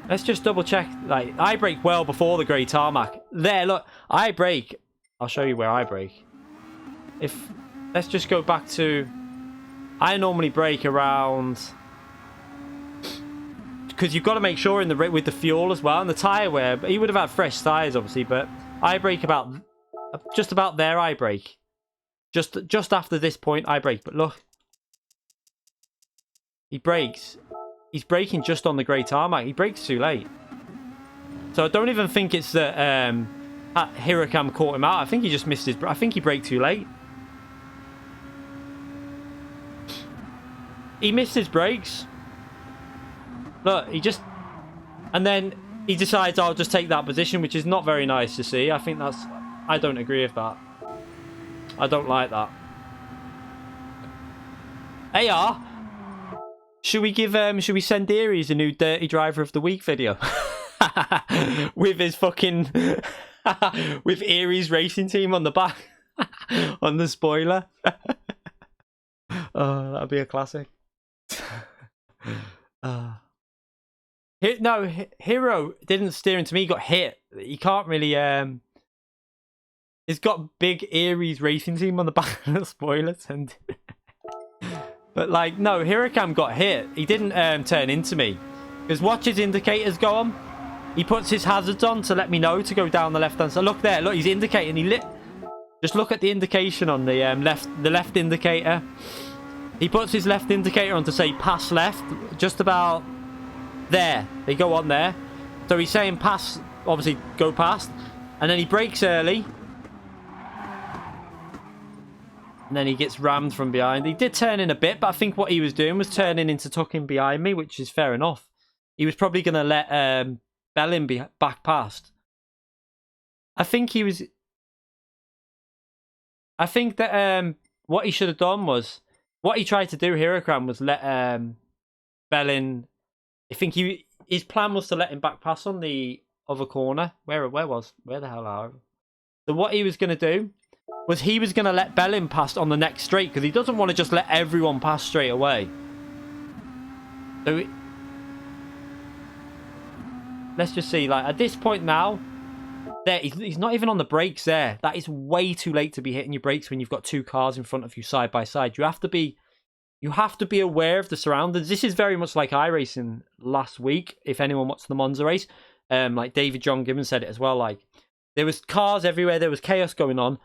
Let's just double check. Like, I brake well before the grey tarmac. There, look. I brake. I'll show you where I brake. Let's just go back to... I normally brake around... Because you've got to make sure with the fuel as well. And the tyre wear. He would have had fresh tyres, obviously. But I brake about... Just about there, I brake. Just after this point, I brake. But look. He brakes. He's braking just on the grey tarmac. He brakes too late. So I don't even think it's that Huracan caught him out. I think he just missed his... I think he braked too late. He missed his brakes. Look, he just... And then he decides, I'll just take that position, which is not very nice to see. I think that's... I don't agree with that. I don't like that. AR, should we send Aries a new Dirty Driver of the Week video? With his fucking... with Aries Racing Team on the back. On the spoiler. Oh, that'd be a classic. No, Hero didn't steer into me. He got hit. He can't really... He's got big Aries Racing Team on the back of the spoilers. And but, like, no, Huracan got hit. He didn't turn into me. Because watch his indicators go on. He puts his hazards on to let me know to go down the left-hand side. Look there. Look, he's indicating. He lit... Just look at the indication on the left indicator. He puts his left indicator on to say pass left. Just about there. They go on there. So he's saying pass, obviously go past. And then he brakes early. And then he gets rammed from behind. He did turn in a bit, but I think what he was doing was turning into tucking behind me, which is fair enough. He was probably going to let Bellin be back past. I think he was... I think that what he should have done was... What he tried to do, Huracan, was let Bellin... I think his plan was to let him back pass on the other corner. Where the hell are we? So what he was going to do was he was going to let Bellin pass on the next straight, because he doesn't want to just let everyone pass straight away. So let's just see, like, at this point now, there he's not even on the brakes there. That is way too late to be hitting your brakes when you've got two cars in front of you side by side. You have to be aware of the surroundings. This is very much like iRacing last week, if anyone watched the Monza race. Like David John Gibbons said it as well, like, there was cars everywhere, there was chaos going on,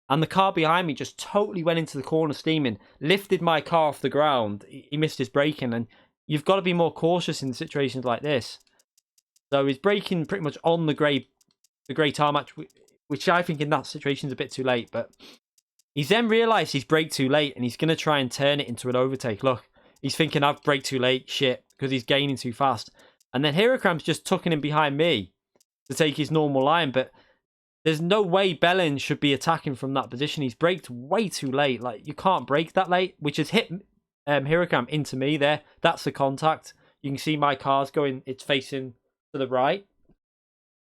and the car behind me just totally went into the corner steaming, lifted my car off the ground. He missed his braking, and you've got to be more cautious in situations like this. So he's braking pretty much on the grey tarmac, which I think in that situation is a bit too late. But he's then realised he's braked too late, and he's going to try and turn it into an overtake. Look, he's thinking, I've braked too late, shit, because he's gaining too fast. And then Huracan's just tucking him behind me to take his normal line, but there's no way Bellin should be attacking from that position. He's braked way too late. Like, you can't brake that late, which has hit Huracan into me there. That's the contact. You can see my car's going, it's facing to the right.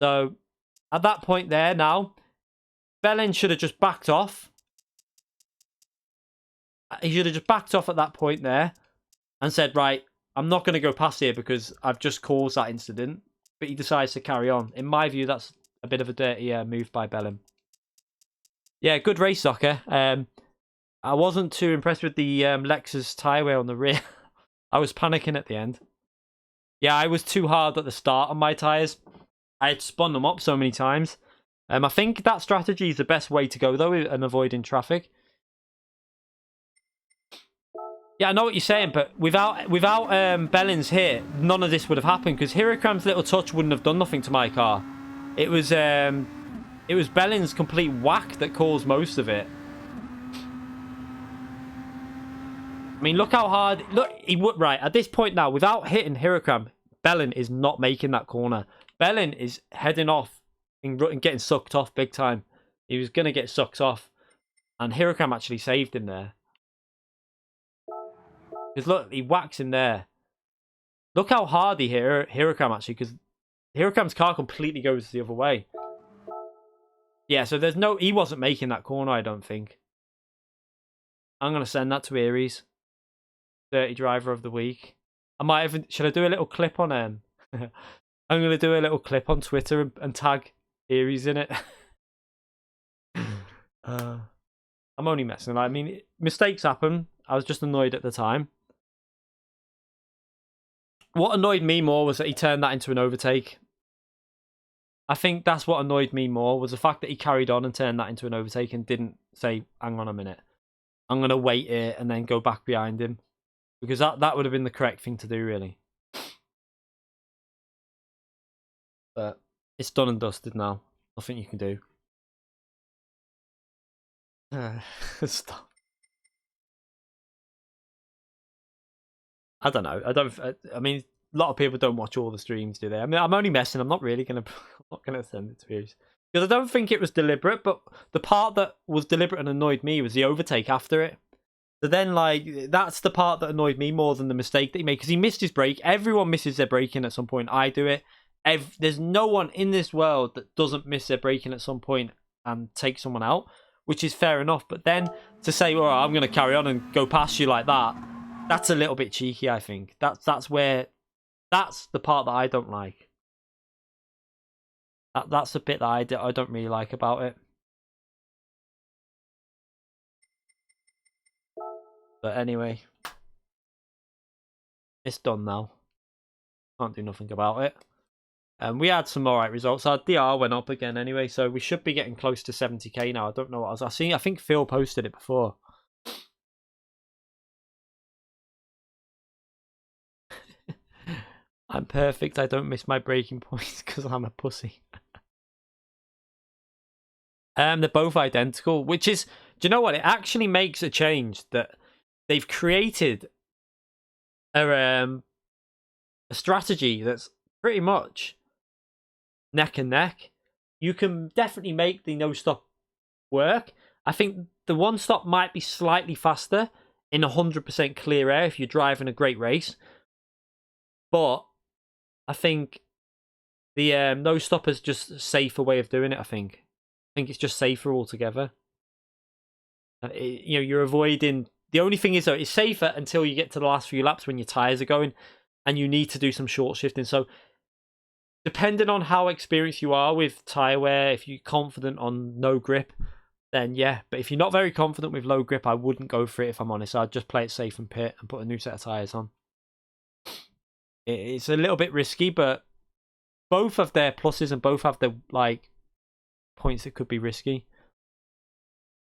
So at that point there now, Bellin should have just backed off. He should have just backed off at that point there and said, right, I'm not going to go past here because I've just caused that incident. But he decides to carry on. In my view, that's a bit of a dirty move by Bellin. Yeah, good race, Soccer. I wasn't too impressed with the Lexus tyre wear on the rear. I was panicking at the end. Yeah, I was too hard at the start on my tyres. I had spun them up so many times. I think that strategy is the best way to go, though, in avoiding traffic. Yeah, I know what you're saying, but without Bellins here, none of this would have happened because Hirokram's little touch wouldn't have done nothing to my car. It was Bellin's complete whack that caused most of it. I mean, look how hard. Look, he would right at this point now. Without hitting Hirokram, Bellin is not making that corner. Bellin is heading off and getting sucked off big time. He was gonna get sucked off, and Hirokram actually saved him there. Because look, he whacks him there. Look how hard he hit Hirokram actually, because Hirokram's car completely goes the other way. Yeah, so there's no... He wasn't making that corner, I don't think. I'm going to send that to Aries. Dirty Driver of the Week. I might even... Should I do a little clip on him? I'm going to do a little clip on Twitter and tag Aries in it. I'm only messing. I mean, mistakes happen. I was just annoyed at the time. What annoyed me more was that he turned that into an overtake. I think that's what annoyed me more, was the fact that he carried on and turned that into an overtake and didn't say, hang on a minute, I'm going to wait it and then go back behind him. Because that would have been the correct thing to do, really. But it's done and dusted now. Nothing you can do. Stop. I don't know. I mean, a lot of people don't watch all the streams, do they? I mean, I'm only messing. I'm not really gonna. I'm not gonna send it to you because I don't think it was deliberate. But the part that was deliberate and annoyed me was the overtake after it. So then, like, that's the part that annoyed me more than the mistake that he made, because he missed his brake. Everyone misses their braking at some point. I do it. There's no one in this world that doesn't miss their braking at some point and take someone out, which is fair enough. But then to say, well, I'm going to carry on and go past you like that, that's a little bit cheeky, I think. That's the part that I don't like. That's the bit that I don't really like about it. But anyway, it's done now. Can't do nothing about it. And we had some alright results. Our DR went up again anyway, so we should be getting close to 70k now. I don't know what I seeing. I think Phil posted it before. I'm perfect. I don't miss my braking points because I'm a pussy. They're both identical, which is, do you know what? It actually makes a change that they've created a strategy that's pretty much neck and neck. You can definitely make the no stop work. I think the one stop might be slightly faster in 100% clear air if you're driving a great race, but I think the no stop is just a safer way of doing it. I think it's just safer altogether. You're avoiding. The only thing is, though, it's safer until you get to the last few laps when your tyres are going and you need to do some short shifting. So depending on how experienced you are with tyre wear, if you're confident on no grip, then yeah. But if you're not very confident with low grip, I wouldn't go for it, if I'm honest. I'd just play it safe and pit and put a new set of tyres on. It's a little bit risky, but both have their pluses and both have their, like, points that could be risky.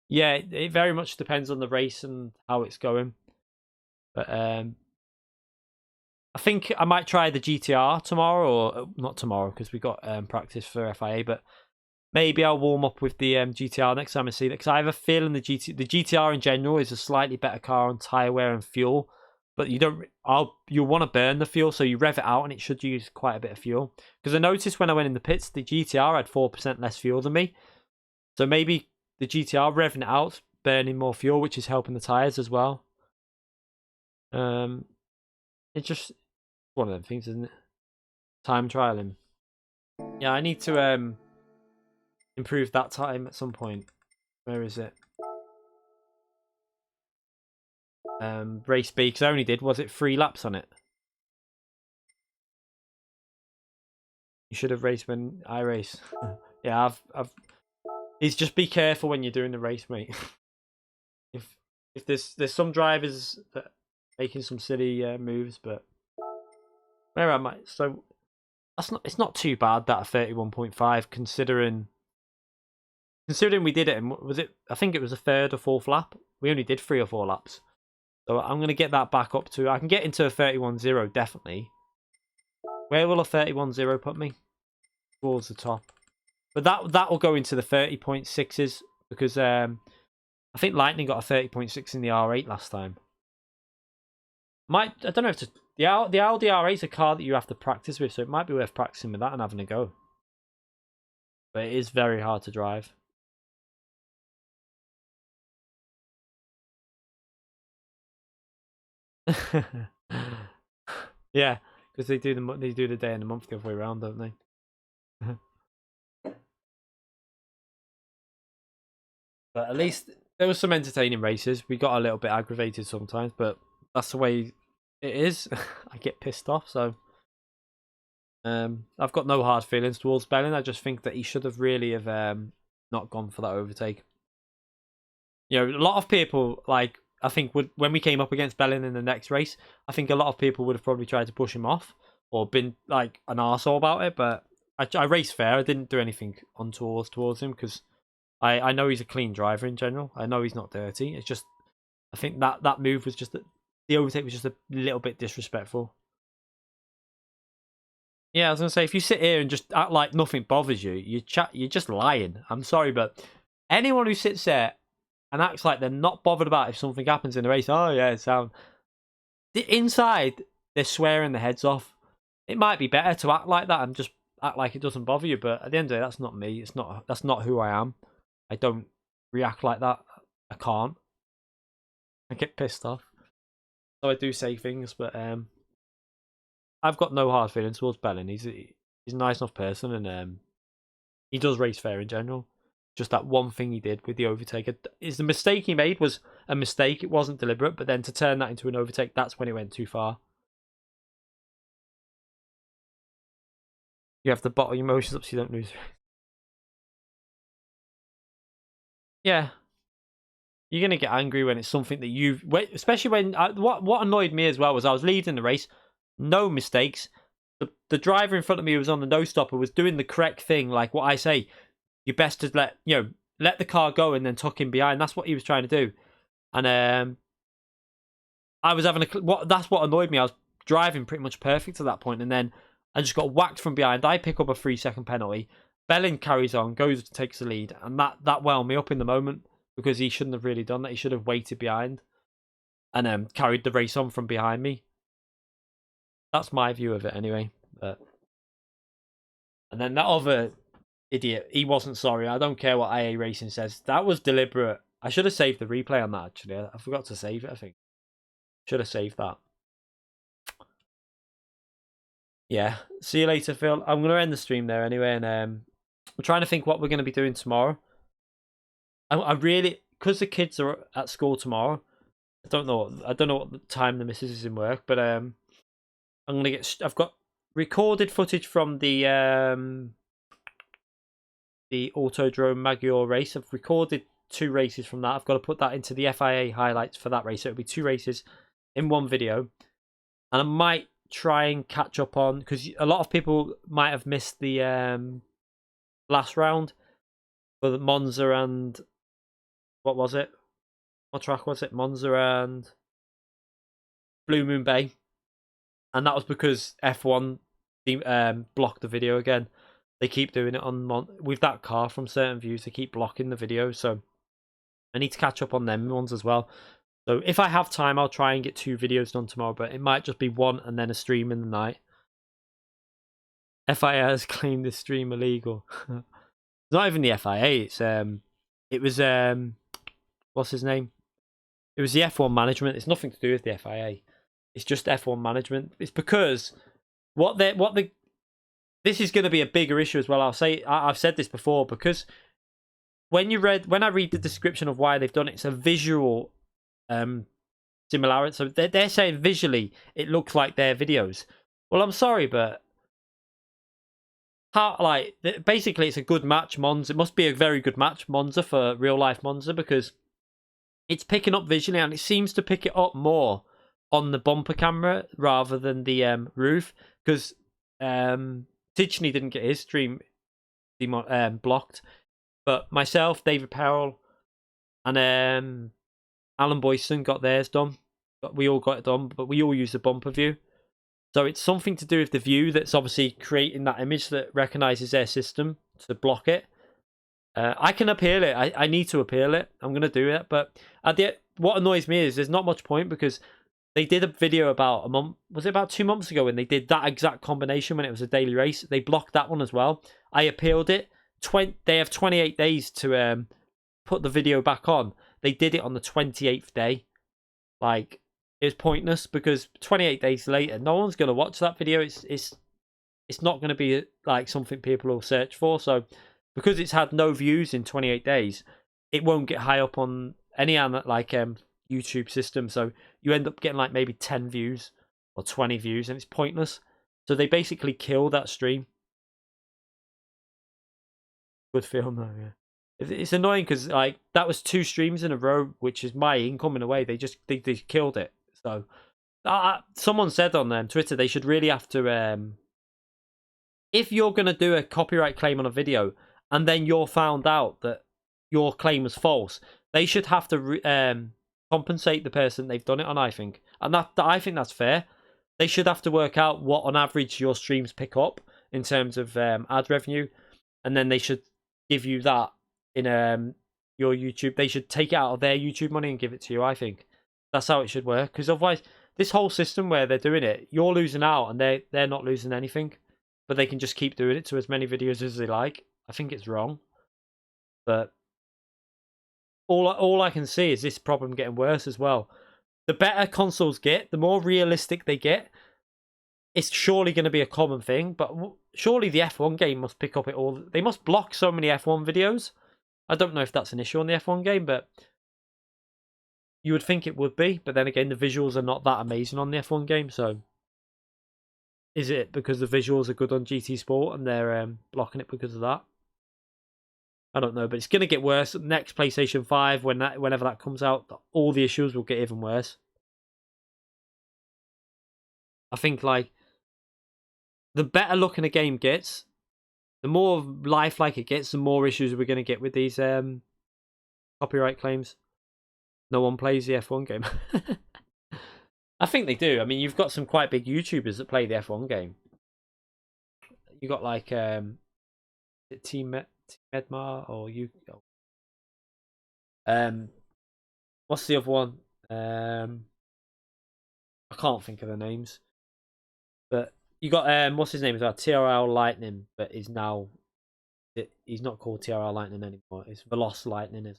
Yeah, it very much depends on the race and how it's going. But I think I might try the GTR tomorrow, or not tomorrow because we got practice for FIA, but maybe I'll warm up with the GTR next time I see that, because I have a feeling the GTR in general is a slightly better car on tyre wear and fuel, but you'll want to burn the fuel, so you rev it out and it should use quite a bit of fuel. Because I noticed when I went in the pits, the GTR had 4% less fuel than me, so maybe the GTR revving it out, burning more fuel, which is helping the tyres as well. It's just one of them things, isn't it? Time trialing. Yeah, I need to improve that time at some point. Where is it? Race B, because I only did, was it 3 laps on it? You should have raced when I race. Yeah, I've. It's just be careful when you're doing the race, mate. if there's some drivers that are making some silly moves, but where am I? So it's not too bad, that 31.5, considering we did it in, was it, I think it was a 3rd or 4th lap. We only did 3 or 4 laps. So I'm going to get that back up to... I can get into a 31.0, definitely. Where will a 31.0 put me? Towards the top. But that will go into the 30.6s, because I think Lightning got a 30.6 in the R8 last time. I don't know if the Audi R8 is a car that you have to practice with, so it might be worth practicing with that and having a go. But it is very hard to drive. Yeah, because they do the day and the month the other way around, don't they? But at least there was some entertaining races. We got a little bit aggravated sometimes, but that's the way it is. I get pissed off, so I've got no hard feelings towards Bellin. I just think that he should have really have not gone for that overtake. You know, a lot of people, like, I think when we came up against Bellin in the next race, I think a lot of people would have probably tried to push him off or been like an arsehole about it, but I raced fair. I didn't do anything untoward towards him because I know he's a clean driver in general. I know he's not dirty. It's just, I think that move was just, the overtake was just a little bit disrespectful. Yeah, I was gonna say, if you sit here and just act like nothing bothers you, you're just lying. I'm sorry, but anyone who sits there and acts like they're not bothered about if something happens in the race, oh yeah, sound. Inside, they're swearing their heads off. It might be better to act like that and just act like it doesn't bother you, but at the end of the day, that's not me. That's not who I am. I don't react like that. I can't. I get pissed off. So I do say things, but I've got no hard feelings towards Bellin. He's a nice enough person, and he does race fair in general. Just that one thing he did with the overtake is the mistake he made was a mistake. It wasn't deliberate, but then to turn that into an overtake, that's when it went too far. You have to bottle your emotions up so you don't lose. Yeah, you're gonna get angry when it's something that you've, especially when what annoyed me as well was I was leading the race, no mistakes. The driver in front of me who was on the no stopper was doing the correct thing, like what I say. You best to let the car go and then tuck him behind. That's what he was trying to do, and I was having that's what annoyed me. I was driving pretty much perfect at that point, and then I just got whacked from behind. I pick up a 3-second penalty. Bellin carries on, takes the lead, and that wound me up in the moment because he shouldn't have really done that. He should have waited behind and carried the race on from behind me. That's my view of it anyway. And then that other idiot, he wasn't sorry. I don't care what IA Racing says. That was deliberate. I should have saved the replay on that, actually. I forgot to save it, I think. Should have saved that. Yeah. See you later, Phil. I'm going to end the stream there anyway, and we're trying to think what we're going to be doing tomorrow. I really, because the kids are at school tomorrow, I don't know what time the missus is in work, but I'm going to get, I've got recorded footage from the Autodrome Magyar race. I've recorded 2 races from that. I've got to put that into the FIA highlights for that race. So it'll be 2 races in one video. And I might try and catch up on, because a lot of people might have missed the last round for the Monza and what was it? What track was it? Monza and Blue Moon Bay. And that was because F1 blocked the video again. They keep doing it with that car from certain views. They keep blocking the video, so I need to catch up on them ones as well. So if I have time, I'll try and get 2 videos done tomorrow, but it might just be 1 and then a stream in the night. FIA has claimed this stream illegal. It's not even the FIA. It was what's his name? It was the F1 management. It's nothing to do with the FIA. It's just F1 management. It's because this is going to be a bigger issue as well. I've said this before, because when I read the description of why they've done it, it's a visual similarity. So they're saying visually it looks like their videos. Well, I'm sorry, but basically it's a good match, Monza. It must be a very good match, Monza, for real life Monza, because it's picking up visually, and it seems to pick it up more on the bumper camera rather than the roof, because Tichny didn't get his stream blocked, but myself, David Powell, and Alan Boyson got theirs done. we all got it done, but we all use the bumper view. So it's something to do with the view that's obviously creating that image that recognizes their system to block it. I can appeal it. I need to appeal it. I'm going to do it. But what annoys me is there's not much point, because they did a video about was it about 2 months ago, when they did that exact combination when it was a daily race. They blocked that one as well. I appealed it. They have 28 days to put the video back on. They did it on the 28th day. Like, it's pointless, because 28 days later, no one's going to watch that video. It's not going to be like something people will search for. So because it's had no views in 28 days, it won't get high up on any YouTube system. So you end up getting like maybe 10 views or 20 views, and it's pointless. So they basically kill that stream. Good film though, yeah. It's annoying, because like that was 2 streams in a row, which is my income in a way. They killed it. So someone said on Twitter they should really have to, if you're going to do a copyright claim on a video and then you're found out that your claim was false, they should have to compensate the person they've done it on, I think. And I think that's fair. They should have to work out what on average your streams pick up in terms of ad revenue, and then they should give you that in your YouTube. They should take it out of their YouTube money and give it to you, I think. That's how it should work, because otherwise this whole system where they're doing it, you're losing out and they're not losing anything, but they can just keep doing it to as many videos as they like. I think it's wrong. But all I can see is this problem getting worse as well. The better consoles get, the more realistic they get. It's surely going to be a common thing, but surely the F1 game must pick up it all. They must block so many F1 videos. I don't know if that's an issue on the F1 game, but you would think it would be. But then again, the visuals are not that amazing on the F1 game, so is it because the visuals are good on GT Sport and they're blocking it because of that? I don't know, but it's going to get worse. Next PlayStation 5, whenever that comes out, all the issues will get even worse. I think, like, the better looking a game gets, the more lifelike it gets, the more issues we're going to get with these copyright claims. No one plays the F1 game. I think they do. I mean, you've got some quite big YouTubers that play the F1 game. You got like Team Medmar or you. What's the other one? I can't think of the names. But you got what's his name as well? TRL Lightning, but he's now he's not called TRL Lightning anymore. It's Veloz Lightning.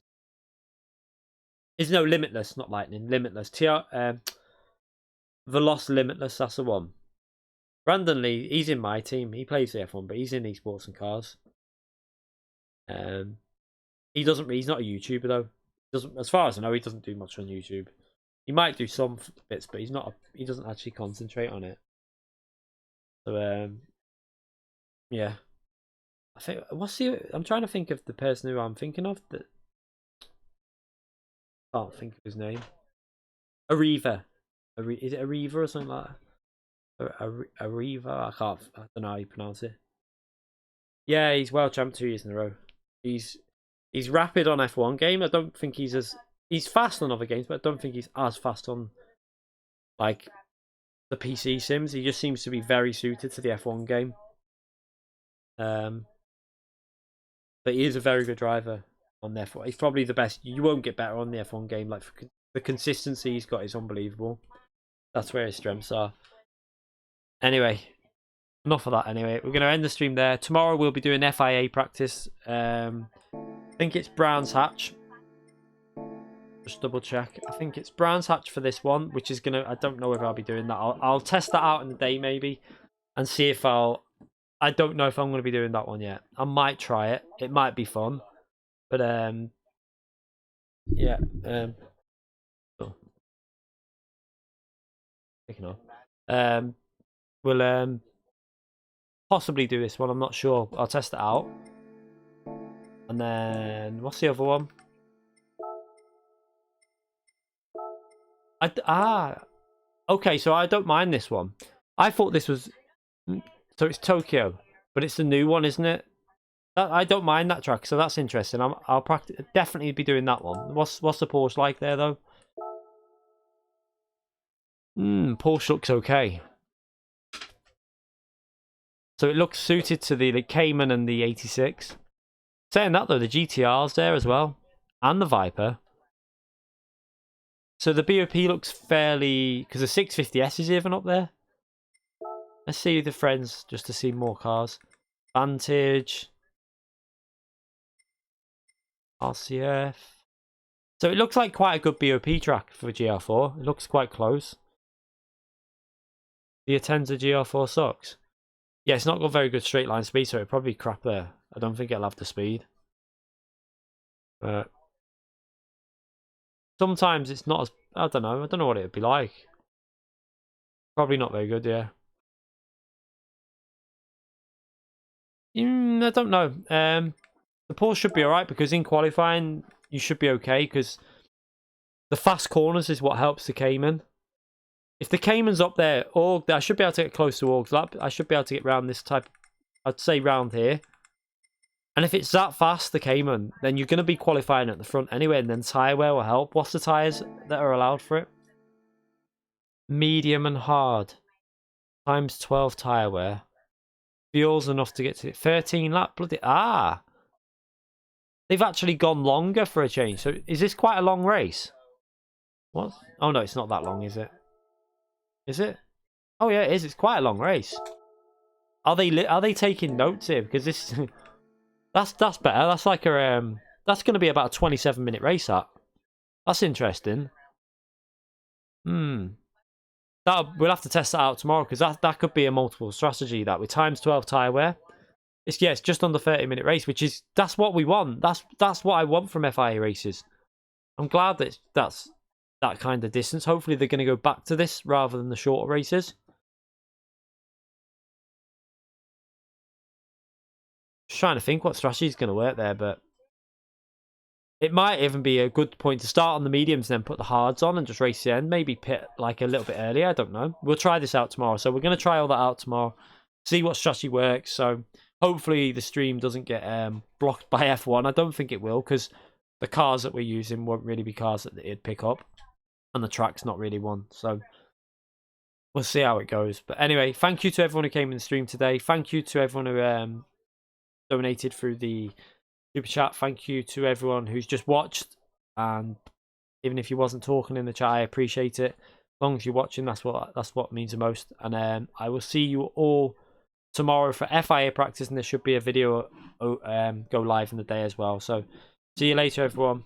It's no Limitless, not Lightning. Limitless. Veloz Limitless. That's the one. Brandon Lee, he's in my team. He plays the F1, but he's in esports and cars. He's not a YouTuber though. As far as I know, he doesn't do much on YouTube. He might do some bits, but he doesn't actually concentrate on it. So yeah. I think I'm trying to think of the person who I'm thinking of that I can't think of his name. Ariva. Is it Ariva or something like that? Ariva? I don't know how you pronounce it. Yeah, he's world champ 2 years in a row. He's rapid on F1 game. I don't think he's fast on other games, but I don't think he's as fast on like the PC sims. He just seems to be very suited to the F1 game. But he is a very good driver on the F1. He's probably the best. You won't get better on the F1 game. Like, the consistency he's got is unbelievable. That's where his strengths are. Anyway, enough of that anyway. We're going to end the stream there. Tomorrow we'll be doing FIA practice. I think it's Brands Hatch. Just double check. I think it's Brands Hatch for this one, which is going to... I don't know if I'll be doing that. I'll test that out in the day maybe and see if I don't know if I'm going to be doing that one yet. I might try it. It might be fun. But, yeah. Oh. Picking up. We'll possibly do this one. I'm not sure. I'll test it out. And then, what's the other one? Okay, so I don't mind this one. I thought this was... So it's Tokyo, but it's the new one, isn't it? I don't mind that track, so that's interesting. I'll definitely be doing that one. What's the Porsche like there though? Porsche looks okay. So it looks suited to the Cayman and the 86. Saying that though, the GTR's there as well. And the Viper. So the BOP looks fairly... Because the 650S is even up there. Let's see the friends just to see more cars. Vantage. RCF. So it looks like quite a good BOP track for GR4. It looks quite close. The Atenza GR4 sucks. Yeah, it's not got very good straight line speed, so it'll probably be crap there. I don't think it'll have the speed. But sometimes it's not as... I don't know what it'd be like. Probably not very good, yeah. I don't know. The Porsche should be alright because in qualifying you should be okay because the fast corners is what helps the Cayman. If the Cayman's up there, I should be able to get close to Org's lap. I should be able to get round this type. I'd say round here. And if it's that fast, the Cayman, then you're going to be qualifying at the front anyway, and then tyre wear will help. What's the tyres that are allowed for it? Medium and hard. Times 12 tyre wear. Fuel's enough to get to it. 13 lap. Bloody... Ah! They've actually gone longer for a change. So is this quite a long race? What? Oh no, it's not that long, is it? Is it? Oh yeah, it is. It's quite a long race. Are they taking notes here? Because this that's better. That's like a that's going to be about a 27-minute race. That's interesting. We'll have to test that out tomorrow because that could be a multiple strategy. That with times 12 tyre wear. It's just under 30-minute race, which is that's what we want. That's what I want from FIA races. I'm glad that that's that kind of distance. Hopefully they're going to go back to this rather than the shorter races. Just trying to think what strategy is going to work there, but it might even be a good point to start on the mediums and then put the hards on and just race the end. Maybe pit like a little bit earlier. I don't know. We'll try this out tomorrow. So we're going to try all that out tomorrow. See what strategy works. So hopefully the stream doesn't get blocked by F1. I don't think it will because the cars that we're using won't really be cars that it'd pick up. And the track's not really one. So we'll see how it goes. But anyway, thank you to everyone who came in the stream today. Thank you to everyone who donated through the super chat. Thank you to everyone who's just watched. And even if you wasn't talking in the chat, I appreciate it. As long as you're watching, that's what means the most. And I will see you all tomorrow for FIA practice. And there should be a video go live in the day as well. So see you later, everyone.